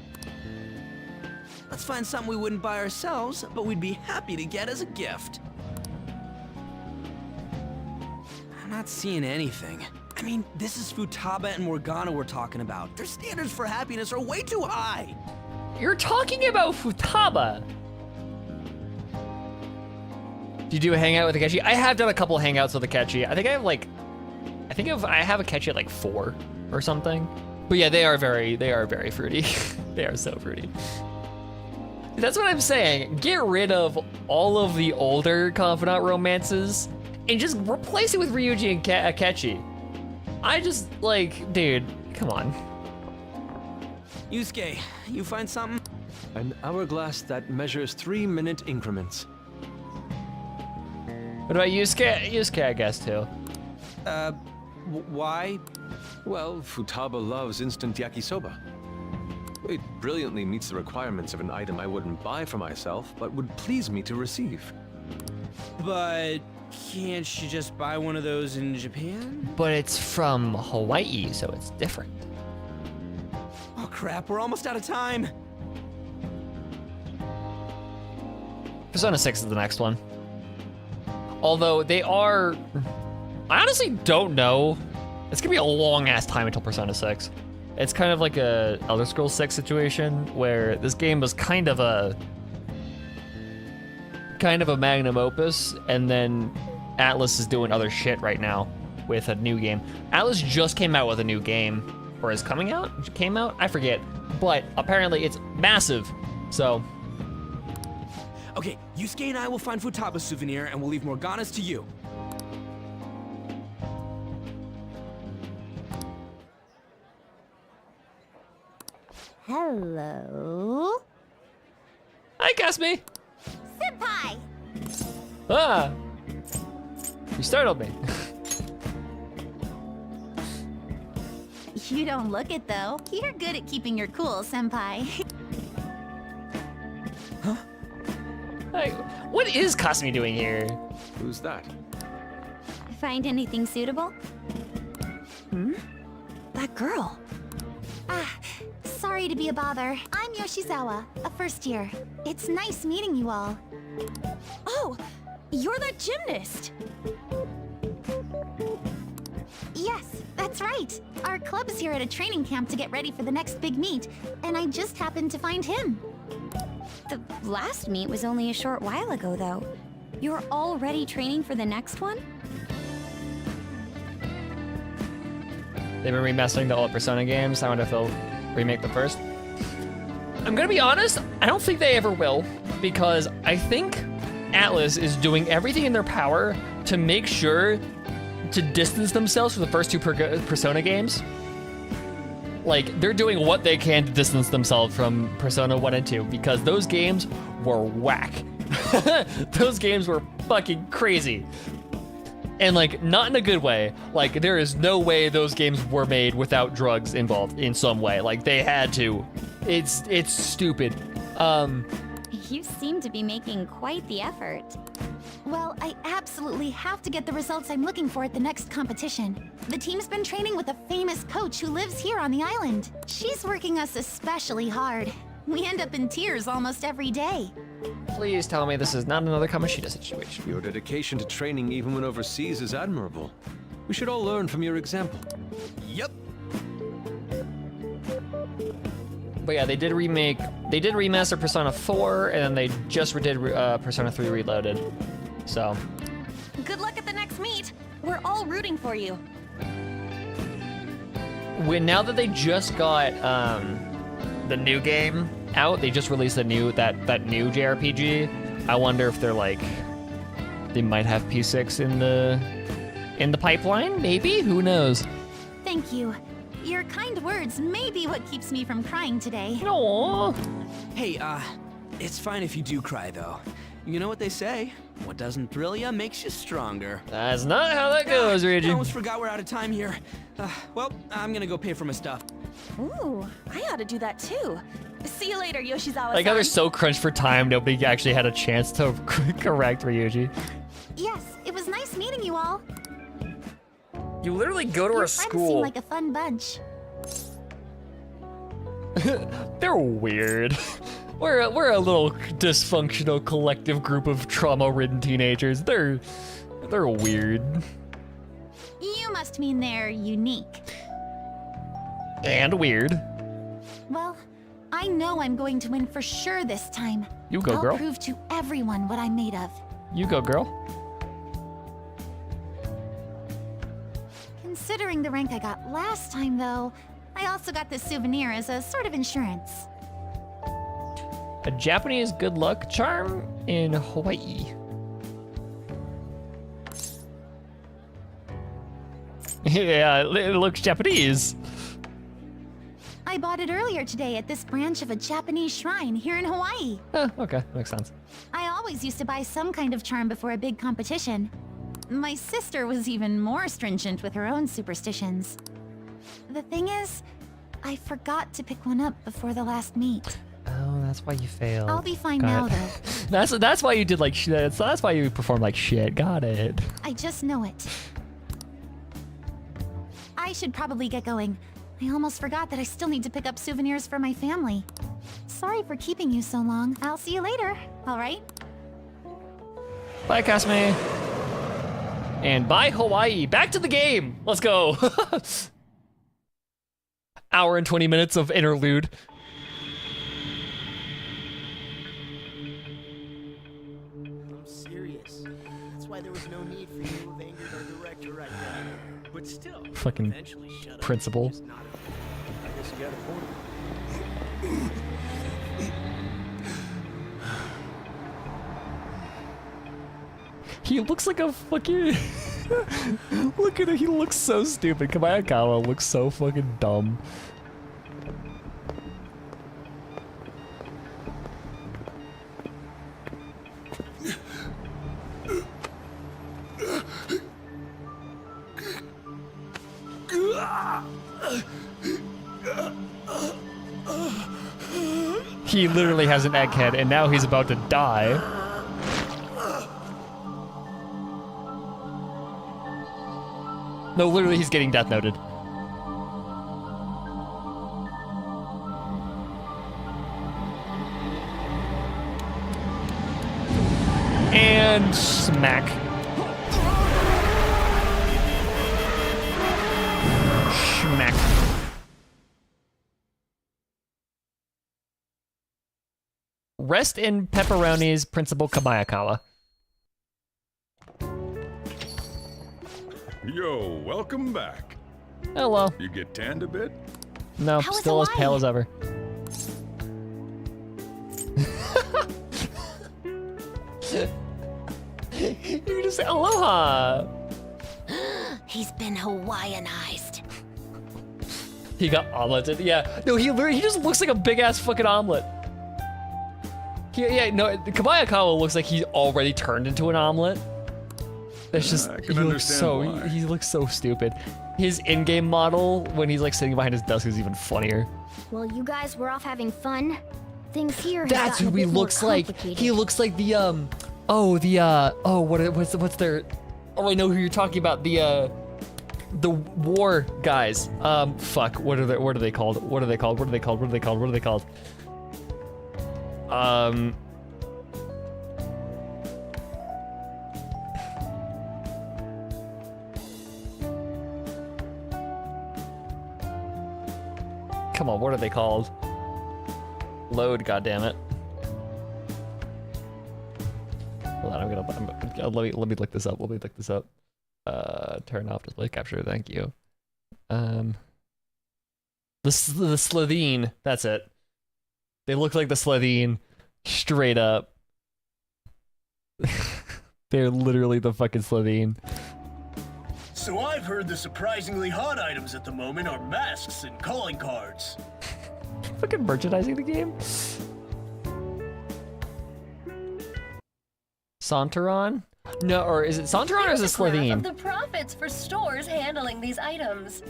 let's find something we wouldn't buy ourselves, but we'd be happy to get as a gift. I'm not seeing anything. I mean, this is Futaba and Morgana we're talking about. Their standards for happiness are way too high. You're talking about Futaba. Do you do a hangout with Akechi? I have done a couple hangouts with Akechi. I have Akechi at like 4 or something. But yeah, they are very fruity. They are so fruity. That's what I'm saying. Get rid of all of the older confidant romances and just replace it with Ryuji and Akechi. I just like, dude, come on. Yusuke, you find something? An hourglass that measures 3-minute increments. What about Yusuke? Yusuke, I guess, too. Why? Well, Futaba loves instant yakisoba. It brilliantly meets the requirements of an item I wouldn't buy for myself, but would please me to receive. But can't you just buy one of those in Japan? But it's from Hawaii, so it's different. Oh crap, we're almost out of time. Persona 6 is the next one. Although they are... I honestly don't know. It's gonna be a long ass time until Persona 6. It's kind of like a Elder Scrolls 6 situation where this game was kind of a magnum opus, and then Atlas is doing other shit right now with a new game. Atlas just came out with a new game, or is coming out? Came out? I forget. But apparently it's massive, so... Okay, Yusuke and I will find Futaba's souvenir, and we'll leave Morgana's to you. Hello? Hi, Kasmi! Senpai! Ah! You startled me. You don't look it, though. You're good at keeping your cool, Senpai. Hey, what is Kasmi doing here? Who's that? Find anything suitable? That girl. Sorry to be a bother. I'm Yoshizawa, a first year. It's nice meeting you all. Oh, you're that gymnast. Yes, that's right. Our club's here at a training camp to get ready for the next big meet, and I just happened to find him. The last meet was only a short while ago, though. You're already training for the next one? They've been remastering the old Persona games. I wonder if they'll remake the first. I'm gonna be honest, I don't think they ever will, because I think Atlas is doing everything in their power to make sure to distance themselves from the first two Persona games. Like, they're doing what they can to distance themselves from Persona 1 and 2 because those games were whack. Those games were fucking crazy. And like, not in a good way. Like, there is no way those games were made without drugs involved in some way. Like, they had to. It's stupid. You seem to be making quite the effort. Well, I absolutely have to get the results I'm looking for at the next competition. The team's been training with a famous coach who lives here on the island. She's working us especially hard. We end up in tears almost every day. Please tell me this is not another Kamoshida situation. Your dedication to training even when overseas is admirable. We should all learn from your example. Yep. But yeah, they did remaster Persona 4, and then they just did Persona 3 Reloaded. So. Good luck at the next meet. We're all rooting for you. Now that they just got the new game out, they just released that new JRPG. I wonder if they're like, they might have P6 in the pipeline. Maybe, who knows? Thank you. Your kind words may be what keeps me from crying today. Aww. Hey, it's fine if you do cry, though. You know what they say? What doesn't thrill you makes you stronger. That's not how that goes, Ryuji. I almost forgot we're out of time here. Well, I'm gonna go pay for my stuff. Ooh, I ought to do that too. See you later, Yoshizawa-san. Like how they're so crunched for time, nobody actually had a chance to correct Ryuji. Yes, it was nice meeting you all. You literally go to Your our friends school. seem like a fun bunch. They're weird. We're a little dysfunctional collective group of trauma-ridden teenagers. They're weird. You must mean they're unique. And weird. Well, I know I'm going to win for sure this time. You go, I'll girl. prove to everyone what I'm made of. You go, girl. Considering the rank I got last time, though, I also got this souvenir as a sort of insurance. A Japanese good luck charm in Hawaii. Yeah, it looks Japanese. I bought it earlier today at this branch of a Japanese shrine here in Hawaii. Okay, makes sense. I always used to buy some kind of charm before a big competition. My sister was even more stringent with her own superstitions. The thing is, I forgot to pick one up before the last meet. Oh, that's why you failed. I'll be fine Got now, it. though. That's why you did like shit. That's why you performed like shit. Got it. I just know it. I should probably get going. I almost forgot that I still need to pick up souvenirs for my family. Sorry for keeping you so long. I'll see you later, alright? Bye, Kasme. And bye, Hawaii. Back to the game. Let's go. Hour and 20 minutes of interlude. I'm serious. That's why there was no need for you to have angered our director right now. But still, Fucking eventually shut up. principal. Just not I guess you got a point. He looks like a fucking... Look at him, he looks so stupid. Kamayakawa looks so fucking dumb. He literally has an egghead and now he's about to die. No, literally he's getting death noted. And smack. Smack. Rest in pepperonis, Principal Kamayakawa. Yo, welcome back. Hello. You get tanned a bit? No, How was still as pale as ever. You just say aloha. He's been Hawaiianized. He got omeletted. Yeah. No, he just looks like a big ass fucking omelet. Yeah, no, Kabayakawa looks like he's already turned into an omelet. It's just I can understand why. he looks so stupid. His in-game model when he's like sitting behind his desk is even funnier. Well, you guys were off having fun. Things here have That's gotten who a he bit more looks like. complicated. He looks like the what's their, oh, I know who you're talking about, the war guys. Fuck, what are they called? Come on, what are they called? Load, goddammit. Hold on, let me look this up. Turn off display capture, thank you. The Slitheen, that's it. They look like the Slitheen, straight up. They're literally the fucking Slitheen. So I've heard the surprisingly hot items at the moment are masks and calling cards. Fucking merchandising the game. Santoron? No, or is it Santoron or is it Slitheen? Of the profits for stores handling these items.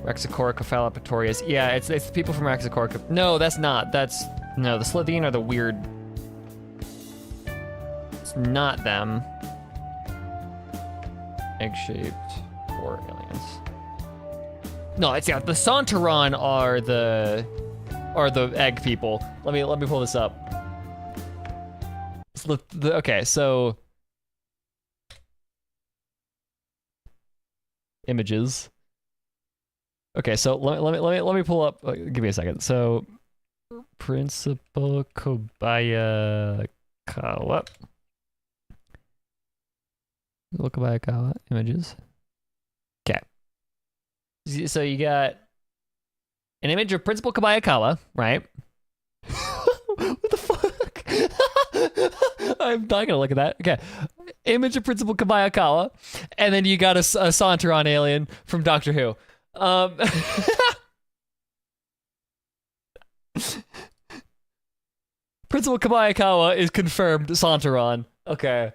Rexicora Cephalopatorius. Yeah, it's the people from Rexicora. No, that's not. No, the Slitheen are the weird. It's not them. Egg-shaped or aliens. No, it's the Santoron are the egg people. Let me pull this up. Okay, so images. Okay, so let me pull up. Give me a second. So, Principal Kobayakawa. Kobayakawa images. Okay. So you got an image of Principal Kobayakawa, right? What the fuck? I'm not gonna look at that. Okay. Image of Principal Kobayakawa, and then you got a Santoron alien from Doctor Who. Principal Kabayakawa is confirmed Santoron. Okay.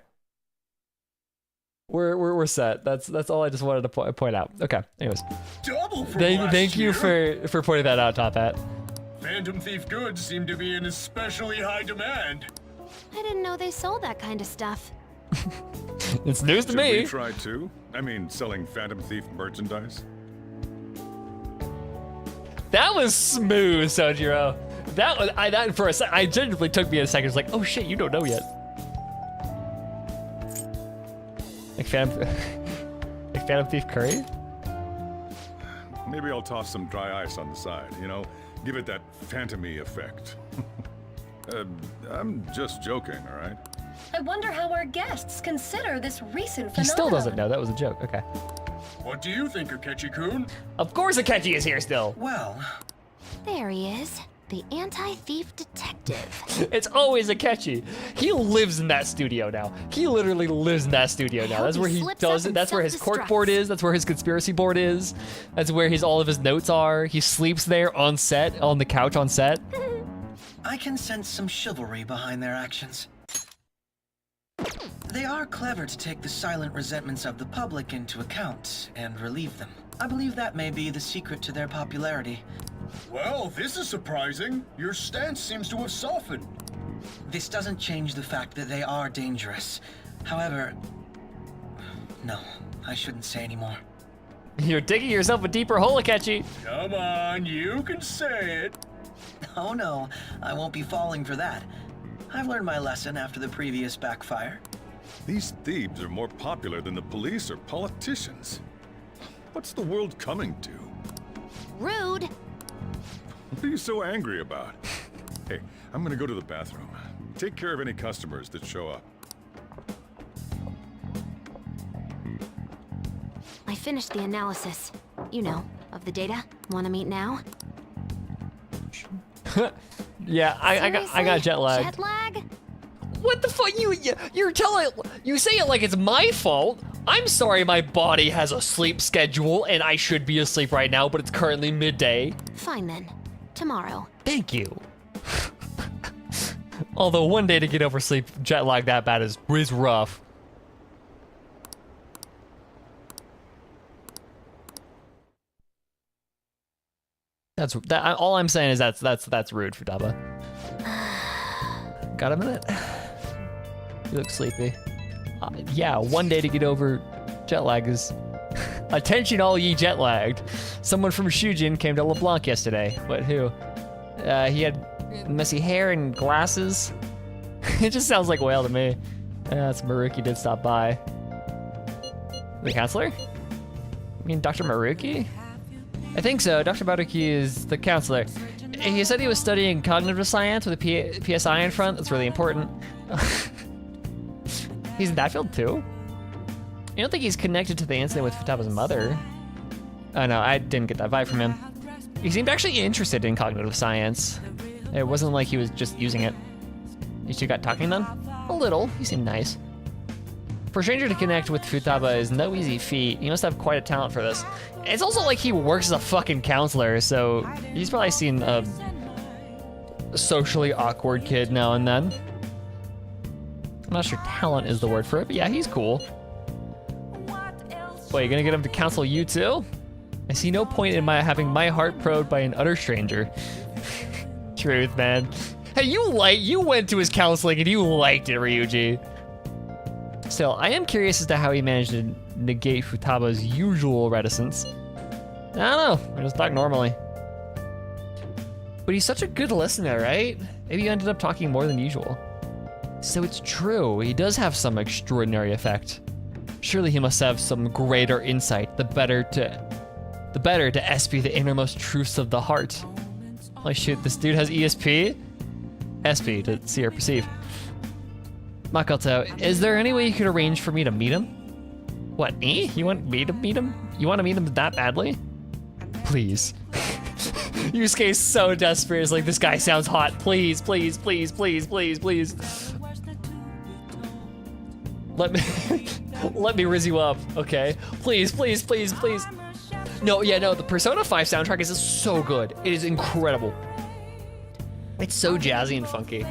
We're set. That's all I just wanted to point out. Okay. Anyways. Double from Thank you for pointing that out, Top Hat. Phantom Thief goods seem to be in especially high demand. I didn't know they sold that kind of stuff. It's news to Should me. we try too? I mean, selling Phantom Thief merchandise? That was smooth, Sojiro. That for a second, I genuinely took me a second. It's like, oh shit, you don't know yet. Like Phantom Thief curry? Maybe I'll toss some dry ice on the side, you know? Give it that phantom-y effect. I'm just joking, all right? I wonder how our guests consider this recent phenomenon. He still doesn't know. That was a joke. Okay. What do you think, Akechi-kun? Of course Akechi is here still. Well, There he is, the anti-thief detective. It's always Akechi. He lives in that studio now. He literally lives in that studio now. That's where he does it. That's where his cork board is. That's where his conspiracy board is. That's where all of his notes are. He sleeps there on set, on the couch on set. I can sense some chivalry behind their actions. They are clever to take the silent resentments of the public into account and relieve them. I believe that may be the secret to their popularity. well, this is surprising. Your stance seems to have softened. This doesn't change the fact that they are dangerous. However, no, I shouldn't say any more. You're digging yourself a deeper hole, Akechi. Come on, you can say it. Oh no, I won't be falling for that. I've learned my lesson after the previous backfire. These thieves are more popular than the police or politicians. What's the world coming to? Rude. What are you so angry about? Hey, I'm gonna go to the bathroom. Take care of any customers that show up. I finished the analysis. You know, of the data. Want to meet now? Yeah, I got jet lag. Jet lag? What the fuck? You're telling, you say it like it's my fault. I'm sorry my body has a sleep schedule and I should be asleep right now, but it's currently midday. Fine then. Tomorrow. Thank you. Although one day to get over sleep jet lag that bad is rough. All I'm saying is that's rude, Futaba. Got a minute? You look sleepy. Yeah, one day to get over jet lag is... Attention all ye jet lagged. Someone from Shujin came to LeBlanc yesterday. But who? He had messy hair and glasses. It just sounds like whale to me. That's Maruki did stop by. The counselor? You mean Dr. Maruki? I think so. Dr. Maruki is the counselor. He said he was studying cognitive science with a PSI in front. That's really important. He's in that field too? I don't think he's connected to the incident with Futaba's mother. Oh no, I didn't get that vibe from him. He seemed actually interested in cognitive science. It wasn't like he was just using it. You two got talking then? A little, he seemed nice. For a stranger to connect with Futaba is no easy feat. He must have quite a talent for this. It's also like he works as a fucking counselor, so he's probably seen a socially awkward kid now and then. I'm not sure talent is the word for it, but yeah, he's cool. Wait, you gonna get him to counsel you too? I see no point in having my heart probed by an utter stranger. Truth, man. Hey, you went to his counseling and you liked it, Ryuji. Still, I am curious as to how he managed to negate Futaba's usual reticence. I don't know, I just talk normally. But he's such a good listener, right? Maybe you ended up talking more than usual. So it's true, he does have some extraordinary effect. Surely he must have some greater insight, the better to SP the innermost truths of the heart. Holy shoot, this dude has ESP? SP, to see or perceive. Makoto, is there any way you could arrange for me to meet him? What, me? You want me to meet him? You want to meet him that badly? Please. Yusuke is so desperate. It's like, this guy sounds hot. Please, please, please, please, please, please. Let me rizz you up, okay? Please, please, please, please. No, yeah, no, the Persona 5 soundtrack is just so good. It is incredible. It's so jazzy and funky.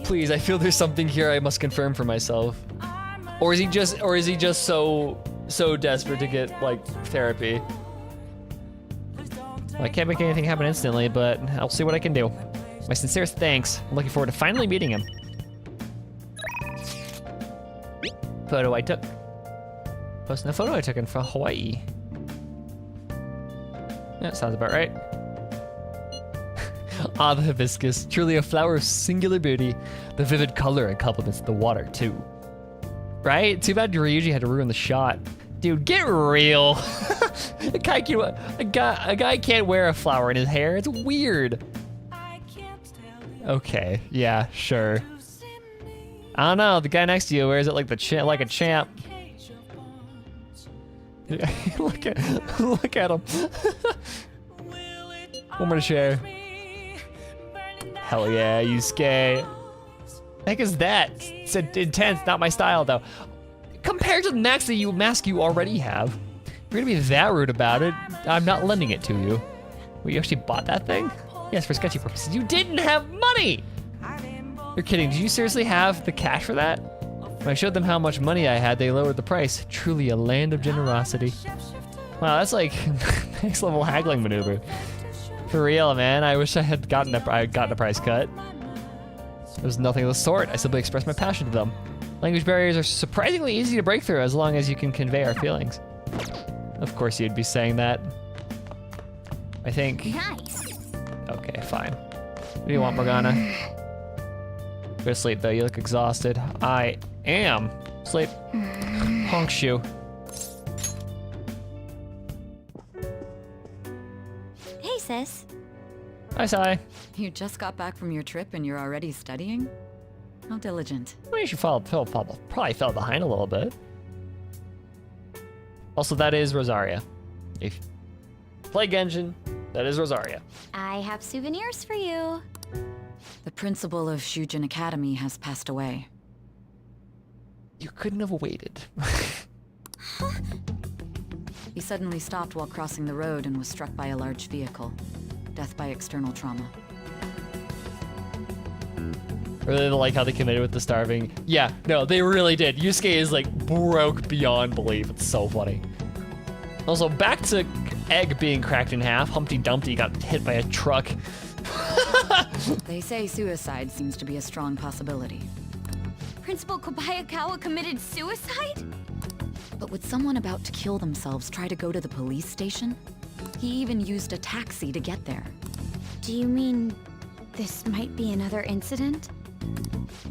Please, I feel there's something here I must confirm for myself. Or is he just so desperate to get like therapy? Well, I can't make anything happen instantly, but I'll see what I can do. My sincerest thanks. I'm looking forward to finally meeting him. Photo I took. Posting a photo I took in from Hawaii. That sounds about right. Ah, the hibiscus, truly a flower of singular beauty. The vivid color complements the water too. Right? Too bad Ryuji had to ruin the shot. Dude, get real. A guy can't wear a flower in his hair. It's weird. Okay, yeah, sure. I don't know. The guy next to you wears it like like a champ. Yeah, look at him. One more to share. Hell yeah, Yusuke. The heck is that? It's intense, not my style though. Compared to the mask you already have, if you're gonna be that rude about it, I'm not lending it to you. Wait, you actually bought that thing? Yes, for sketchy purposes. You didn't have money! You're kidding, did you seriously have the cash for that? When I showed them how much money I had, they lowered the price. Truly a land of generosity. Wow, that's like next level haggling maneuver. For real, man, I wish I had gotten a price cut. There was nothing of the sort. I simply expressed my passion to them. Language barriers are surprisingly easy to break through as long as you can convey our feelings. Of course you'd be saying that. I think. Nice. Okay, fine. What do you want, Morgana? Go to sleep though, you look exhausted. I am. Sleep. Honk shoe. Hey, sis. Hi, Sai. You just got back from your trip and you're already studying? How diligent. Well, you should probably fell behind a little bit. Also, that is Rosaria. If you play Genshin, that is Rosaria. I have souvenirs for you. The principal of Shujin Academy has passed away. You couldn't have waited. He suddenly stopped while crossing the road and was struck by a large vehicle. Death by external trauma. Really like how they committed with the starving. Yeah, no, they really did. Yusuke is like broke beyond belief. It's so funny. Also, back to Egg being cracked in half. Humpty Dumpty got hit by a truck. They say suicide seems to be a strong possibility. Principal Kobayakawa committed suicide? But would someone about to kill themselves try to go to the police station? He even used a taxi to get there. Do you mean this might be another incident?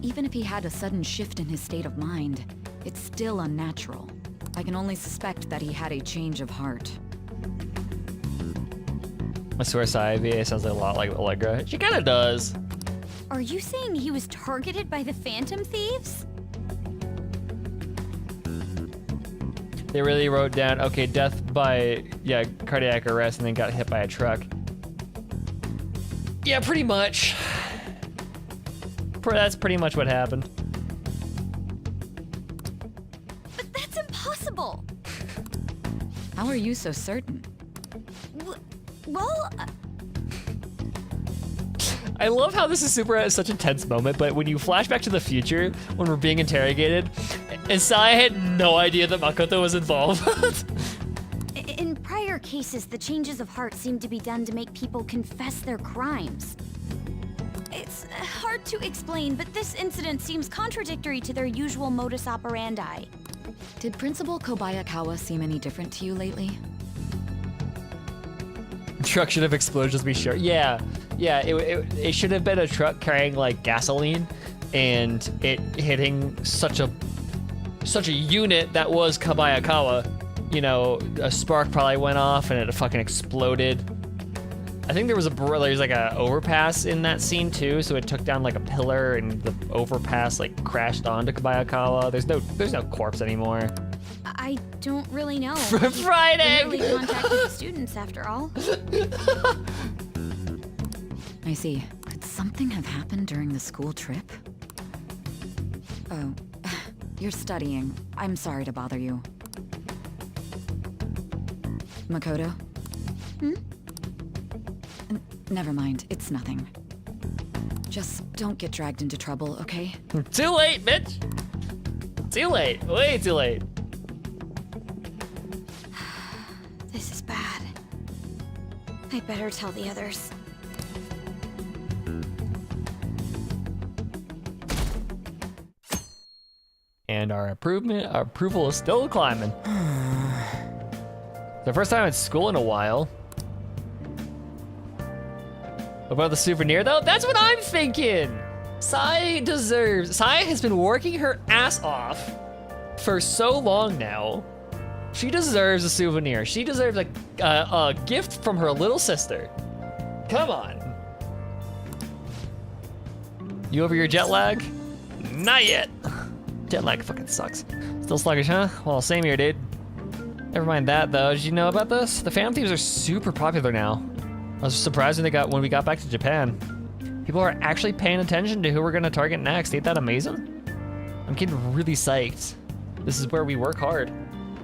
Even if he had a sudden shift in his state of mind, it's still unnatural. I can only suspect that he had a change of heart. I swear Saivie sounds a lot like Allegra. She kinda does. Are you saying he was targeted by the Phantom Thieves? They really wrote down, okay, death by, yeah, cardiac arrest and then got hit by a truck. Yeah, pretty much. That's pretty much what happened. But that's impossible! How are you so certain? Well... I love how this is such a tense moment, but when you flash back to the future, when we're being interrogated, and Sai had no idea that Makoto was involved. In prior cases, the changes of heart seem to be done to make people confess their crimes. It's hard to explain, but this incident seems contradictory to their usual modus operandi. Did Principal Kobayakawa seem any different to you lately? Truck should have exploded, just be sure. Yeah, it should have been a truck carrying like gasoline, and it hitting such a unit that was Kobayakawa. You know, a spark probably went off and it fucking exploded. I think there's like a overpass in that scene too, so it took down like a pillar and the overpass like crashed onto Kobayakawa. There's no corpse anymore. I don't really know. Fried egg! They really contacted the students after all. I see. Could something have happened during the school trip? Oh, you're studying. I'm sorry to bother you. Makoto? Never mind, it's nothing. Just don't get dragged into trouble, okay? Too late, bitch! Too late, way too late. This is bad. I better tell the others. And our approval is still climbing. The first time at school in a while. About the souvenir though? That's what I'm thinking! Sai has been working her ass off for so long now. She deserves a souvenir. She deserves a gift from her little sister. Come on. You over your jet lag? Not yet. Jet lag fucking sucks. Still sluggish, huh? Well, same here, dude. Never mind that though. Did you know about this? The Phantom Thieves are super popular now. I was surprised when we got back to Japan. People are actually paying attention to who we're gonna target next. Ain't that amazing? I'm getting really psyched. This is where we work hard.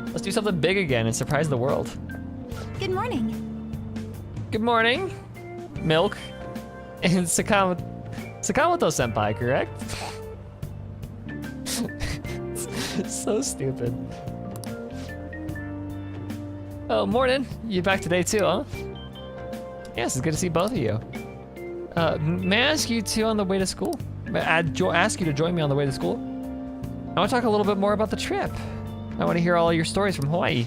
Let's do something big again and surprise the world. Good morning. Good morning, Milk. And Sakamoto-senpai, correct? So stupid. Oh, morning. You back today too, huh? Yes, it's good to see both of you. May I ask you two on the way to school? May I ask you to join me on the way to school? I want to talk a little bit more about the trip. I want to hear all your stories from Hawaii.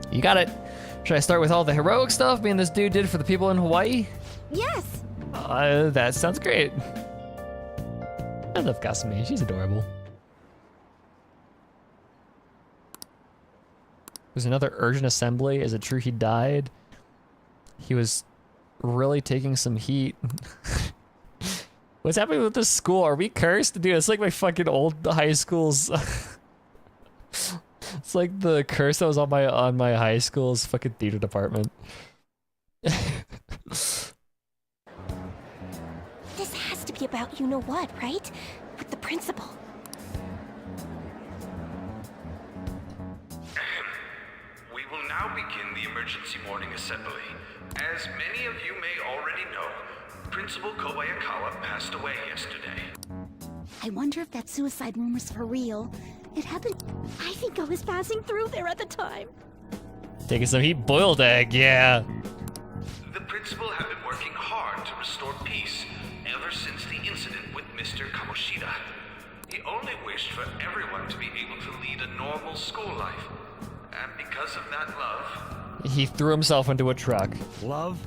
You got it. Should I start with all the heroic stuff me and this dude did for the people in Hawaii? Yes. That sounds great. I love Kasumi. She's adorable. There's another urgent assembly. Is it true he died? He was really taking some heat. What's happening with this school? Are we cursed? Dude, it's like my fucking old high school's... It's like the curse that was on my high school's fucking theater department. about you-know-what, right? With the principal. We will now begin the emergency morning assembly. As many of you may already know, Principal Kobayakawa passed away yesterday. I wonder if that suicide rumor's for real. It happened. I think I was passing through there at the time. Taking some heat, boiled egg, yeah. The principal had been working hard to restore peace ever since the incident with Mr. Kamoshida. He only wished for everyone to be able to lead a normal school life. And because of that love... He threw himself into a truck. Love?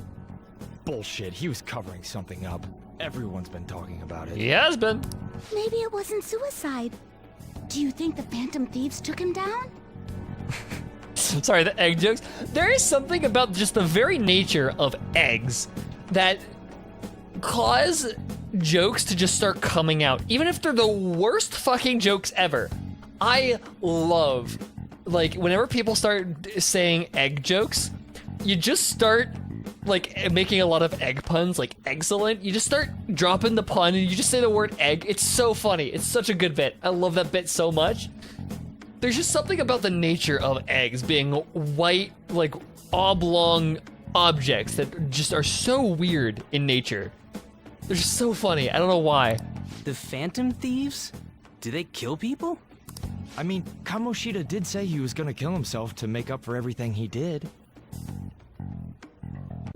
Bullshit, he was covering something up. Everyone's been talking about it. He has been. Maybe it wasn't suicide. Do you think the Phantom Thieves took him down? Sorry, the egg jokes. There is something about just the very nature of eggs that cause jokes to just start coming out, even if they're the worst fucking jokes ever. I love, like, whenever people start saying egg jokes, you just start, like, making a lot of egg puns, like, excellent. You just start dropping the pun and you just say the word egg. It's so funny. It's such a good bit. I love that bit so much. There's just something about the nature of eggs being white, like, oblong objects that just are so weird in nature. They're just so funny. I don't know why. The Phantom Thieves? Do they kill people? I mean, Kamoshida did say he was gonna kill himself to make up for everything he did.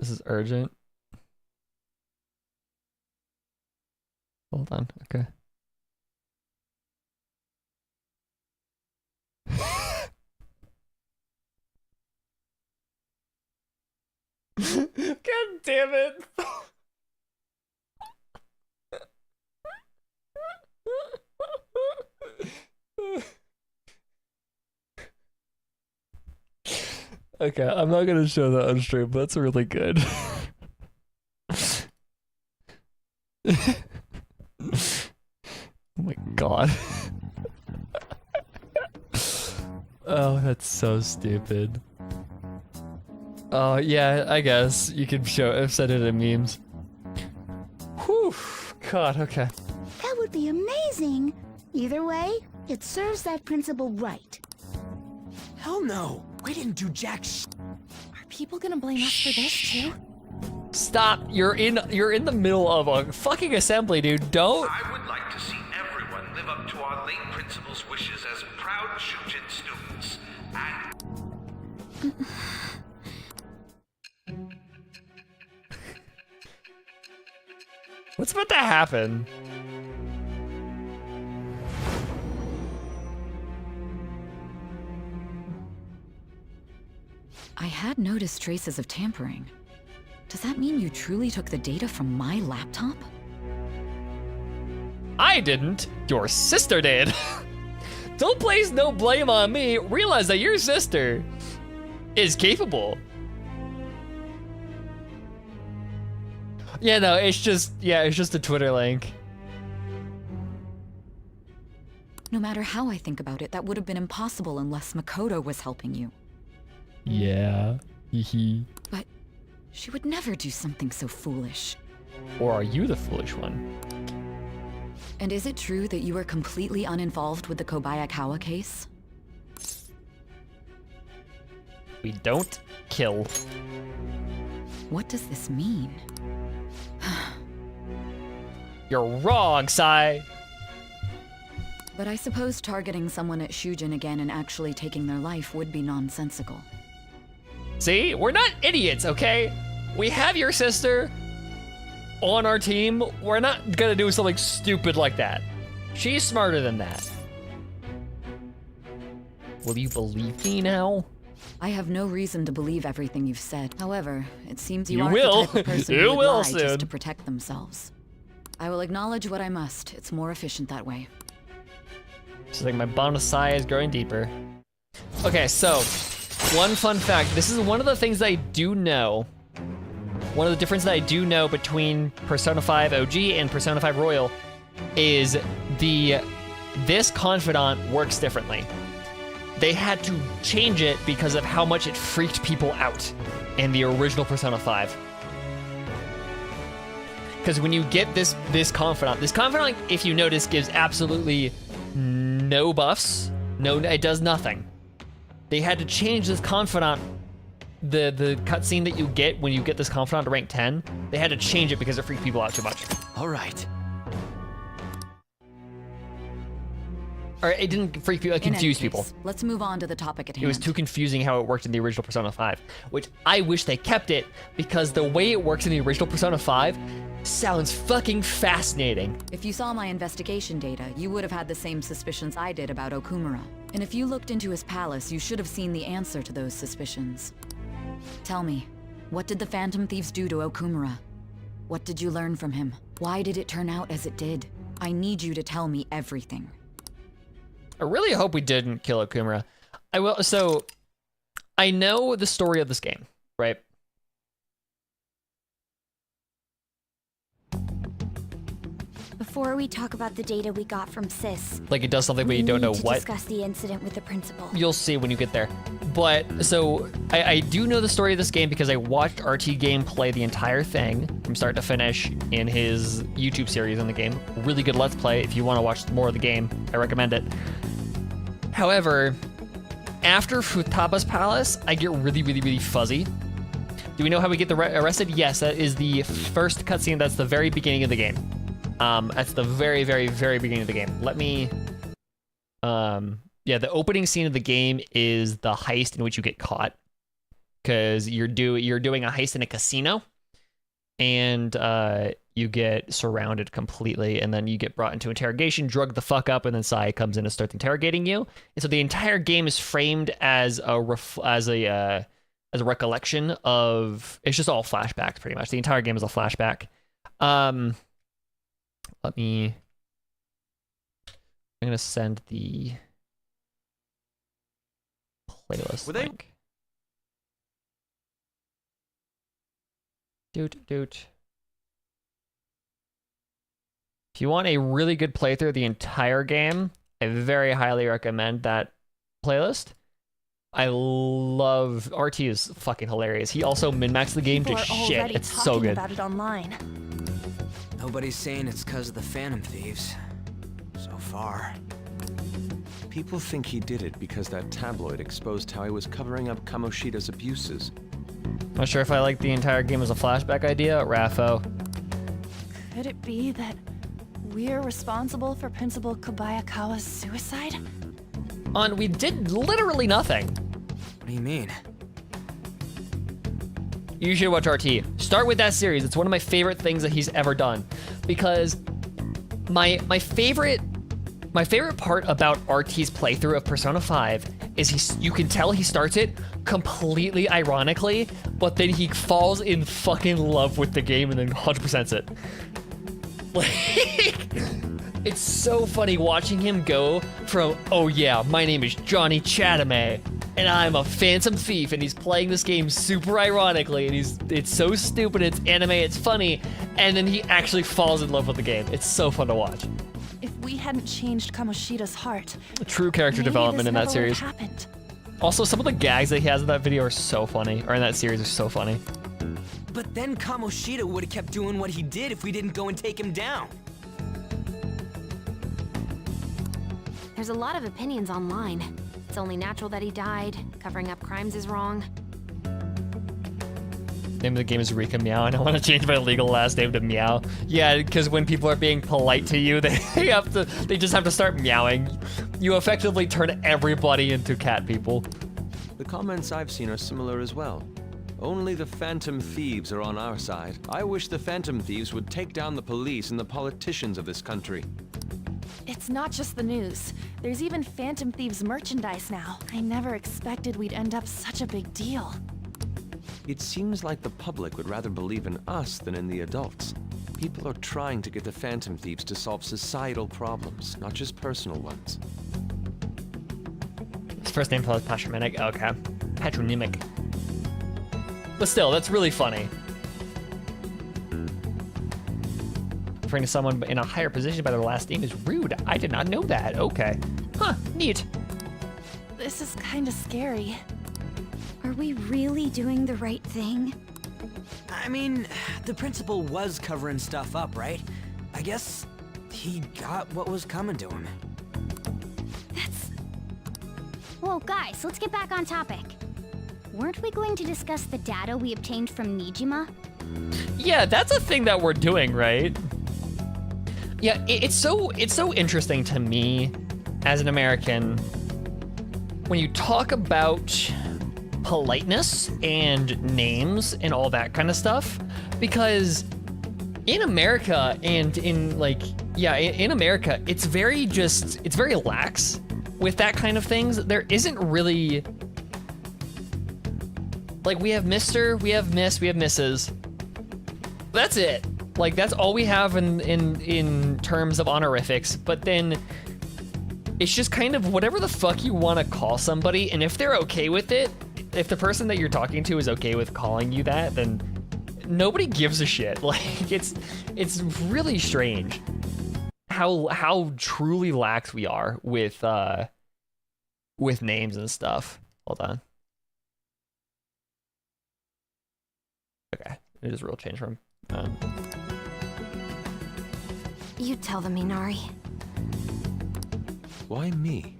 This is urgent. Hold on, okay. God damn it. Okay, I'm not gonna show that on stream, but that's really good. Oh my god. Oh, that's so stupid. Oh, yeah, I guess you could send it in memes. Whew, god, okay. That would be amazing. Either way, it serves that principle right. Hell no! We didn't do jack sh. Are people gonna blame us for this too? Stop! You're in the middle of a fucking assembly, dude. Don't. I would like to see everyone live up to our late principal's wishes as proud Shujin students. And What's about to happen? I had noticed traces of tampering. Does that mean you truly took the data from my laptop? I didn't. Your sister did. Don't place no blame on me. Realize that your sister is capable. Yeah, no, it's just a Twitter link. No matter how I think about it, that would have been impossible unless Makoto was helping you. Yeah. Hee. But she would never do something so foolish. Or are you the foolish one? And is it true that you were completely uninvolved with the Kobayakawa case? We don't kill. What does this mean? You're wrong, Sai. But I suppose targeting someone at Shujin again and actually taking their life would be nonsensical. See, we're not idiots, okay? We have your sister on our team. We're not gonna do something stupid like that. She's smarter than that. Will you believe me now? I have no reason to believe everything you've said. However, it seems you You aren't will. the type of person You who would will lie soon. just to protect themselves. I will acknowledge what I must. It's more efficient that way. She's like, my bond with Sai is growing deeper. Okay, so, one fun fact. This is one of the things that I do know. One of the differences that I do know between Persona 5 OG and Persona 5 Royal is this confidant works differently. They had to change it because of how much it freaked people out in the original Persona 5. Because when you get this confidant, if you notice, gives absolutely no buffs. No, it does nothing. They had to change this confidant, the cutscene that you get when you get this confidant to rank 10. They had to change it because it freaked people out too much. All right. Or it didn't freak people, it confused people. Let's move on to the topic at hand. It was too confusing how it worked in the original Persona 5, which I wish they kept it because the way it works in the original Persona 5 sounds fucking fascinating. If you saw my investigation data, you would have had the same suspicions I did about Okumura. And if you looked into his palace, you should have seen the answer to those suspicions. Tell me, what did the Phantom Thieves do to Okumura? What did you learn from him? Why did it turn out as it did? I need you to tell me everything. I really hope we didn't kill Okumura. So, I know the story of this game, right? Before we talk about the data we got from Sis, Like it does something, but you don't know we need to what. discuss the incident with the principal. You'll see when you get there. But, so, I do know the story of this game because I watched RT Game play the entire thing from start to finish in his YouTube series on the game. Really good Let's Play. If you want to watch more of the game, I recommend it. However, after Futaba's Palace, I get really, really, really fuzzy. Do we know how we get arrested? Yes, that is the first cutscene. That's the very beginning of the game. That's the very, very, very beginning of the game. Let me... yeah, the opening scene of the game is the heist in which you get caught. Because you're doing a heist in a casino. And you get surrounded completely. And then you get brought into interrogation, drugged the fuck up, and then Sai comes in and starts interrogating you. And so the entire game is framed as a recollection of... It's just all flashbacks, pretty much. The entire game is a flashback. Let me... I'm gonna send the playlist link. Doot. If you want a really good playthrough of the entire game, I very highly recommend that playlist. I love... RT is fucking hilarious. He also min-maxed the game to shit. It's so good. About it online. Nobody's saying it's because of the Phantom Thieves. So far. People think he did it because that tabloid exposed how he was covering up Kamoshida's abuses. Not sure if I like the entire game as a flashback idea, Rafo. Could it be that we're responsible for Principal Kobayakawa's suicide? We did literally nothing. What do you mean? You should watch RT. Start with that series. It's one of my favorite things that he's ever done. Because my favorite part about RT's playthrough of Persona 5 is you can tell he starts it completely ironically, but then he falls in fucking love with the game and then 100%s it. Like, it's so funny watching him go from, oh yeah, my name is Johnny Chatame, and I'm a Phantom Thief, and he's playing this game super ironically, and it's so stupid, it's anime, it's funny, and then he actually falls in love with the game. It's so fun to watch. If we hadn't changed Kamoshida's heart, True character development in that series. Happened. Also, some of the gags that he has in that video are so funny, or in that series are so funny. But then Kamoshida would have kept doing what he did if we didn't go and take him down. There's a lot of opinions online. It's only natural that he died. Covering up crimes is wrong. Name of the game is Rika Meow, and I want to change my legal last name to Meow. Yeah, because when people are being polite to you, they just have to start meowing. You effectively turn everybody into cat people. The comments I've seen are similar as well. Only the Phantom Thieves are on our side. I wish the Phantom Thieves would take down the police and the politicians of this country. It's not just the news. There's even Phantom Thieves merchandise now. I never expected we'd end up such a big deal. It seems like the public would rather believe in us than in the adults. People are trying to get the Phantom Thieves to solve societal problems, not just personal ones. His first name is Patronymic. Okay. Patronymic. But still, that's really funny. Referring to someone in a higher position by their last name is rude. I did not know that. Okay. Huh, neat. This is kinda scary. Are we really doing the right thing? I mean, the principal was covering stuff up, right? I guess he got what was coming to him. Whoa, guys, let's get back on topic. Weren't we going to discuss the data we obtained from Nijima? Yeah, that's a thing that we're doing, right? Yeah, it's so interesting to me as an American when you talk about politeness and names and all that kind of stuff, because in America and in in America, it's very lax with that kind of things. There isn't really, like, we have Mr., we have Miss, we have Mrs. That's it. Like, that's all we have in terms of honorifics. But then it's just kind of whatever the fuck you want to call somebody, and if they're okay with it, if the person that you're talking to is okay with calling you that, then nobody gives a shit. Like, it's really strange how truly lax we are with names and stuff. Hold on. Okay, it is a real change from. You tell them, Minari. Why me?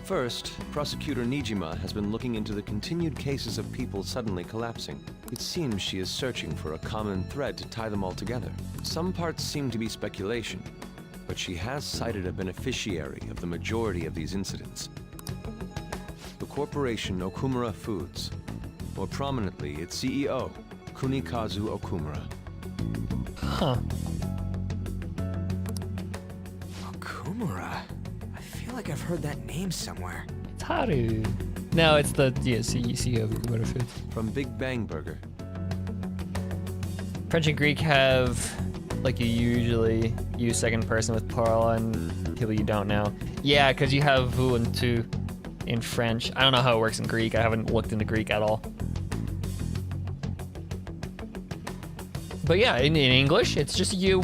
First, Prosecutor Nijima has been looking into the continued cases of people suddenly collapsing. It seems she is searching for a common thread to tie them all together. Some parts seem to be speculation, but she has cited a beneficiary of the majority of these incidents. The corporation Okumura Foods. More prominently, its CEO, Kunikazu Okumura. Huh. Okumura? I feel like I've heard that name somewhere. Taru. No, it's the CEO of Okumura Foods. From Big Bang Burger. French and Greek have, like, you usually use second person with plural and people you don't know. Yeah, because you have vous and tu in French. I don't know how it works in Greek. I haven't looked into Greek at all. But yeah, in English, it's just you.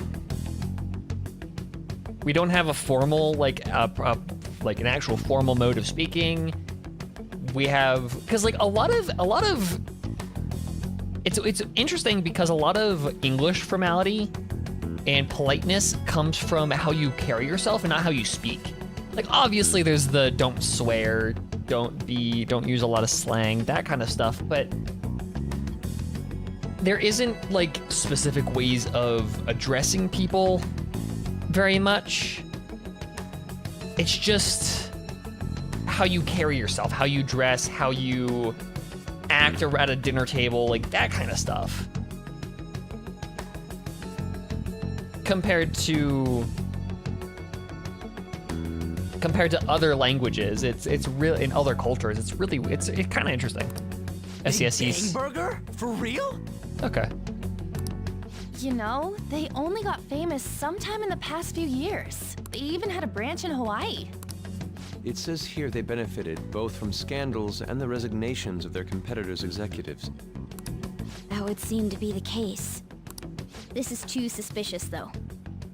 We don't have a formal, like an actual formal mode of speaking. We have, because like a lot of, it's interesting because a lot of English formality and politeness comes from how you carry yourself and not how you speak. Like, obviously there's the don't swear, don't use a lot of slang, that kind of stuff, but there isn't like specific ways of addressing people very much. It's just how you carry yourself, how you dress, how you act at a dinner table, like that kind of stuff. Compared to other languages, it's really, in other cultures, it's kind of interesting. SCSEs. Big Bang Burger? For real? Okay. You know, they only got famous sometime in the past few years. They even had a branch in Hawaii. It says here they benefited both from scandals and the resignations of their competitors' executives. That would seem to be the case. This is too suspicious, though.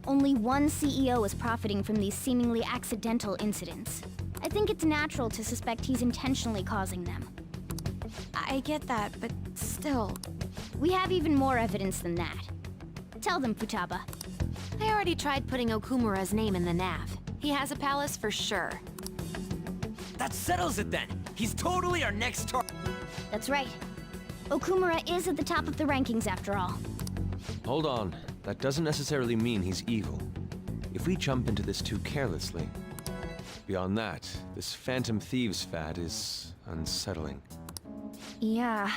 Only one CEO is profiting from these seemingly accidental incidents. I think it's natural to suspect he's intentionally causing them. I get that, but still. We have even more evidence than that. Tell them, Futaba. I already tried putting Okumura's name in the nav. He has a palace for sure. That settles it then. He's totally our next target. That's right. Okumura is at the top of the rankings after all. Hold on. That doesn't necessarily mean he's evil. If we jump into this too carelessly. Beyond that, this Phantom Thieves fad is unsettling. Yeah,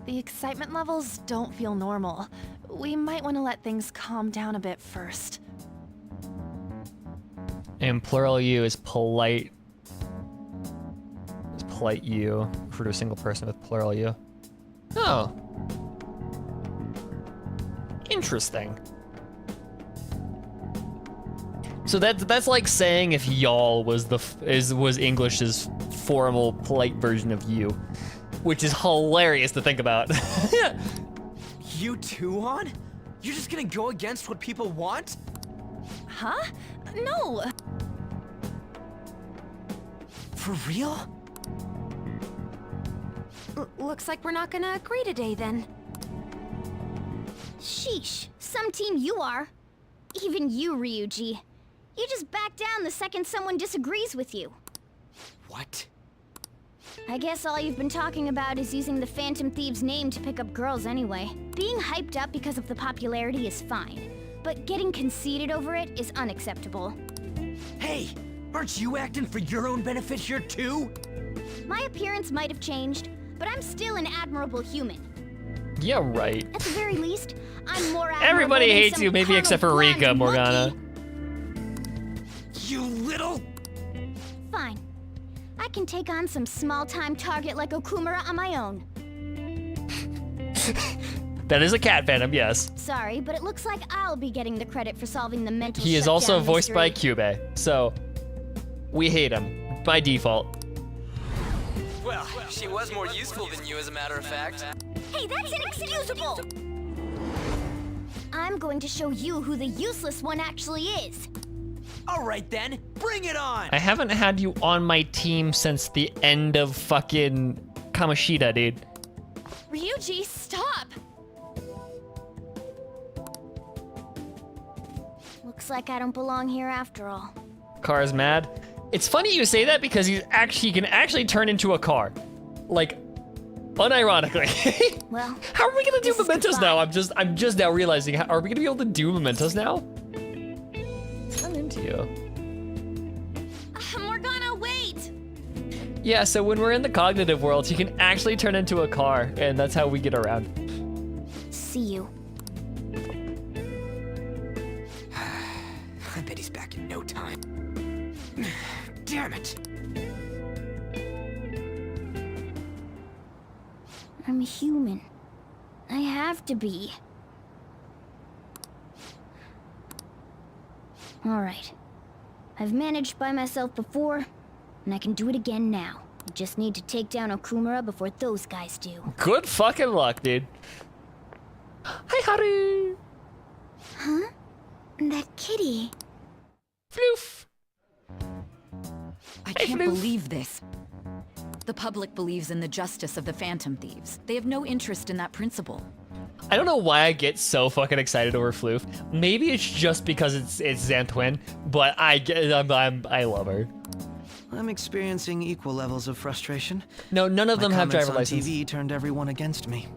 the excitement levels don't feel normal. We might want to let things calm down a bit first. And plural you is polite. Is polite you. Refer to a single person with plural you. Oh. Interesting. So that's like saying if y'all was was English's formal polite version of you, which is hilarious to think about. You too, On? You're just gonna go against what people want? Huh? No. For real? Looks like we're not gonna agree today then. Sheesh, some team you are. Even you, Ryuji. You just back down the second someone disagrees with you. What? I guess all you've been talking about is using the Phantom Thieves' name to pick up girls anyway. Being hyped up because of the popularity is fine, but getting conceited over it is unacceptable. Hey, aren't you acting for your own benefit here too? My appearance might have changed, but I'm still an admirable human. Yeah, right. At the very least, I'm more admirable Everybody than hates some you, maybe carnal except for blonde Rika, monkey. Morgana. You little... Fine. I can take on some small-time target like Okumura on my own. That is a cat phantom, yes. Sorry, but it looks like I'll be getting the credit for solving the mental He is also shutdown voiced by mystery. Cube, so we hate him by default. Well, she was more useful than you, as a matter of fact. Hey, that's inexcusable! I'm going to show you who the useless one actually is. All right then, bring it on! I haven't had you on my team since the end of fucking Kamoshida, dude. Ryuji, stop! Looks like I don't belong here after all. Car's mad. It's funny you say that because he can actually turn into a car. Like, unironically. Well, how are we gonna do this is mementos goodbye. now? I'm just now realizing, are we gonna be able to do mementos now? I'm into you. Morgana, wait! Yeah, so when we're in the cognitive world, he can actually turn into a car, and that's how we get around. See you. I bet he's back in no time. Damn it! I'm human. I have to be. Alright. I've managed by myself before, and I can do it again now. I just need to take down Okumura before those guys do. Good fucking luck, dude. Hi, Haru. Huh? That kitty. Floof. I can't believe this. The public believes in the justice of the Phantom Thieves. They have no interest in that principle. I don't know why I get so fucking excited over Floof. Maybe it's just because it's Xantwin, but I love her. I'm experiencing equal levels of frustration. No, none of them have driver comments on license. TV turned everyone against me.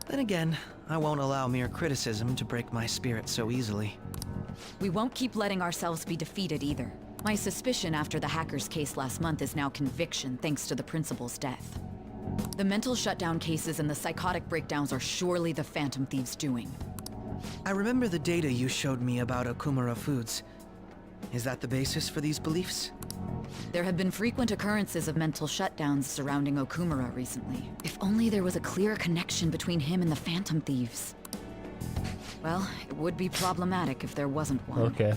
Then again, I won't allow mere criticism to break my spirit so easily. We won't keep letting ourselves be defeated either. My suspicion after the hacker's case last month is now conviction thanks to the principal's death. The mental shutdown cases and the psychotic breakdowns are surely the Phantom Thieves' doing. I remember the data you showed me about Okumura foods. Is that the basis for these beliefs? There have been frequent occurrences of mental shutdowns surrounding Okumura recently. If only there was a clear connection between him and the Phantom Thieves. Well, it would be problematic if there wasn't one. Okay.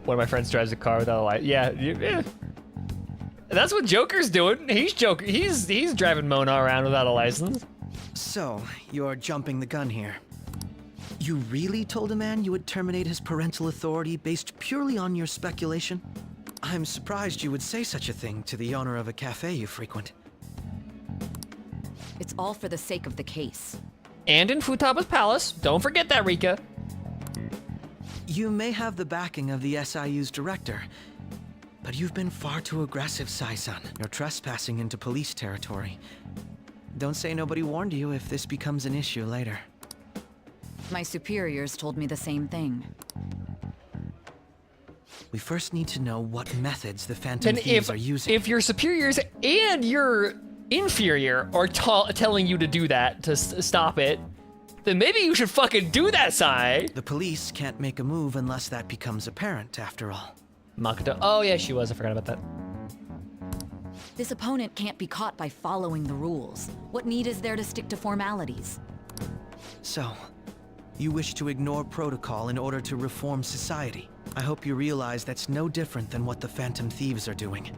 One of my friends drives a car without a light. Yeah, yeah. That's what Joker's doing. He's driving Mona around without a license. So, you're jumping the gun here. You really told a man you would terminate his parental authority based purely on your speculation? I'm surprised you would say such a thing to the owner of a cafe you frequent. It's all for the sake of the case. And in Futaba's palace. Don't forget that, Rika. You may have the backing of the SIU's director, but you've been far too aggressive, Sai-san. You're trespassing into police territory. Don't say nobody warned you if this becomes an issue later. My superiors told me the same thing. We first need to know what methods the Phantom Thieves are using. If your superiors and your inferior are telling you to do that, to stop it, then maybe you should fucking do that, Sai. The police can't make a move unless that becomes apparent, after all. Makoto. Oh, yeah, she was. I forgot about that. This opponent can't be caught by following the rules. What need is there to stick to formalities? So, you wish to ignore protocol in order to reform society. I hope you realize that's no different than what the Phantom Thieves are doing.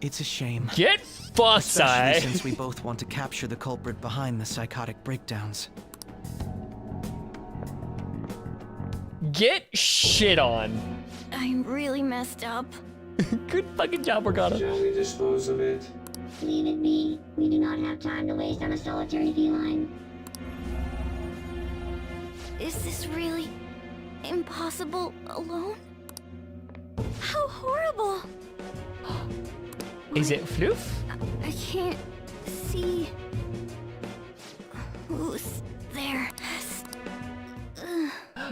It's a shame. Get fucked, Sai. Especially since we both want to capture the culprit behind the psychotic breakdowns. Get shit on. I'm really messed up. Good fucking job, Morgana. Shall we dispose of it? Leave it be. We do not have time to waste on a solitary feline. Is this really impossible alone? How horrible! Is it Floof? I can't see who's there.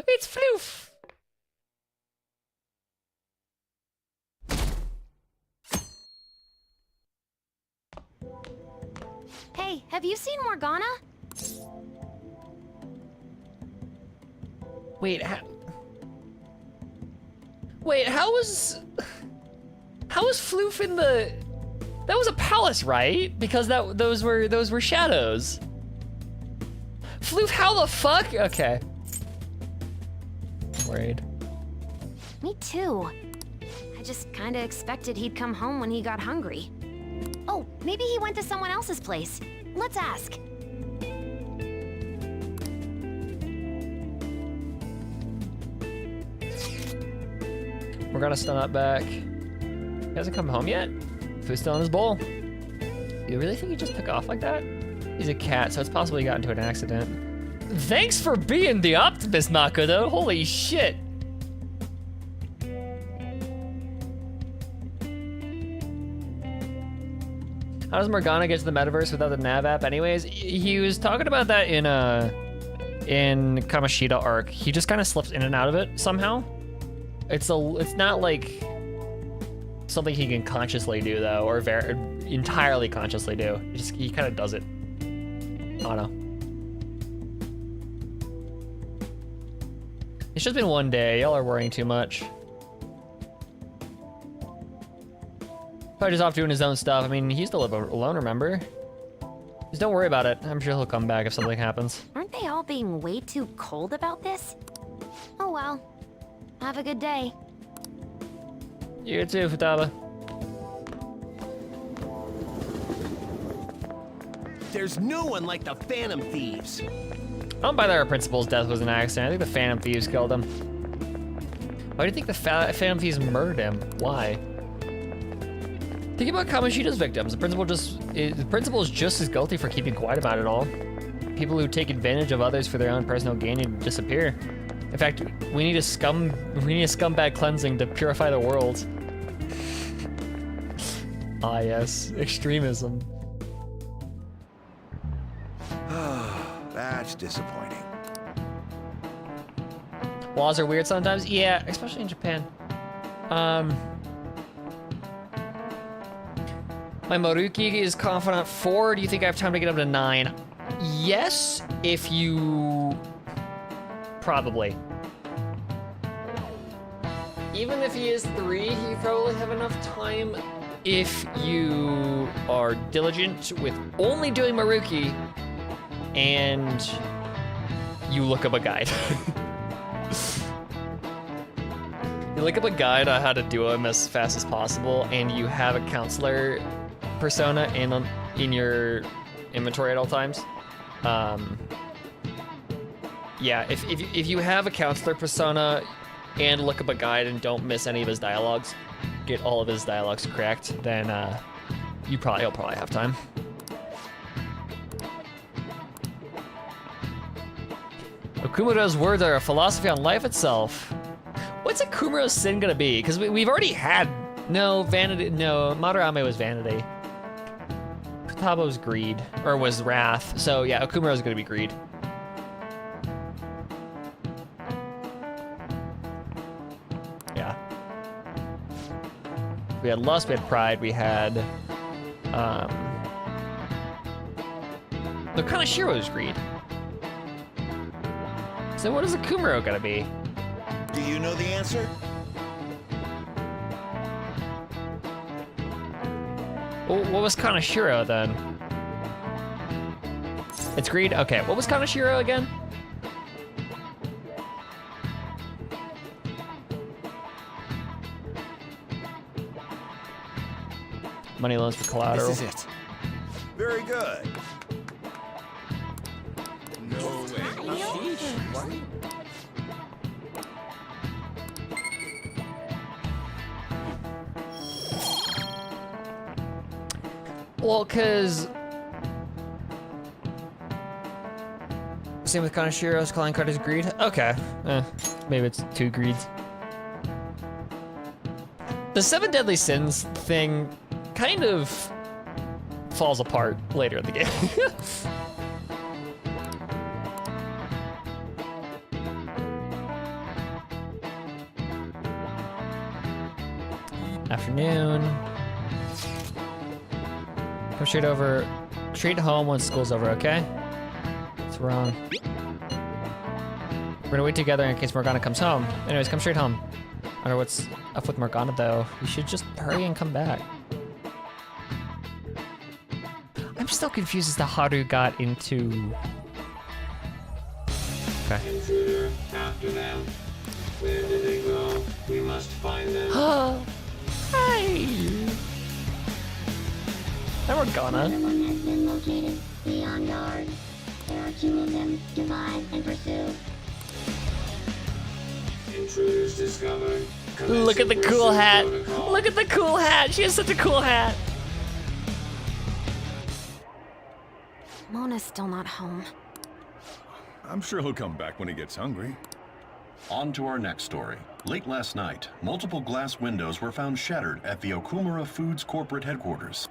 It's Floof! Hey, have you seen Morgana? Wait, how was Floof in the? That was a palace, right? Because those were shadows. Floof, how the fuck? Okay. I'm worried. Me too. I just kinda expected he'd come home when he got hungry. Oh, maybe he went to someone else's place. Let's ask. We're gonna stun up back. He hasn't come home yet? Food's still in his bowl. You really think he just took off like that? He's a cat, so it's possible he got into an accident. Thanks for being the optimist, Makoto. Holy shit. How does Morgana get to the metaverse without the nav app anyways? He was talking about that in Kamoshida arc. He just kind of slips in and out of it somehow. It's not like something he can consciously do though, or entirely consciously do. He kind of does it. I don't know. It's just been one day. Y'all are worrying too much. Probably just off doing his own stuff. I mean, he used to live alone, remember? Just don't worry about it. I'm sure he'll come back if something happens. Aren't they all being way too cold about this? Oh well. Have a good day. You too, Futaba. There's no one like the Phantom Thieves. I don't buy that our principal's death was an accident. I think the Phantom Thieves killed him. Why do you think the Phantom Thieves murdered him? Why? Think about Kamoshida's victims. The principal is just as guilty for keeping quiet about it all. People who take advantage of others for their own personal gain need to disappear. In fact, we need a scumbag cleansing to purify the world. Ah yes, extremism. That's disappointing. Laws are weird sometimes. Yeah, especially in Japan. My Maruki is confidant 4. Do you think I have time to get up to 9? Yes, if you... Probably. Even if he is 3, you probably have enough time if you are diligent with only doing Maruki and you look up a guide. You look up a guide on how to do them as fast as possible, and you have a counselor persona in your inventory at all times. Yeah, if you have a counselor persona and look up a guide and don't miss any of his dialogues, get all of his dialogues correct, then you'll probably have time. Okumura's words are a philosophy on life itself. What's Okumura's sin gonna be? Because we've already had vanity. No, Madarame was vanity. Futaba's greed, or was wrath. So yeah, Okumura's gonna be greed. Yeah. We had lust, we had pride, we had the Kanashiro's greed. So what is Okumura gonna be? Do you know the answer? Well, what was Kanashiro then? It's greed? Okay, what was Kanashiro again? Money loans for collateral. This is it. Very good. No way. Well, cause Same with Kanashiro's calling card is greed. okay, maybe it's 2 greeds. The 7 deadly sins thing kind of falls apart later in the game. Afternoon. Come straight home once school's over, okay? What's wrong? We're gonna wait together in case Morgana comes home. Anyways, come straight home. I wonder what's up with Morgana though. You should just hurry and come back. I'm still confused as to how Haru got into... Okay. Intruder, after them. Where did they go? We must find them. Hi! I'm Morgana. Everyone has been located. Be on guard. There are 2 of them. Divide and pursue. Intruders discovered. Look at the cool hat! Look at the cool hat! She has such a cool hat! Mona's still not home. I'm sure he'll come back when he gets hungry. On to our next story. Late last night, multiple glass windows were found shattered at the Okumura Foods corporate headquarters.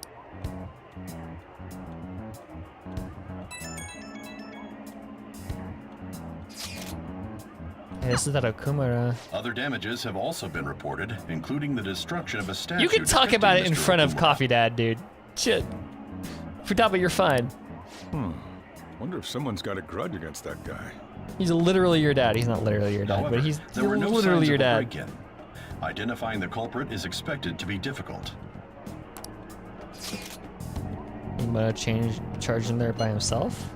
This is that Okumura. Other damages have also been reported, including the destruction of a statue. You can talk about it in Mr. front of Okumura. Coffee Dad, dude. Shit. Futaba, you're fine. Wonder if someone's got a grudge against that guy. He's literally your dad. He's not literally your dad, However, but he's there were no literally signs your of a dad. break-in. Identifying the culprit is expected to be difficult. I'm gonna charge him there by himself.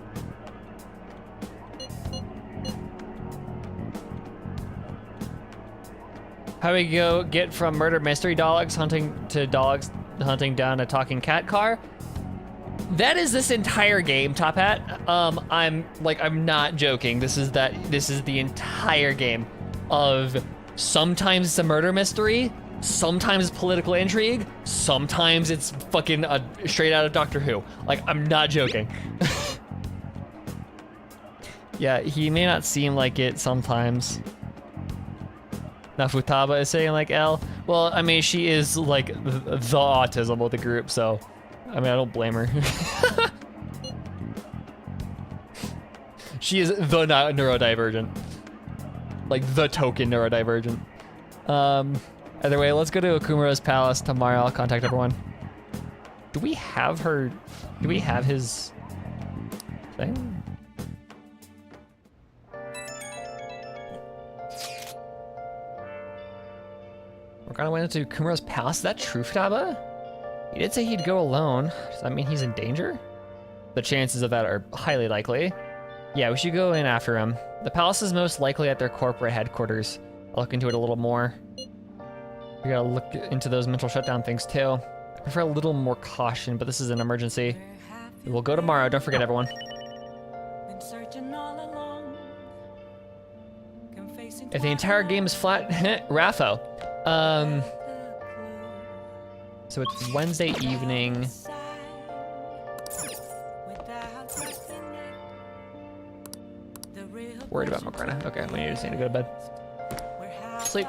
How do we get from murder mystery dogs hunting to dogs hunting down a talking cat car? That is this entire game, Top Hat. I'm not joking. This is the entire game of sometimes it's a murder mystery, sometimes it's political intrigue, sometimes it's fucking straight out of Doctor Who. Like, I'm not joking. Yeah, he may not seem like it sometimes. Now Futaba is saying like L. Well, I mean, she is like the autism of the group, so I mean, I don't blame her. She is the neurodivergent. Like the token neurodivergent. Either way, let's go to Okumura's palace tomorrow. I'll contact everyone. Do we have his thing? We're gonna went into Kumura's palace. Is that true, Futaba? He did say he'd go alone. Does that mean he's in danger? The chances of that are highly likely. Yeah, we should go in after him. The palace is most likely at their corporate headquarters. I'll look into it a little more. We gotta look into those mental shutdown things too. I prefer a little more caution, but this is an emergency. We'll go tomorrow. Don't forget, everyone. If the entire game is flat, Raffo. So it's Wednesday evening. Worried about Macarena. Okay, we need to go to bed. Sleep.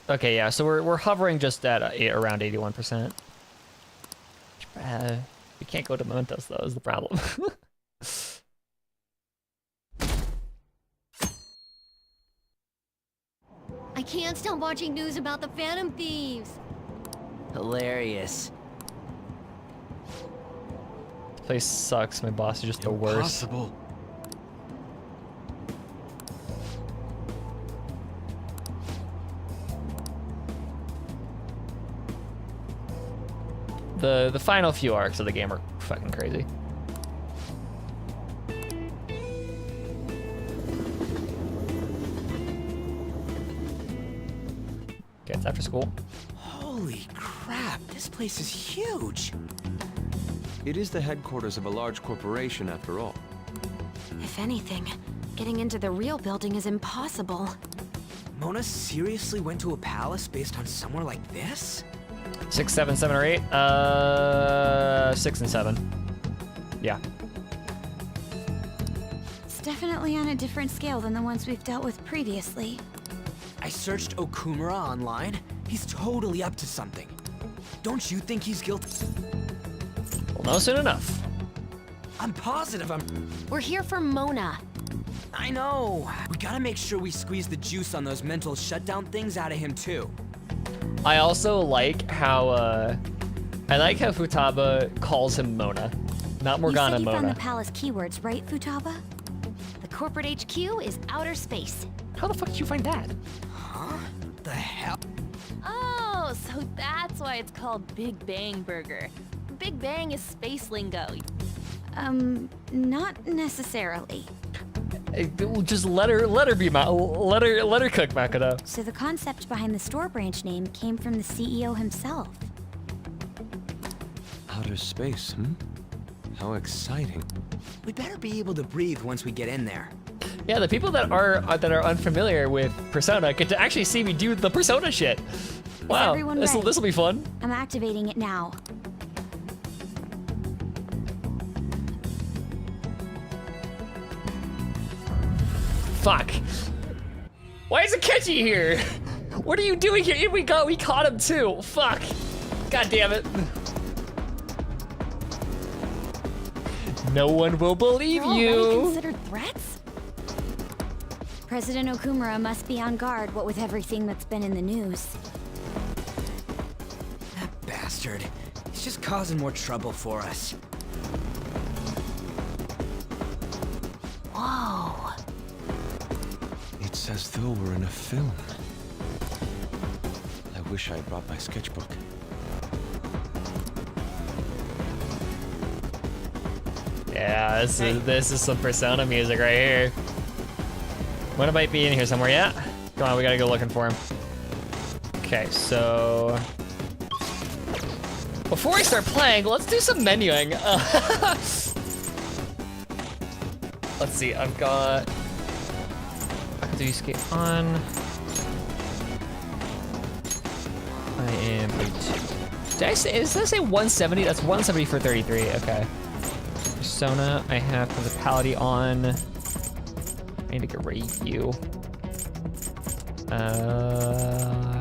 Okay, yeah. So we're hovering just at around 81%. We can't go to Mementos though. Is the problem. I can't stop watching news about the Phantom Thieves. Hilarious. This place sucks. My boss is just the worst. Impossible. The final few arcs of the game are fucking crazy. Okay, it's after school. Holy crap, this place is huge. It is the headquarters of a large corporation after all. If anything, Getting into the real building is impossible. Mona seriously went to a palace based on somewhere like this? 6, 7, 7, or 8? 6 and 7. Yeah. It's definitely on a different scale than the ones we've dealt with previously. I searched Okumura online. He's totally up to something. Don't you think he's guilty? We'll know soon enough. I'm positive We're here for Mona. I know. We gotta make sure we squeeze the juice on those mental shutdown things out of him too. I also like how Futaba calls him Mona, not Morgana you said you Mona. found the palace keywords, right, Futaba? The corporate HQ is outer space. How the fuck did you find that? Huh? The hell? Oh, so that's why it's called Big Bang Burger. Big Bang is space lingo. Not necessarily. Just let her be let her cook, Makoto. So the concept behind the store branch name came from the CEO himself. Outer space, How exciting. We better be able to breathe once we get in there. Yeah, the people that are unfamiliar with Persona get to actually see me do the Persona shit. Wow, everyone this ready? will be fun. I'm activating it now. Fuck. Why is Akechi here? What are you doing here? We caught him too. Fuck. God damn it. No one will believe They're you. already considered threats? President Okumura must be on guard, what with everything that's been in the news. That bastard. He's just causing more trouble for us. Whoa. It's as though we're in a film. I wish I brought my sketchbook. Yeah, this is some Persona music right here. One might be in here somewhere. Yeah. Come on, we gotta go looking for him. Okay, so before we start playing, let's do some menuing. Let's see. I've got. I can do escape on. I am 32. Did I say? Does that say 170? That's 170 for 33. Okay. Persona, I have Principality on. I need to get rid of you.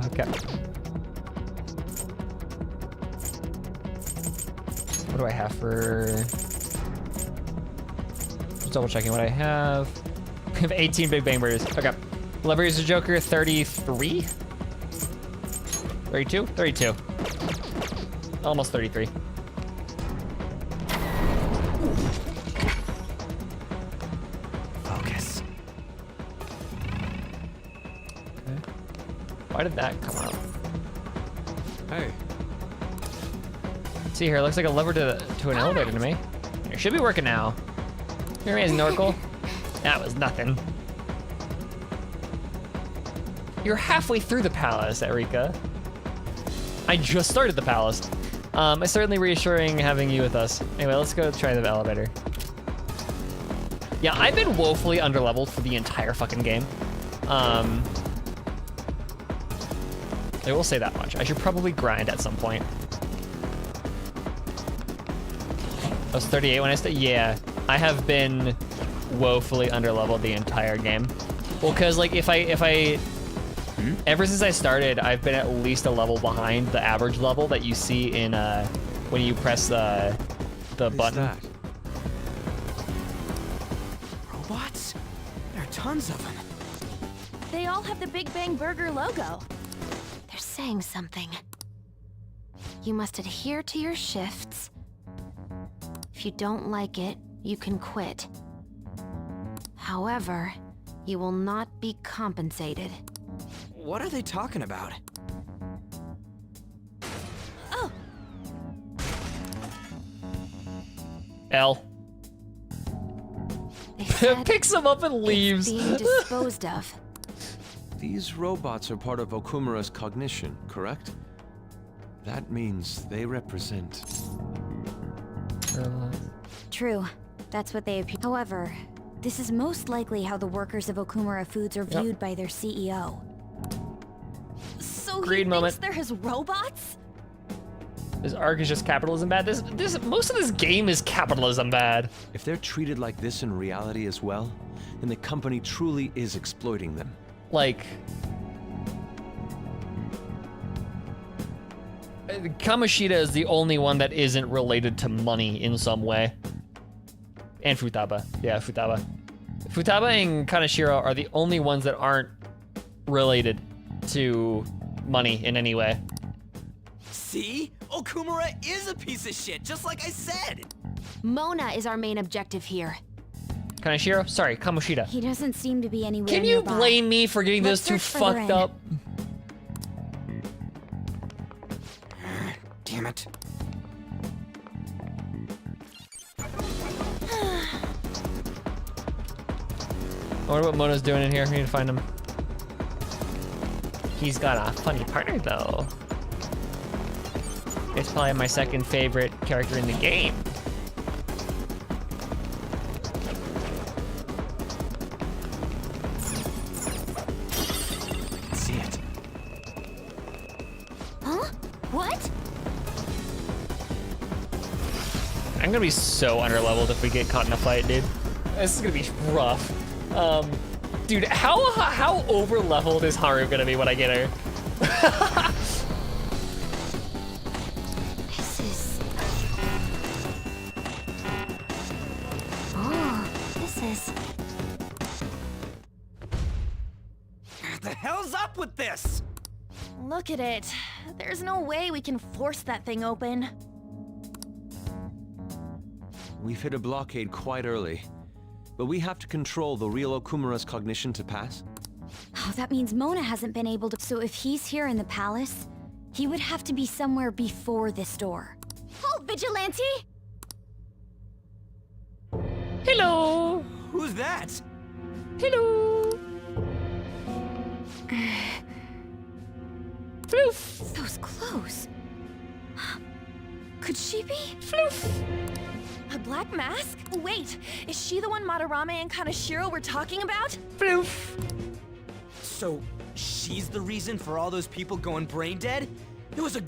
Okay. What do I have for... Just double checking what I have. I have 18 Big Bang Burgers. Okay. Leverage the Joker, 33? 32? 32. Almost 33. Focus. Okay. Why did that come out? Hey. See here, it looks like a lever to an elevator to me. It should be working now. Here is Norkel. That was nothing. You're halfway through the palace, Erika. I just started the palace. It's certainly reassuring having you with us. Anyway, let's go try the elevator. Yeah, I've been woefully underleveled for the entire fucking game. I will say that much. I should probably grind at some point. I was 38 when I started. Yeah, I have been woefully underleveled the entire game. Well, cause like if I ever since I started, I've been at least a level behind the average level that you see in when you press the button. That? Robots? There are tons of them. They all have the Big Bang Burger logo. They're saying something. You must adhere to your shifts. If you don't like it, you can quit. However, you will not be compensated. What are they talking about? Oh, L. They said Picks him up and leaves. it's being disposed of. These robots are part of Okumura's cognition, correct? That means they represent... True. That's what they appear. However, This is most likely how the workers of Okumura Foods are viewed by their CEO. So Greed he moment. thinks they're his robots? This arc is just capitalism bad. Most of this game is capitalism bad. If they're treated like this in reality as well, then the company truly is exploiting them. Like, Kamoshida is the only one that isn't related to money in some way. And Futaba. Yeah, Futaba. Futaba and Kaneshiro are the only ones that aren't related to money in any way. See? Okumura is a piece of shit, just like I said! Mona is our main objective here. Kaneshiro? Sorry, Kamoshida. He doesn't seem to be anywhere Can you nearby. blame me for getting Let's those two search further fucked in. up? Damn it. I wonder what Mona's doing in here. We need to find him. He's got a funny partner, though. It's probably my second favorite character in the game. See it. Huh? What? I'm gonna be so underleveled if we get caught in a fight, dude. This is gonna be rough. Dude, how over-leveled is Haru gonna be when I get her? This is... Oh, this is... What the hell's up with this? Look at it. There's no way we can force that thing open. We've hit a blockade quite early, but we have to control the real Okumura's cognition to pass. Oh, that means Mona hasn't been able to... So if he's here in the palace, he would have to be somewhere before this door. Halt, Vigilante! Hello! Who's that? Hello! Floof! Those clothes... Could she be? Floof! A black mask? Wait, is she the one Madarame and Kaneshiro were talking about? Floof! So, she's the reason for all those people going brain dead? It was a...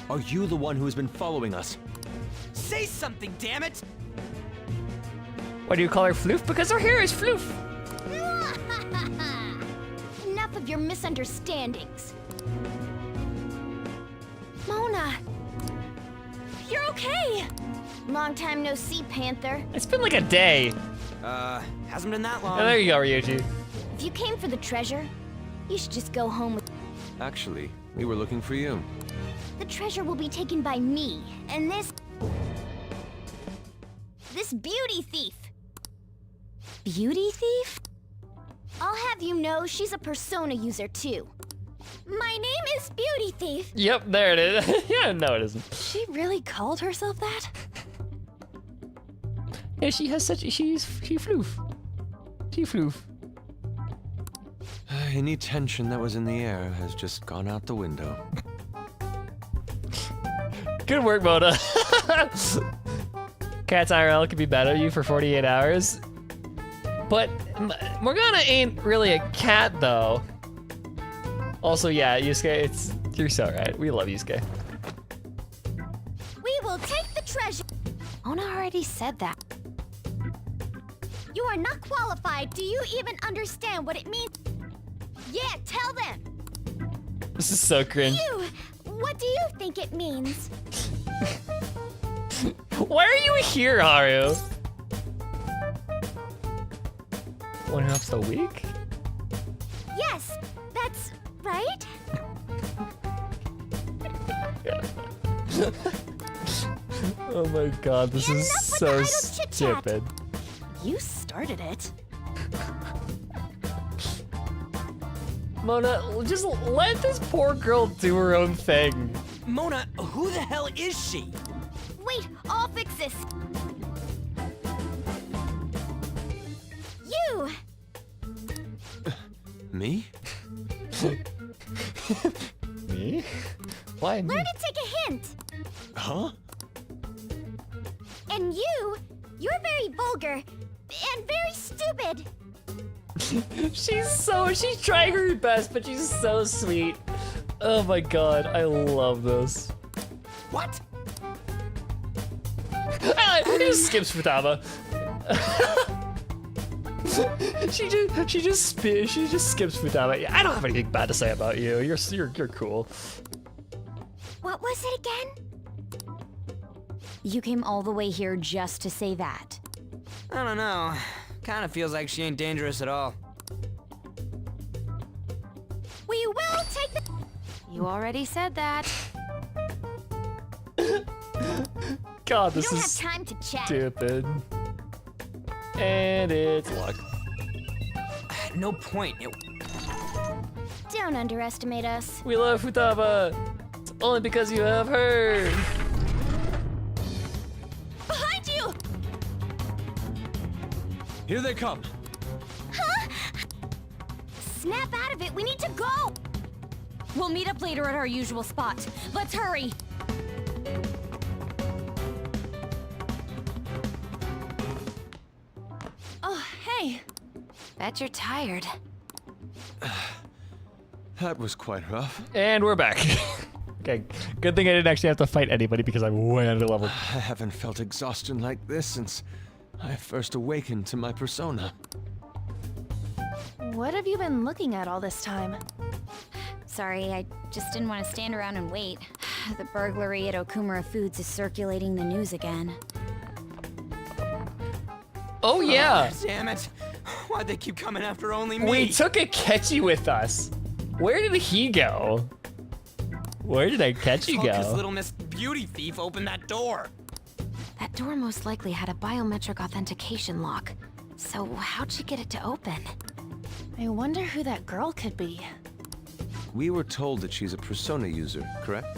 Are you the one who has been following us? Say something, damn it! Why do you call her Floof? Because her hair is Floof! Enough of your misunderstandings. Mona! You're okay! Long time no see, Panther. It's been like a day. Hasn't been that long. Oh, there you go, Ryuji. If you came for the treasure, you should just go home with... Actually, we were looking for you. The treasure will be taken by me, and this beauty thief. Beauty thief? I'll have you know she's a Persona user too. My name is Beauty Thief. Yep, there it is. Yeah, no, it isn't. She really called herself that? Yeah, she has such. She Floof. She Floof. Any tension that was in the air has just gone out the window. Good work, Mona. Cat's IRL could be better at you for 48 hours. But Morgana ain't really a cat, though. Also, yeah, Yusuke, you're so right. We love Yusuke. We will take the treasure. Mona already said that. You are not qualified. Do you even understand what it means? Yeah, tell them. This is so cringe. You, what do you think it means? Why are you here, Haru? Wonder how so weak? Yes, that's right. Oh my god, this is so stupid. You started it. Mona, just let this poor girl do her own thing. Mona, who the hell is she? Wait, I'll fix this. You! Me? Me? Why me? Learn to take a hint. Huh? And you You're very vulgar and very stupid. She's trying her best, but she's so sweet. Oh my god, I love this. What? He just skips Futaba. she just skips Futaba. I don't have anything bad to say about you. You're cool. What was it again? You came all the way here just to say that. I don't know. Kinda feels like she ain't dangerous at all. We will take the... You already said that. God, We this don't is have time to chat. stupid. And it's luck. No point. Don't underestimate us. We love Futaba. It's only because you have her. Behind you! Here they come. Huh? Snap out of it. We need to go. We'll meet up later at our usual spot. Let's hurry. Oh, hey. Bet you're tired. That was quite rough. And we're back. Okay, good thing I didn't actually have to fight anybody because I'm way under level. I haven't felt exhaustion like this since I first awakened to my persona. What have you been looking at all this time? Sorry, I just didn't want to stand around and wait. The burglary at Okumura Foods is circulating the news again. Oh yeah! Oh, damn it. Why'd they keep coming after only me? We took Akechi with us. Where did he go? Where did Akechi go? This little Miss Beauty Thief opened that door. That door most likely had a biometric authentication lock. So how'd she get it to open? I wonder who that girl could be. We were told that she's a persona user, correct?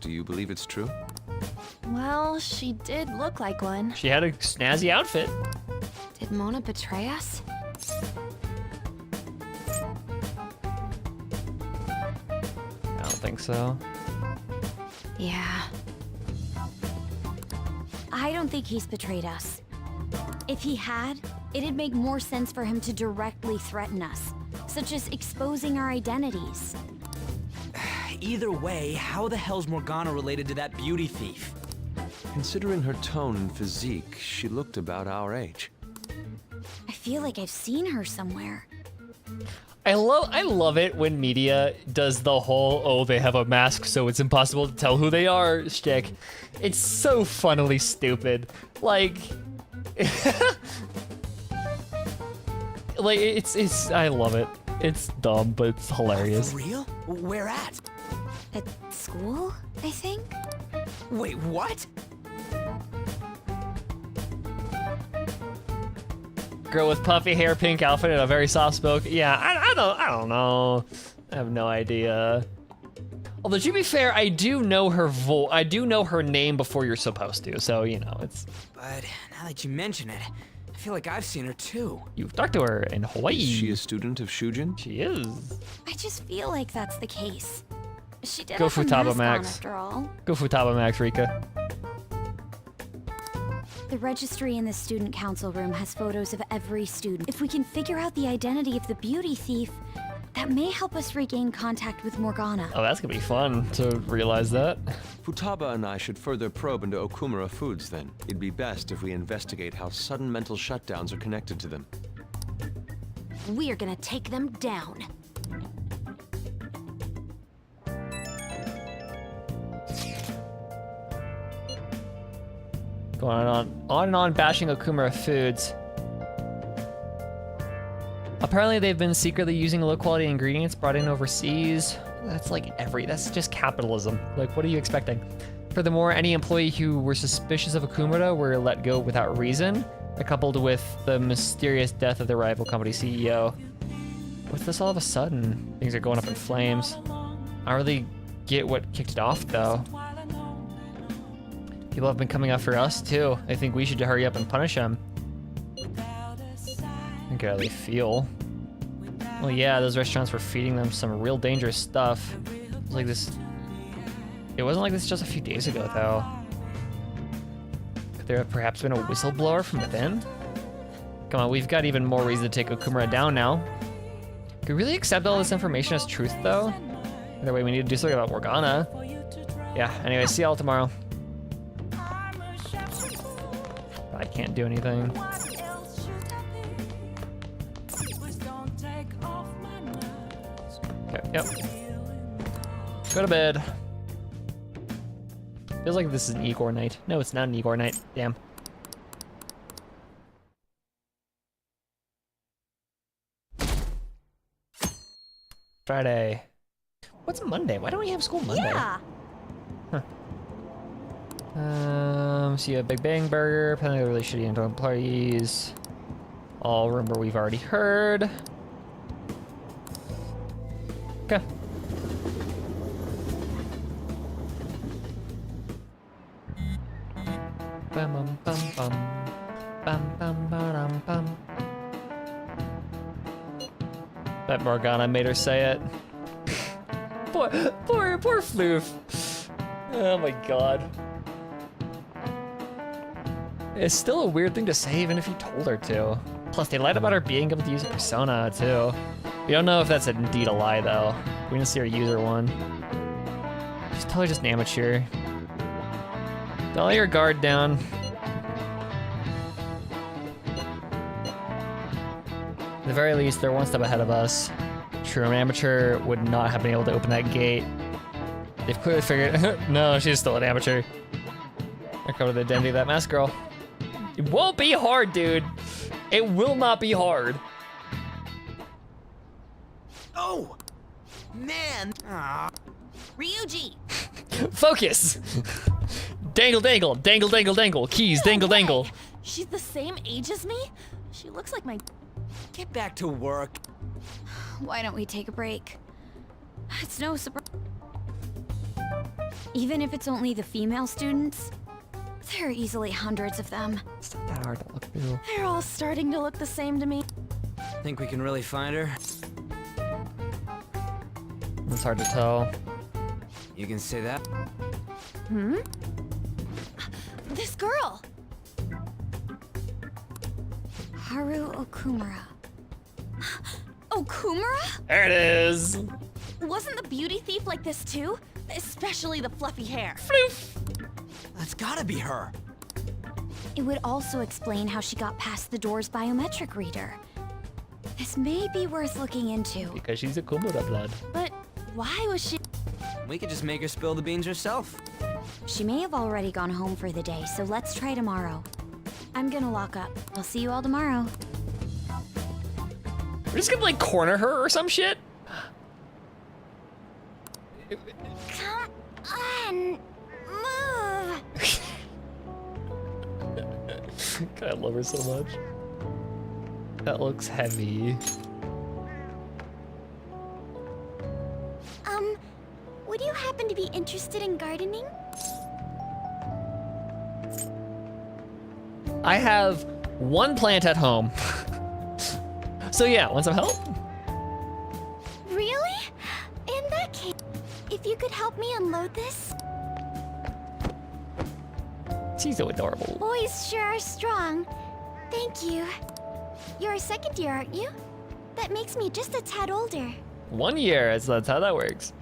Do you believe it's true? Well, she did look like one. She had a snazzy outfit. Did Mona betray us? I don't think so. Yeah. I don't think he's betrayed us. If he had, it'd make more sense for him to directly threaten us, such as exposing our identities. Either way, how the hell's Morgana related to that beauty thief? Considering her tone and physique, she looked about our age. I feel like I've seen her somewhere. I love it when media does the whole, oh, they have a mask so it's impossible to tell who they are shtick. It's so funnily stupid. Like it's I love it. It's dumb, but it's hilarious. For real? Where at? At school, I think? Wait, what? Girl with puffy hair, pink outfit, and a very soft spoke. Yeah, I don't know. I have no idea. Although to be fair, I do know her I do know her name before you're supposed to, so you know it's. But now that you mention it, I feel like I've seen her too. You've talked to her in Hawaii. Is she a student of Shujin? She is. I just feel like that's the case. She did Go have a Futaba mask on, Max. after all. Go Futaba Max, Rika. The registry in the student council room has photos of every student. If we can figure out the identity of the beauty thief, that may help us regain contact with Morgana. Oh, that's gonna be fun to realize that. Futaba and I should further probe into Okumura Foods then. It'd be best if we investigate how sudden mental shutdowns are connected to them. We are gonna take them down. Going on and on bashing Okumura Foods. Apparently they've been secretly using low-quality ingredients brought in overseas. That's just capitalism. Like, what are you expecting? Furthermore, any employee who were suspicious of Okumura were let go without reason, coupled with the mysterious death of the rival company CEO. What's this all of a sudden? Things are going up in flames. I don't really get what kicked it off, though. People have been coming after us, too. I think we should hurry up and punish them. I think how they feel. Well, yeah, those restaurants were feeding them some real dangerous stuff. It was like this... It wasn't like this just a few days ago, though. there have perhaps been a whistleblower from within? Come on, we've got even more reason to take Okumura down now. Can we really accept all this information as truth, though? Either way, we need to do something about Morgana. Yeah, anyway, see y'all tomorrow. I can't do anything. Okay, yep. Go to bed. Feels like this is an Igor night. No, it's not an Igor night. Damn. Friday. What's Monday? Why don't we have school Monday? Yeah. Huh. See a Big Bang Burger, apparently really shitty into employees. All remember we've already heard. Okay. Bum bum bum bum. Bum bum bum bum. Bet Morgana made her say it. poor Floof. Oh my god. It's still a weird thing to say even if you told her to. Plus, they lied about her being able to use a persona too. We don't know if that's indeed a lie though. We didn't see her user one. She's totally just an amateur. Don't let your guard down. At the very least, they're one step ahead of us. True, an amateur would not have been able to open that gate. They've clearly figured. No, she's still an amateur. I covered the identity of that masked girl. It won't be hard, dude. It will not be hard. Oh, man. Ryuji! Focus! Dangle, dangle, dangle, dangle, dangle. Keys, dangle, dangle. She's the same age as me? She looks like my... Get back to work. Why don't we take a break? It's no surprise. Even if it's only the female students, there are easily hundreds of them. It's not that hard to look through. They're all starting to look the same to me. Think we can really find her? It's hard to tell. You can say that? Hmm? This girl! Haru Okumura. Okumura? There it is! Wasn't the beauty thief like this too? Especially the fluffy hair. Floof! That's gotta be her. It would also explain how she got past the door's biometric reader. This may be worth looking into. Because she's a Kumura blood. But why was she... We could just make her spill the beans herself. She may have already gone home for the day, so let's try tomorrow. I'm gonna lock up. I'll see you all tomorrow. We're just gonna like corner her or some shit? Come on, move. God, I love her so much. That looks heavy. Would you happen to be interested in gardening? I have one plant at home. So yeah, want some help? Really? In that case, if you could help me unload this? She's so adorable. Boys sure are strong. Thank you. You're a second year, aren't you? That makes me just a tad older. 1 year, that's how that works.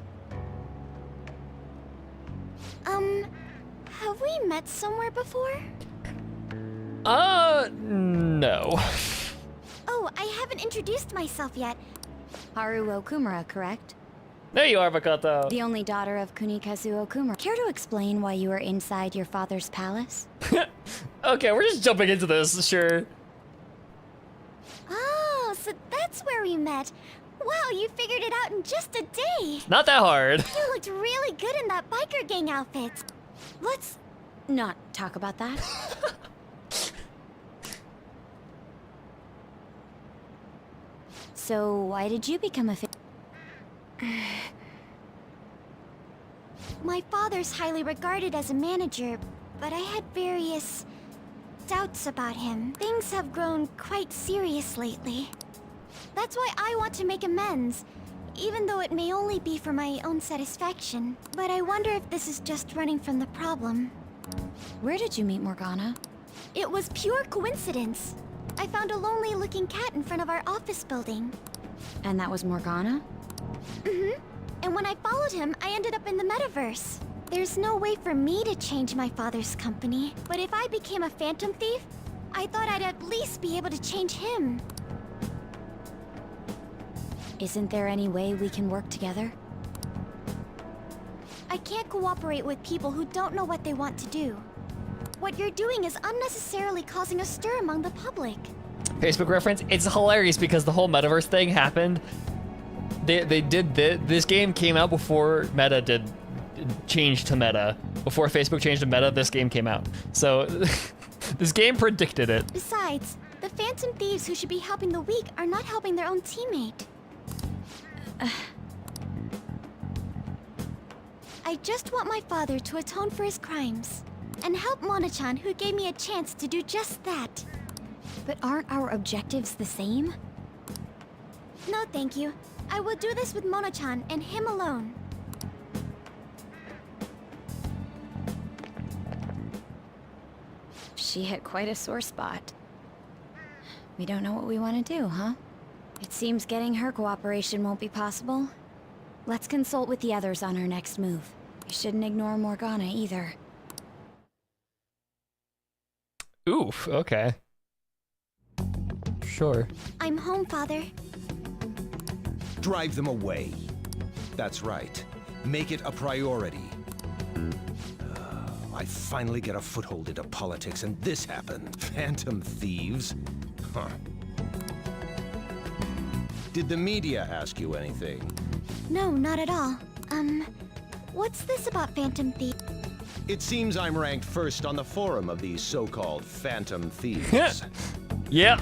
Have we met somewhere before? No. Oh, I haven't introduced myself yet. Haru Okumura, correct? There you are, Makoto. The only daughter of Kunikazu Okumura. Care to explain why you were inside your father's palace? Okay, we're just jumping into this, sure. Oh, so that's where we met. Wow, you figured it out in just a day. Not that hard. You looked really good in that biker gang outfit. Let's not talk about that. So, why did you become a My father's highly regarded as a manager, but I had various doubts about him. Things have grown quite serious lately. That's why I want to make amends, even though it may only be for my own satisfaction. But I wonder if this is just running from the problem. Where did you meet Morgana? It was pure coincidence. I found a lonely-looking cat in front of our office building. And that was Morgana? Mm-hmm. And when I followed him, I ended up in the metaverse. There's no way for me to change my father's company, but if I became a phantom thief, I thought I'd at least be able to change him. Isn't there any way we can work together? I can't cooperate with people who don't know what they want to do. What you're doing is unnecessarily causing a stir among the public. Facebook reference. It's hilarious because the whole metaverse thing happened. They did this game came out before Meta did change to Meta. Before Facebook changed to Meta, this game came out. So this game predicted it. Besides, the phantom thieves who should be helping the weak are not helping their own teammate. I just want my father to atone for his crimes and help Mona-chan, who gave me a chance to do just that. But aren't our objectives the same? No, thank you. I will do this with Mona-chan and him alone. She hit quite a sore spot. We don't know what we want to do, huh? It seems getting her cooperation won't be possible. Let's consult with the others on our next move. We shouldn't ignore Morgana either. Oof, okay. Sure. I'm home, Father. Drive them away. That's right. Make it a priority. I finally get a foothold into politics, and this happened. Phantom thieves. Huh. Did the media ask you anything? No, not at all. What's this about phantom thieves? It seems I'm ranked first on the forum of these so-called phantom thieves. Yeah.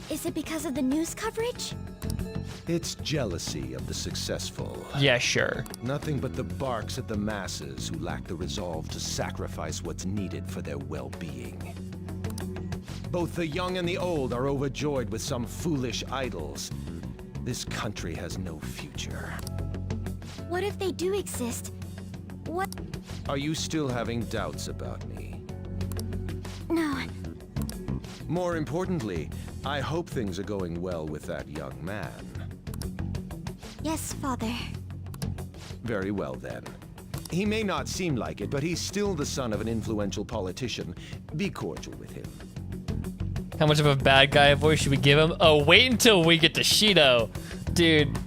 Is it because of the news coverage? It's jealousy of the successful. Yeah, sure. Nothing but the barks at the masses who lack the resolve to sacrifice what's needed for their well-being. Both the young and the old are overjoyed with some foolish idols. This country has no future. What if they do exist? What? Are you still having doubts about me? No. More importantly, I hope things are going well with that young man. Yes, Father. Very well, then. He may not seem like it, but he's still the son of an influential politician. Be cordial with him. How much of a bad guy voice should we give him? Oh, wait until we get to Shido. Dude.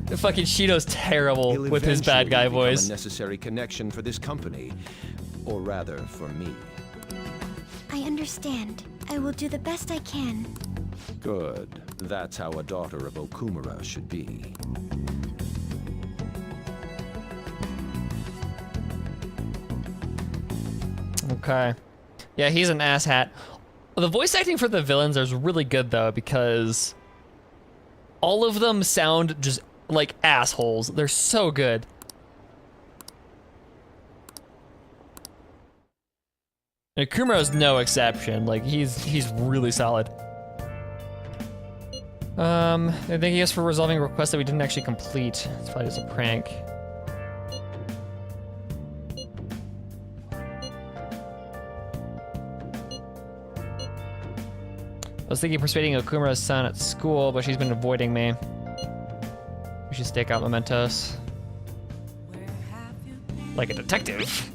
The fucking Shido's terrible with his bad guy voice. A necessary connection for this company. Or rather, for me. I understand. I will do the best I can. Good. That's how a daughter of Okumura should be. Okay. Yeah, he's an asshat. The voice acting for the villains is really good, though, because all of them sound just like assholes. They're so good. And Kumura's no exception. Like, he's really solid. Thank you guys for resolving a request that we didn't actually complete. It's probably just a prank. I was thinking of persuading Okumura's son at school, but she's been avoiding me. We should stake out mementos. Like a detective.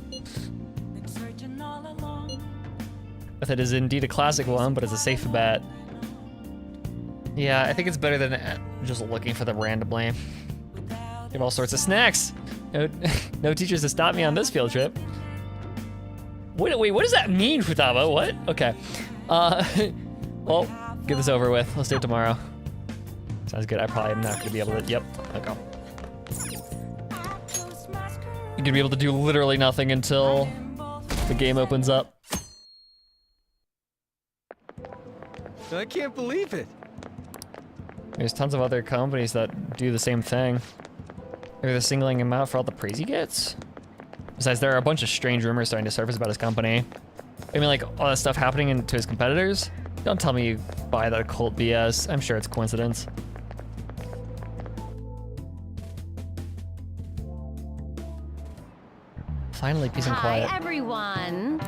Method is indeed a classic one, but it's a safe bet. Yeah, I think it's better than just looking for them randomly. You have all sorts of snacks. No teachers to stop me on this field trip. Wait, what does that mean, Futaba? What? Okay. Well, get this over with. Let's do it tomorrow. Sounds good. I probably am not gonna be able to. Yep. Okay. You're gonna be able to do literally nothing until the game opens up. I can't believe it. There's tons of other companies that do the same thing. Maybe they're singling him out for all the praise he gets. Besides, there are a bunch of strange rumors starting to surface about his company. I mean, like, all that stuff happening to his competitors? Don't tell me you buy that occult BS. I'm sure it's coincidence. Finally, peace and quiet. Hi, everyone.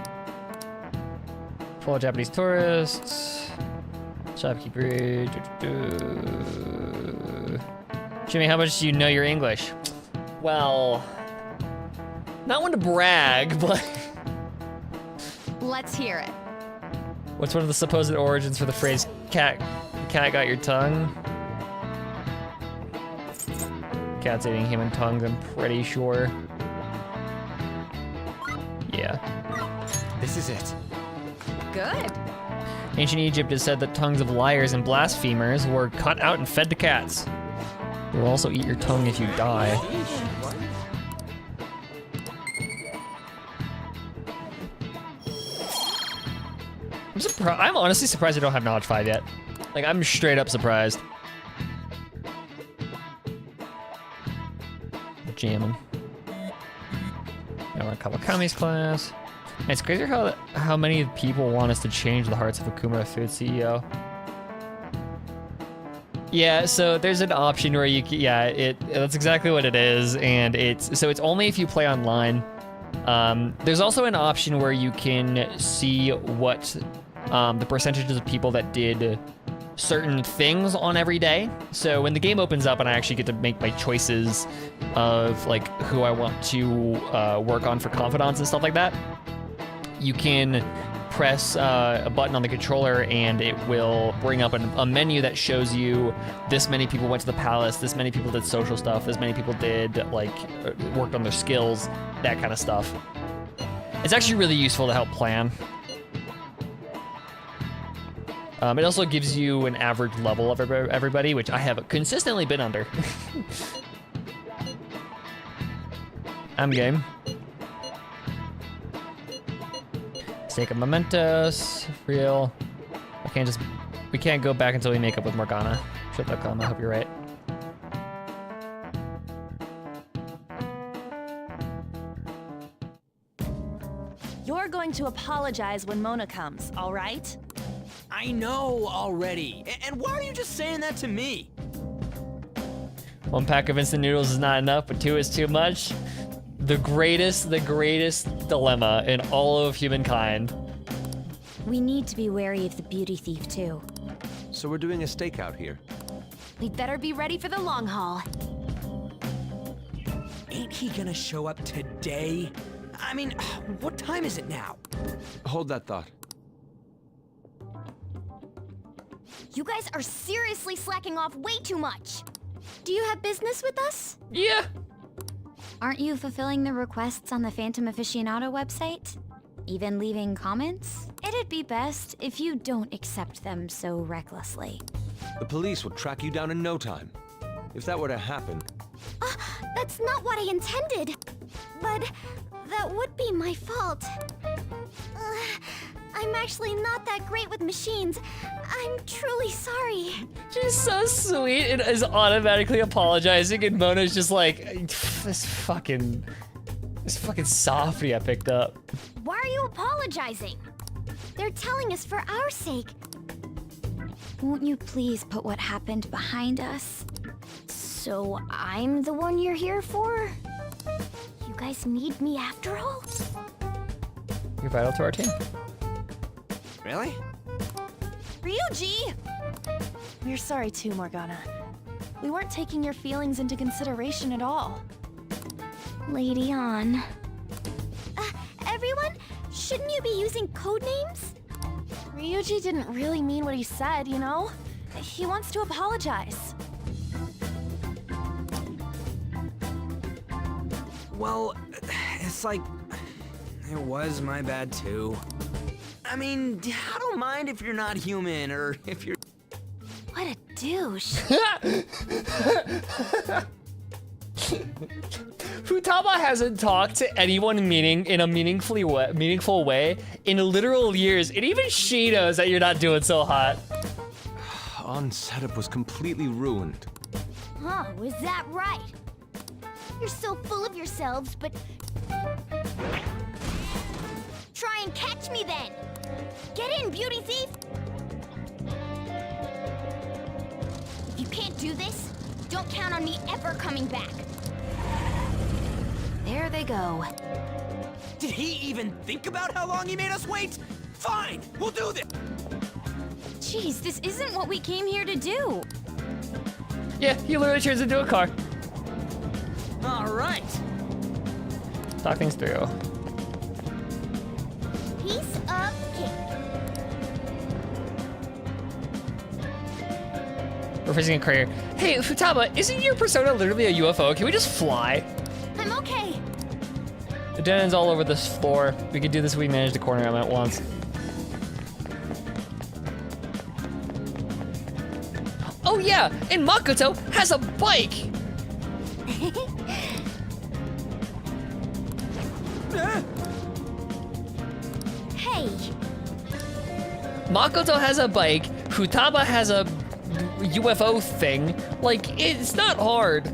Full of Japanese tourists. Shopkeep Bridge. Jimmy, how much do you know your English? Well, not one to brag, but... Let's hear it. What's one of the supposed origins for the phrase cat got your tongue? Cats eating human tongues, I'm pretty sure. Yeah. This is it. Good. Ancient Egypt has said that tongues of liars and blasphemers were cut out and fed to cats. They will also eat your tongue if you die. I'm honestly surprised I don't have Knowledge 5 yet. Like, I'm straight up surprised. Jamming. Now we're in Kawakami's class. And it's crazy how many people want us to change the hearts of Okumura Food CEO. Yeah, so there's an option where you that's exactly what it is, and it's only if you play online. There's also an option where you can see what the percentages of people that did certain things on every day. So when the game opens up and I actually get to make my choices of like who I want to work on for confidants and stuff like that, you can press a button on the controller and it will bring up a menu that shows you this many people went to the palace, this many people did social stuff, this many people did like worked on their skills, that kind of stuff. It's actually really useful to help plan. It also gives you an average level of everybody, which I have consistently been under. I'm game. Sake of mementos, real. We can't go back until we make up with Morgana. Trip.com, I hope you're right. You're going to apologize when Mona comes, all right? I know already. And why are you just saying that to me? One pack of instant noodles is not enough, but two is too much. The greatest dilemma in all of humankind. We need to be wary of the beauty thief, too. So we're doing a stakeout here. We'd better be ready for the long haul. Ain't he gonna show up today? I mean, what time is it now? Hold that thought. You guys are seriously slacking off way too much. Do you have business with us? Yeah. Aren't you fulfilling the requests on the Phantom Aficionado website? Even leaving comments? It'd be best if you don't accept them so recklessly. The police will track you down in no time. If that were to happen... That's not what I intended. But that would be my fault. I'm actually not that great with machines. I'm truly sorry. She's so sweet and is automatically apologizing, and Mona's just like, this fucking softie I picked up. Why are you apologizing? They're telling us for our sake. Won't you please put what happened behind us? So I'm the one you're here for? You guys need me after all? You're vital to our team. Really? Ryuji! We're sorry too, Morgana. We weren't taking your feelings into consideration at all. Lady On. Everyone, shouldn't you be using code names? Ryuji didn't really mean what he said, you know? He wants to apologize. Well, it's like... it was my bad too. I mean, I don't mind if you're not human, or if you're... What a douche. Futaba hasn't talked to anyone in a meaningful way in literal years, and even she knows that you're not doing so hot. On setup was completely ruined. Huh, was that right? You're so full of yourselves, but... Try and catch me then! Get in, beauty thief! If you can't do this, don't count on me ever coming back. There they go. Did he even think about how long he made us wait? Fine, we'll do this. Jeez, this isn't what we came here to do. Yeah, he literally turns into a car. All right. Talk things through. Piece of cake. We're facing a career. Hey, Futaba, isn't your persona literally a UFO? Can we just fly? I'm okay. The dead ends all over this floor. We could do this if we manage to corner him at once. Oh yeah, and Makoto has a bike! Hey. Makoto has a bike, Futaba has a UFO thing. Like, it's not hard.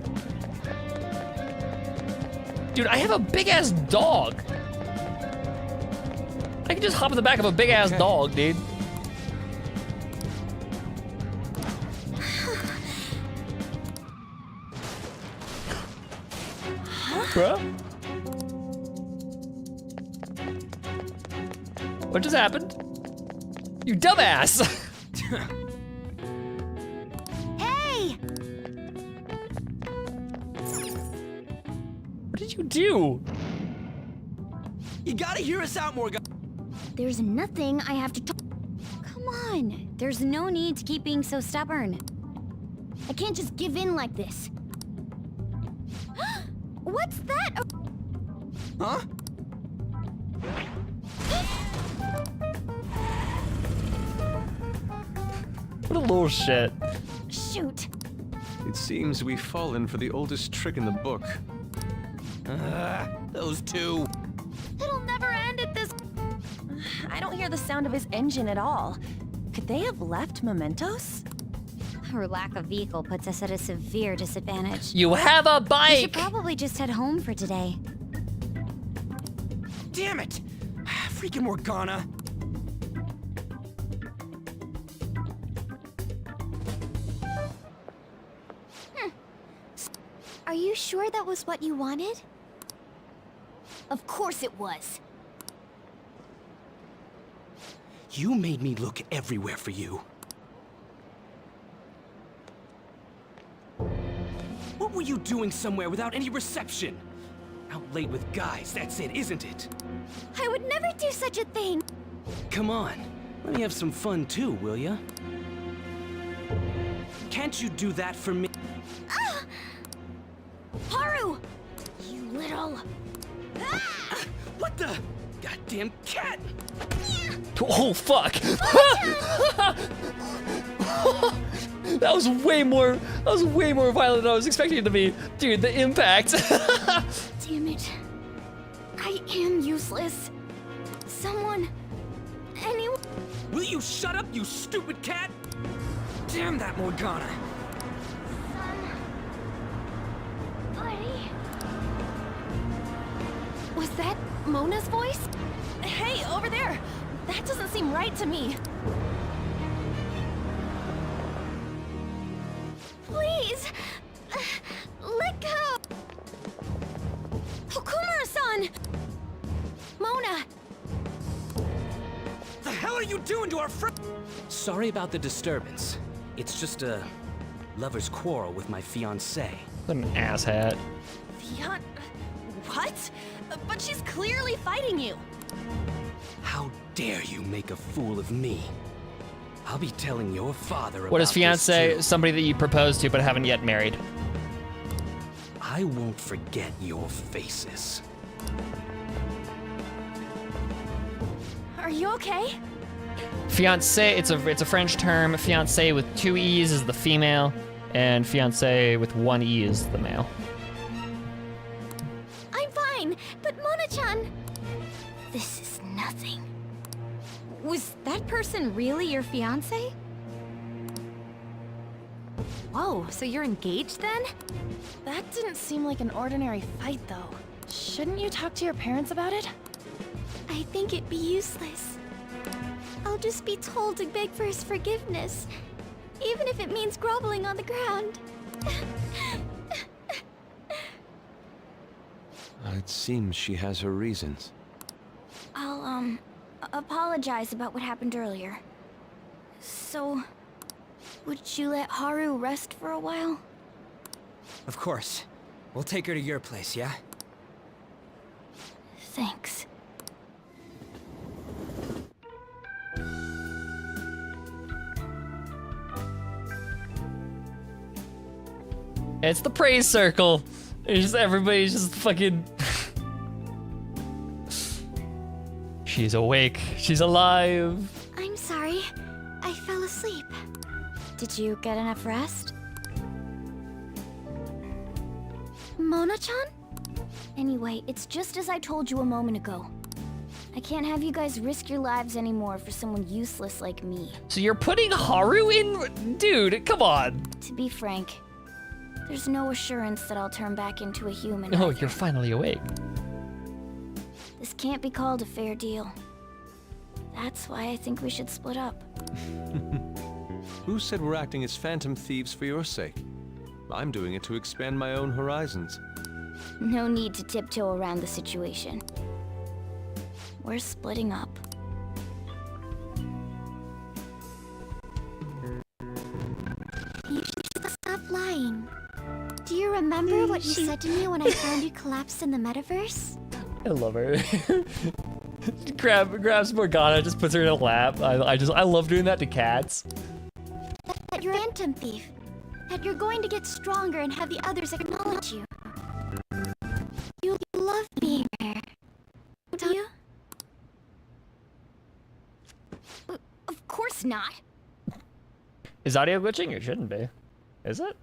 Dude, I have a big ass dog. I can just hop in the back of a big ass dog, dude. Bruh? What just happened? You dumbass! Hey! What did you do? You gotta hear us out more, guys. There's nothing I have to talk. Come on. There's no need to keep being so stubborn. I can't just give in like this. What's that? Huh? What a little shit. Shoot. It seems we've fallen for the oldest trick in the book. Those two. It'll never end at this. I don't hear the sound of his engine at all. Could they have left mementos? Our lack of vehicle puts us at a severe disadvantage. You have a We bike! should probably just head home for today. Damn it! Freaking Morgana. Are you sure that was what you wanted? Of course it was. You made me look everywhere for you. What were you doing somewhere without any reception? Out late with guys, that's it, isn't it? I would never do such a thing. Come on, let me have some fun too, will ya? Can't you do that for me? Ah! Haru! You little... What the? Goddamn cat! Oh fuck! That was way more violent than I was expecting it to be. Dude, the impact. Damn it. I am useless. Someone... anyone... Will you shut up, you stupid cat? Damn that Morgana! Buddy. Was that Mona's voice? Hey, over there! That doesn't seem right to me. Please! Let go! Okumura-san! Mona! The hell are you doing to our friend? Sorry about the disturbance. It's just a lover's quarrel with my fiancée. What an asshat. What? But she's clearly fighting you. How dare you make a fool of me? I'll be telling your father about What is this, fiance? too. Somebody that you proposed to but haven't yet married. I won't forget your faces. Are you okay? Fiance, it's a French term. Fiance with 2 E's is the female, and fiance with 1 E is the male. I'm fine, but Mona-chan... This is nothing. Was that person really your fiance? Whoa, so you're engaged then? That didn't seem like an ordinary fight, though. Shouldn't you talk to your parents about it? I think it'd be useless. I'll just be told to beg for his forgiveness, even if it means groveling on the ground. It seems she has her reasons. apologize about what happened earlier. So, would you let Haru rest for a while? Of course. We'll take her to your place, yeah? Thanks. It's the praise circle. It's just everybody's just fucking. She's awake. She's alive. I'm sorry. I fell asleep. Did you get enough rest? Mona-chan? Anyway, it's just as I told you a moment ago. I can't have you guys risk your lives anymore for someone useless like me. So you're putting Haru in? Dude, come on. To be frank, there's no assurance that I'll turn back into a human. Oh, either. you're finally awake. This can't be called a fair deal. That's why I think we should split up. Who said we're acting as phantom thieves for your sake? I'm doing it to expand my own horizons. No need to tiptoe around the situation. We're splitting up. You should stop lying. Do you remember what you said to me when I found you collapsed in the metaverse? I love her. Grabs Morgana, just puts her in a lap. I love doing that to cats. That you're a phantom thief. That you're going to get stronger and have the others acknowledge you. You love being there. Do you? Of course not. Is audio glitching? It shouldn't be. Is it?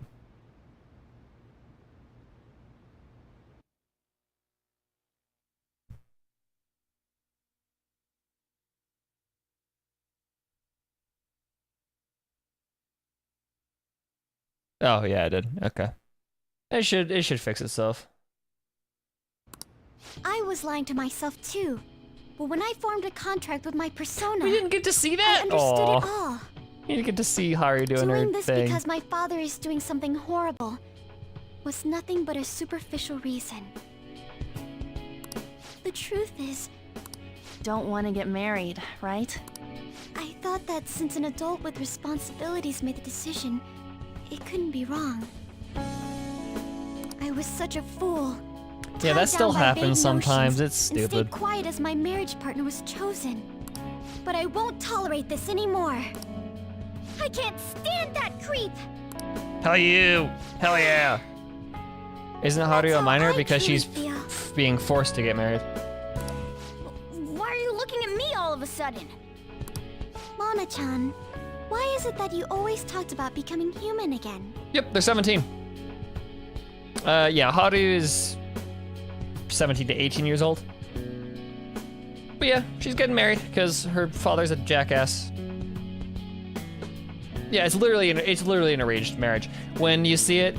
Oh yeah, it did. Okay. It should fix itself. I was lying to myself too. But when I formed a contract with my persona, We didn't get to see that? I understood Aw. it all. You didn't get to see Haru doing her Doing this thing. because my father is doing something horrible was nothing but a superficial reason. The truth is, Don't want to get married, right? I thought that since an adult with responsibilities made the decision, it couldn't be wrong. I was such a fool. Yeah, tied that still down by happens vague sometimes. notions, It's and stupid. stayed quiet as my marriage partner was chosen. But I won't tolerate this anymore. I can't stand that creep. Hell you! Hell yeah! Isn't Haru a minor because she's being forced to get married? Why are you looking at me all of a sudden? Mona-chan, why is it that you always talked about becoming human again? Yep, they're 17. Yeah, Haru is 17 to 18 years old. But yeah, she's getting married because her father's a jackass. Yeah, it's literally an arranged marriage. When you see it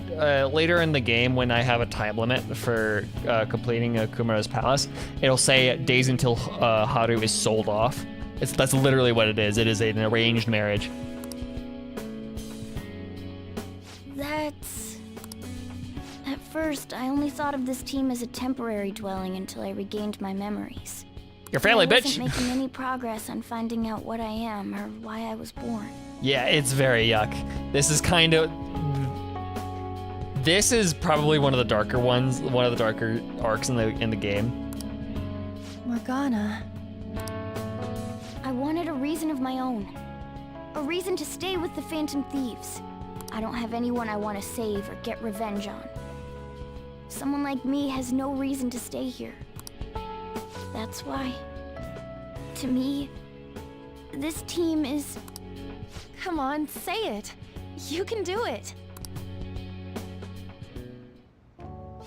later in the game, when I have a time limit for completing Kumara's palace, it'll say days until Haru is sold off. That's literally what it is. It is an arranged marriage. That's... At first, I only thought of this team as a temporary dwelling until I regained my memories. Your family, I bitch! wasn't making any progress on finding out what I am or why I was born. Yeah, it's very yuck. This is kind of... This is probably one of the darker ones, one of the darker arcs in the game. Morgana. I wanted a reason of my own. A reason to stay with the Phantom Thieves. I don't have anyone I want to save or get revenge on. Someone like me has no reason to stay here. That's why, to me, this team is... Come on, say it. You can do it.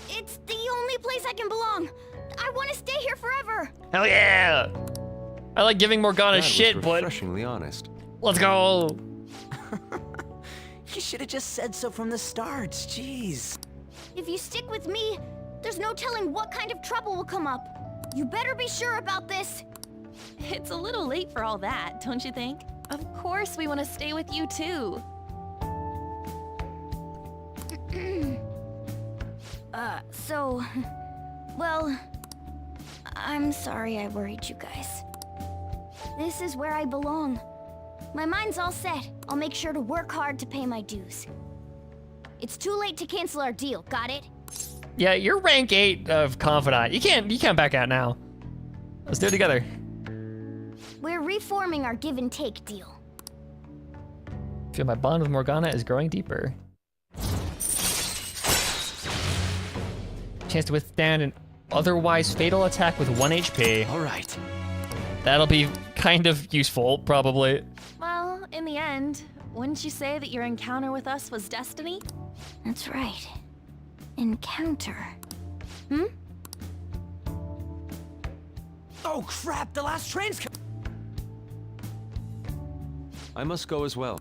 It's the only place I can belong. I want to stay here forever. Hell yeah! I like giving Morgana That shit, was but refreshingly honest. let's go! You should have just said so from the start, jeez. If you stick with me, there's no telling what kind of trouble will come up. You better be sure about this. It's a little late for all that, don't you think? Of course we want to stay with you too. Well, I'm sorry I worried you guys. This is where I belong. My mind's all set. I'll make sure to work hard to pay my dues. It's too late to cancel our deal, got it? Yeah, you're rank 8 of Confidant. You can't back out now. Let's do it together. We're reforming our give and take deal. I feel my bond with Morgana is growing deeper. Chance to withstand an otherwise fatal attack with 1 HP. All right. That'll be kind of useful, probably. Well, in the end, wouldn't you say that your encounter with us was destiny? That's right. Encounter. Hmm? Oh crap, the last train's I must go as well.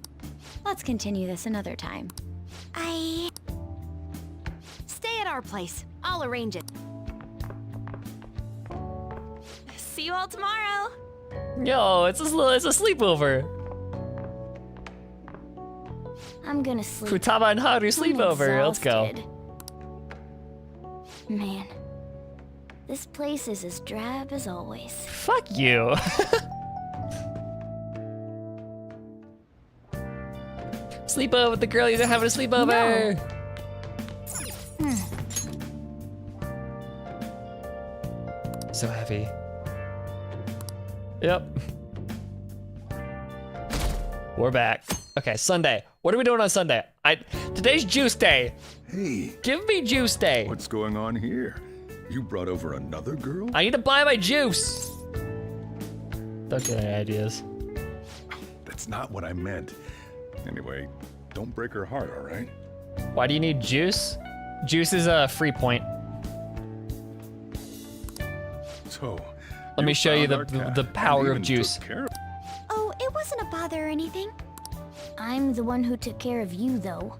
Let's continue this another time. Stay at our place. I'll arrange it. See you all tomorrow. Yo, it's a sleepover. I'm gonna sleep. Futaba and Haru sleepover. Let's go. Exhausted. Man, this place is as drab as always. Fuck you. Sleepover with the girlies are having a sleepover. No. So heavy. Yep. We're back. Okay, Sunday. What are we doing on Sunday? Today's juice day. Hey. Give me juice day. What's going on here? You brought over another girl? I need to buy my juice. Don't get any ideas. That's not what I meant. Anyway, don't break her heart, all right? Why do you need juice? Juice is a free point. So, let me show you the power of juice. Oh, it wasn't a bother or anything. I'm the one who took care of you, though.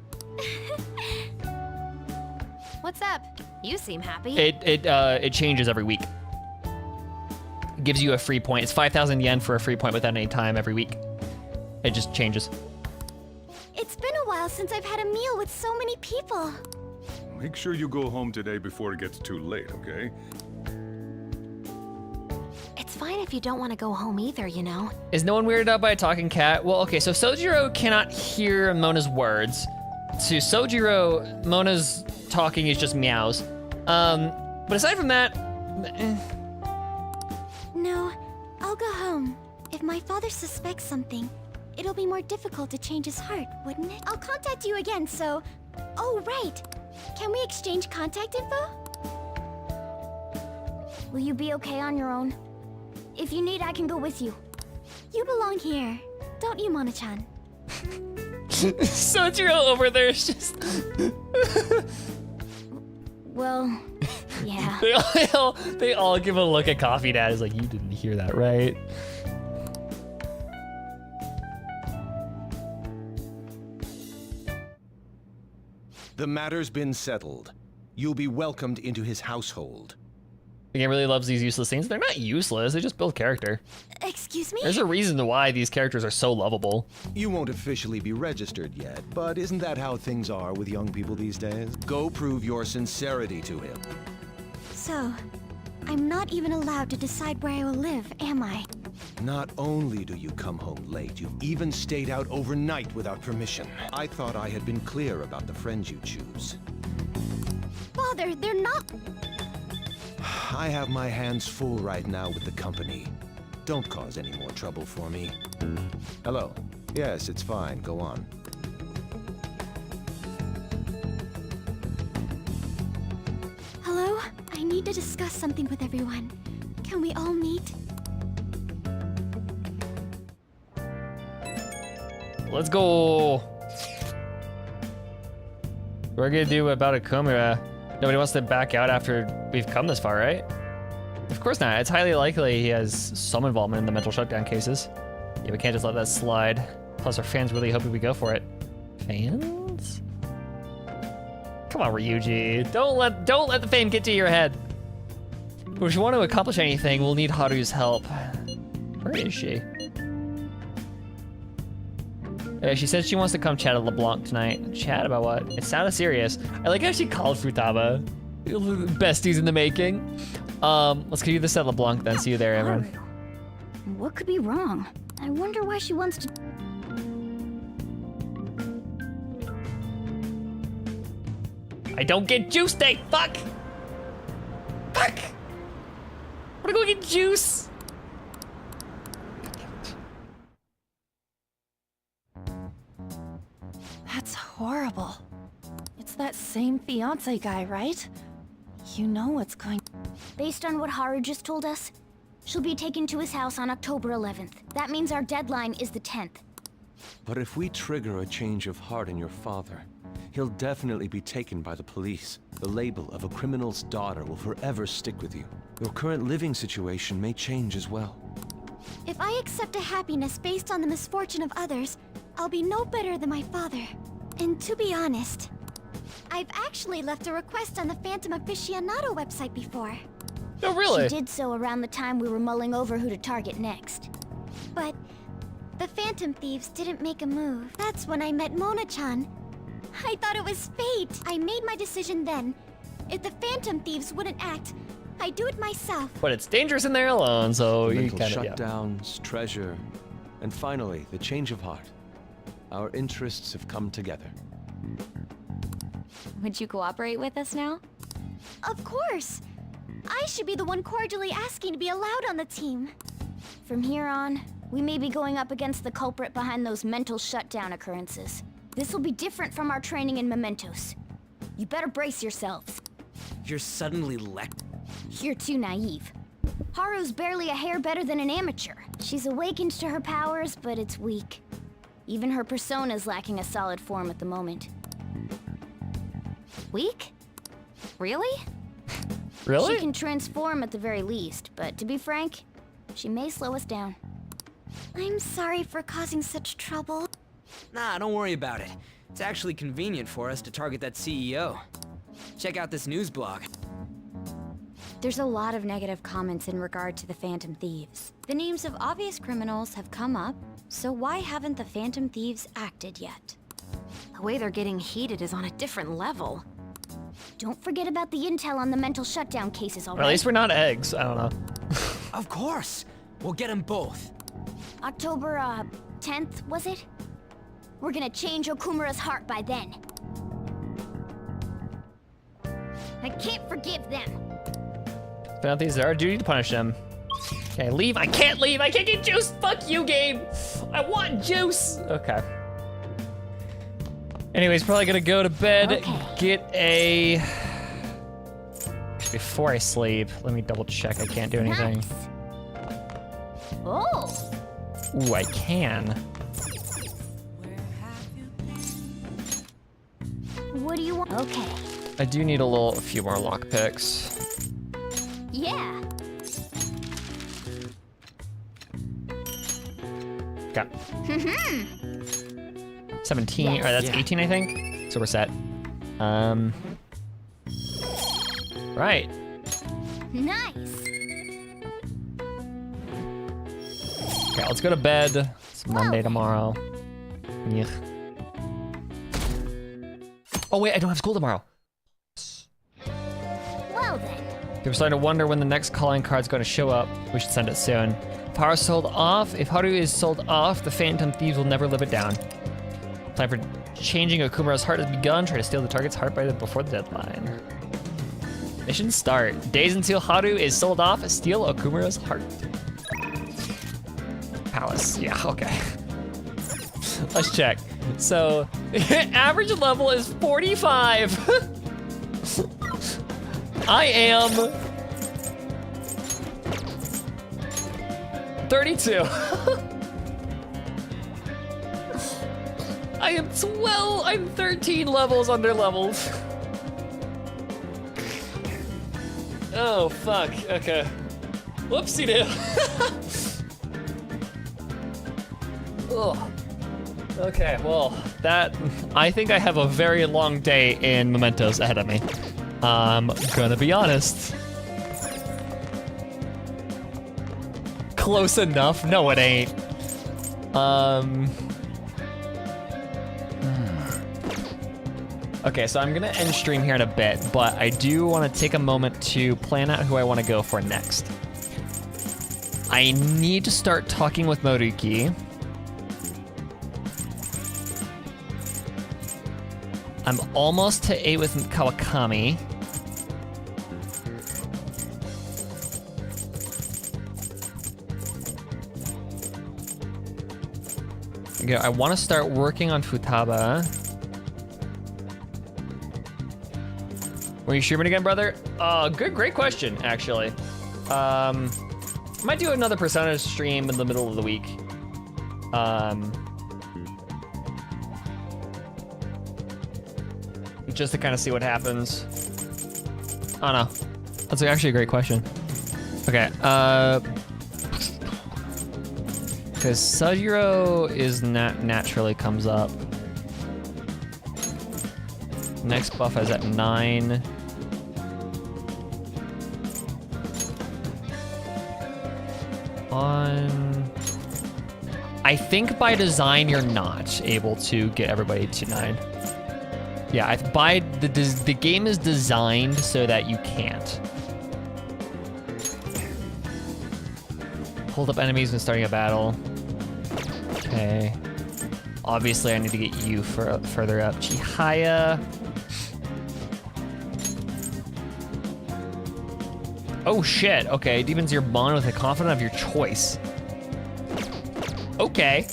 What's up? You seem happy. It changes every week. It gives you a free point. It's 5,000 yen for a free point without any time every week. It just changes. It's been a while since I've had a meal with so many people. Make sure you go home today before it gets too late, okay? It's fine if you don't want to go home either, you know. Is no one weirded out by a talking cat? Well, okay, so Sojiro cannot hear Mona's words. To Sojiro, Mona's talking is just meows. But aside from that, No, I'll go home. If my father suspects something, it'll be more difficult to change his heart, wouldn't it? I'll contact you again, so... Oh, right. Can we exchange contact info? Will you be okay on your own? If you need, I can go with you. You belong here, don't you, Mona-chan? Sojiro over there is just... Well, yeah. they all give a look at Coffee Dad. He's like, you didn't hear that, right? The matter's been settled. You'll be welcomed into his household. The game really loves these useless scenes. They're not useless, they just build character. Excuse me? There's a reason why these characters are so lovable. You won't officially be registered yet, but isn't that how things are with young people these days? Go prove your sincerity to him. So, I'm not even allowed to decide where I will live, am I? Not only do you come home late, you've even stayed out overnight without permission. I thought I had been clear about the friends you choose. Father, they're not... I have my hands full right now with the company. Don't cause any more trouble for me. Hello. Yes, it's fine. Go on. Hello? I need to discuss something with everyone. Can we all meet? Let's go. We're gonna do about Okumura. Nobody wants to back out after we've come this far, right? Of course not. It's highly likely he has some involvement in the mental shutdown cases. Yeah, we can't just let that slide. Plus, our fans really hoping we go for it. Fans? Come on, Ryuji. Don't let the fame get to your head. But if you want to accomplish anything, we'll need Haru's help. Where is she? She said she wants to come chat at LeBlanc tonight. Chat about what? It sounded serious. I like how she called Futaba. Besties in the making. Let's do this at LeBlanc then. See you there, everyone. What could be wrong? I wonder why she wants to... I don't get juice day. Fuck. Fuck. I wanna go get juice. That's horrible. It's that same fiance guy, right? You know what's going... Based on what Haru just told us, she'll be taken to his house on October 11th. That means our deadline is the 10th. But if we trigger a change of heart in your father, he'll definitely be taken by the police. The label of a criminal's daughter will forever stick with you. Your current living situation may change as well. If I accept a happiness based on the misfortune of others, I'll be no better than my father. And to be honest, I've actually left a request on the Phantom Aficionado website before. Oh, really? She did so around the time we were mulling over who to target next. But the Phantom Thieves didn't make a move. That's when I met Mona-chan. I thought it was fate. I made my decision then. If the Phantom Thieves wouldn't act, I'd do it myself. But it's dangerous in there alone, so you Mental kind of, shutdowns, treasure, and finally, the change of heart. Our interests have come together. Would you cooperate with us now? Of course. I should be the one cordially asking to be allowed on the team. From here on, we may be going up against the culprit behind those mental shutdown occurrences. This will be different from our training in Mementos. You better brace yourselves. You're suddenly You're too naive. Haru's barely a hair better than an amateur. She's awakened to her powers, but it's weak. Even her persona's lacking a solid form at the moment. Weak? Really? Really? She can transform at the very least, but to be frank, she may slow us down. I'm sorry for causing such trouble. Nah, don't worry about it. It's actually convenient for us to target that CEO. Check out this news blog. There's a lot of negative comments in regard to the Phantom Thieves. The names of obvious criminals have come up, so why haven't the Phantom Thieves acted yet? The way they're getting heated is on a different level. Don't forget about the intel on the mental shutdown cases, alright? Or at least we're not eggs. I don't know. Of course! We'll get them both. October, 10th, was it? We're gonna change Okumura's heart by then. I can't forgive them. Penalties, there are duty to punish them. Okay, leave. I can't leave. I can't get juice. Fuck you, game. I want juice. Okay. Anyways, probably gonna go to bed, get a... Before I sleep, let me double check. I can't do anything. Nice. Oh. Ooh, I can. What do you want? Okay. I do need a few more lockpicks. Yeah. Got 17. Yes. All right, that's 18, I think. So we're set. Right. Nice. Okay, let's go to bed. It's Monday tomorrow. Yuck. Oh wait, I don't have school tomorrow. Well then. People starting to wonder when the next calling card's going to show up. We should send it soon. If Haru is sold off, the Phantom Thieves will never live it down. Time for changing Okumura's heart has begun. Try to steal the target's heart before the deadline. Mission start. Days until Haru is sold off. Steal Okumura's heart. Palace. Yeah, okay. Let's check. So, average level is 45. I am 32. I am 12. I'm 13 levels under leveled. Oh, fuck. Okay. Whoopsie-doo. Ugh. Okay, well, I think I have a very long day in Mementos ahead of me. I'm gonna be honest. Close enough? No, it ain't. Okay, so I'm gonna end stream here in a bit, but I do want to take a moment to plan out who I want to go for next. I need to start talking with Moruki. I'm almost to 8 with Kawakami. Okay, I want to start working on Futaba. Were you streaming again, brother? Great question, actually. Might do another Persona stream in the middle of the week. Just to kind of see what happens. Oh no, that's actually a great question. Okay, because Sujiro is naturally comes up. Next buff is at 9. I think by design you're not able to get everybody to 9. Yeah, the game is designed so that you can't. Hold up enemies when starting a battle. Okay. Obviously, I need to get you further up. Chihaya. Oh shit, okay. Deepens your bond with a confidant of your choice. Okay.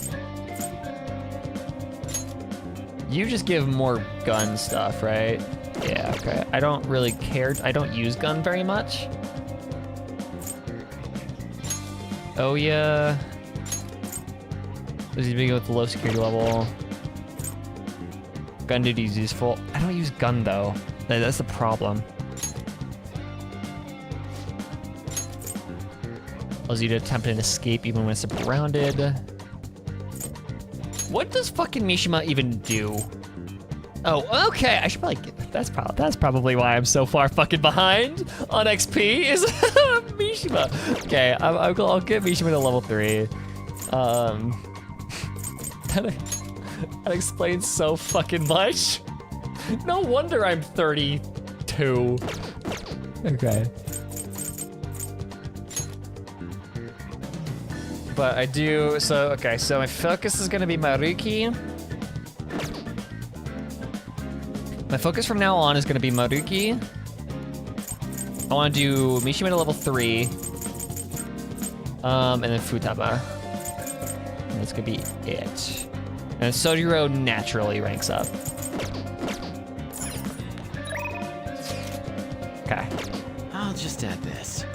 You just give more gun stuff, right? Yeah, okay. I don't really care. I don't use gun very much. Oh yeah. Does he begin with the low security level? Gun duty is useful. I don't use gun though. That's the problem. Allows you to attempt an escape even when surrounded. What does fucking Mishima even do? Oh, okay. I should probably get. That's probably why I'm so far fucking behind on XP is Mishima. Okay, I'll get Mishima to level 3. That explains so fucking much. No wonder I'm 32. Okay. But I do, so my focus is gonna be Maruki. My focus from now on is gonna be Maruki. I wanna do Mishima to level 3. And then Futaba. And that's gonna be it. And Sojiro naturally ranks up. Okay. I'll just add this.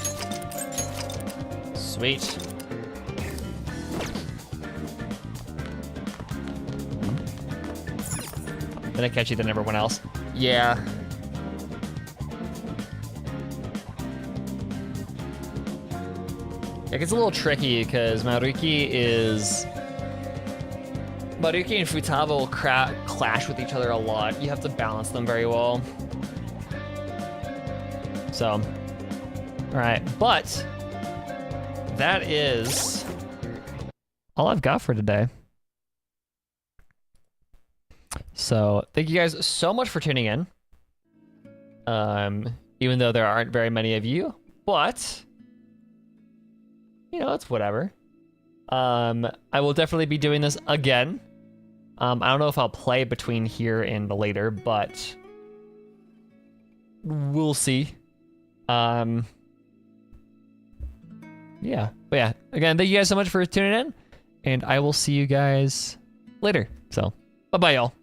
Sweet. Then I catch you than everyone else. Yeah. It gets a little tricky because Maruki and Futaba will clash with each other a lot. You have to balance them very well. So, all right, but that is all I've got for today. So thank you guys so much for tuning in. Even though there aren't very many of you, but you know, it's whatever. I will definitely be doing this again. I don't know if I'll play between here and later, but we'll see. Yeah, but yeah, again, thank you guys so much for tuning in, and I will see you guys later. So, bye-bye, y'all.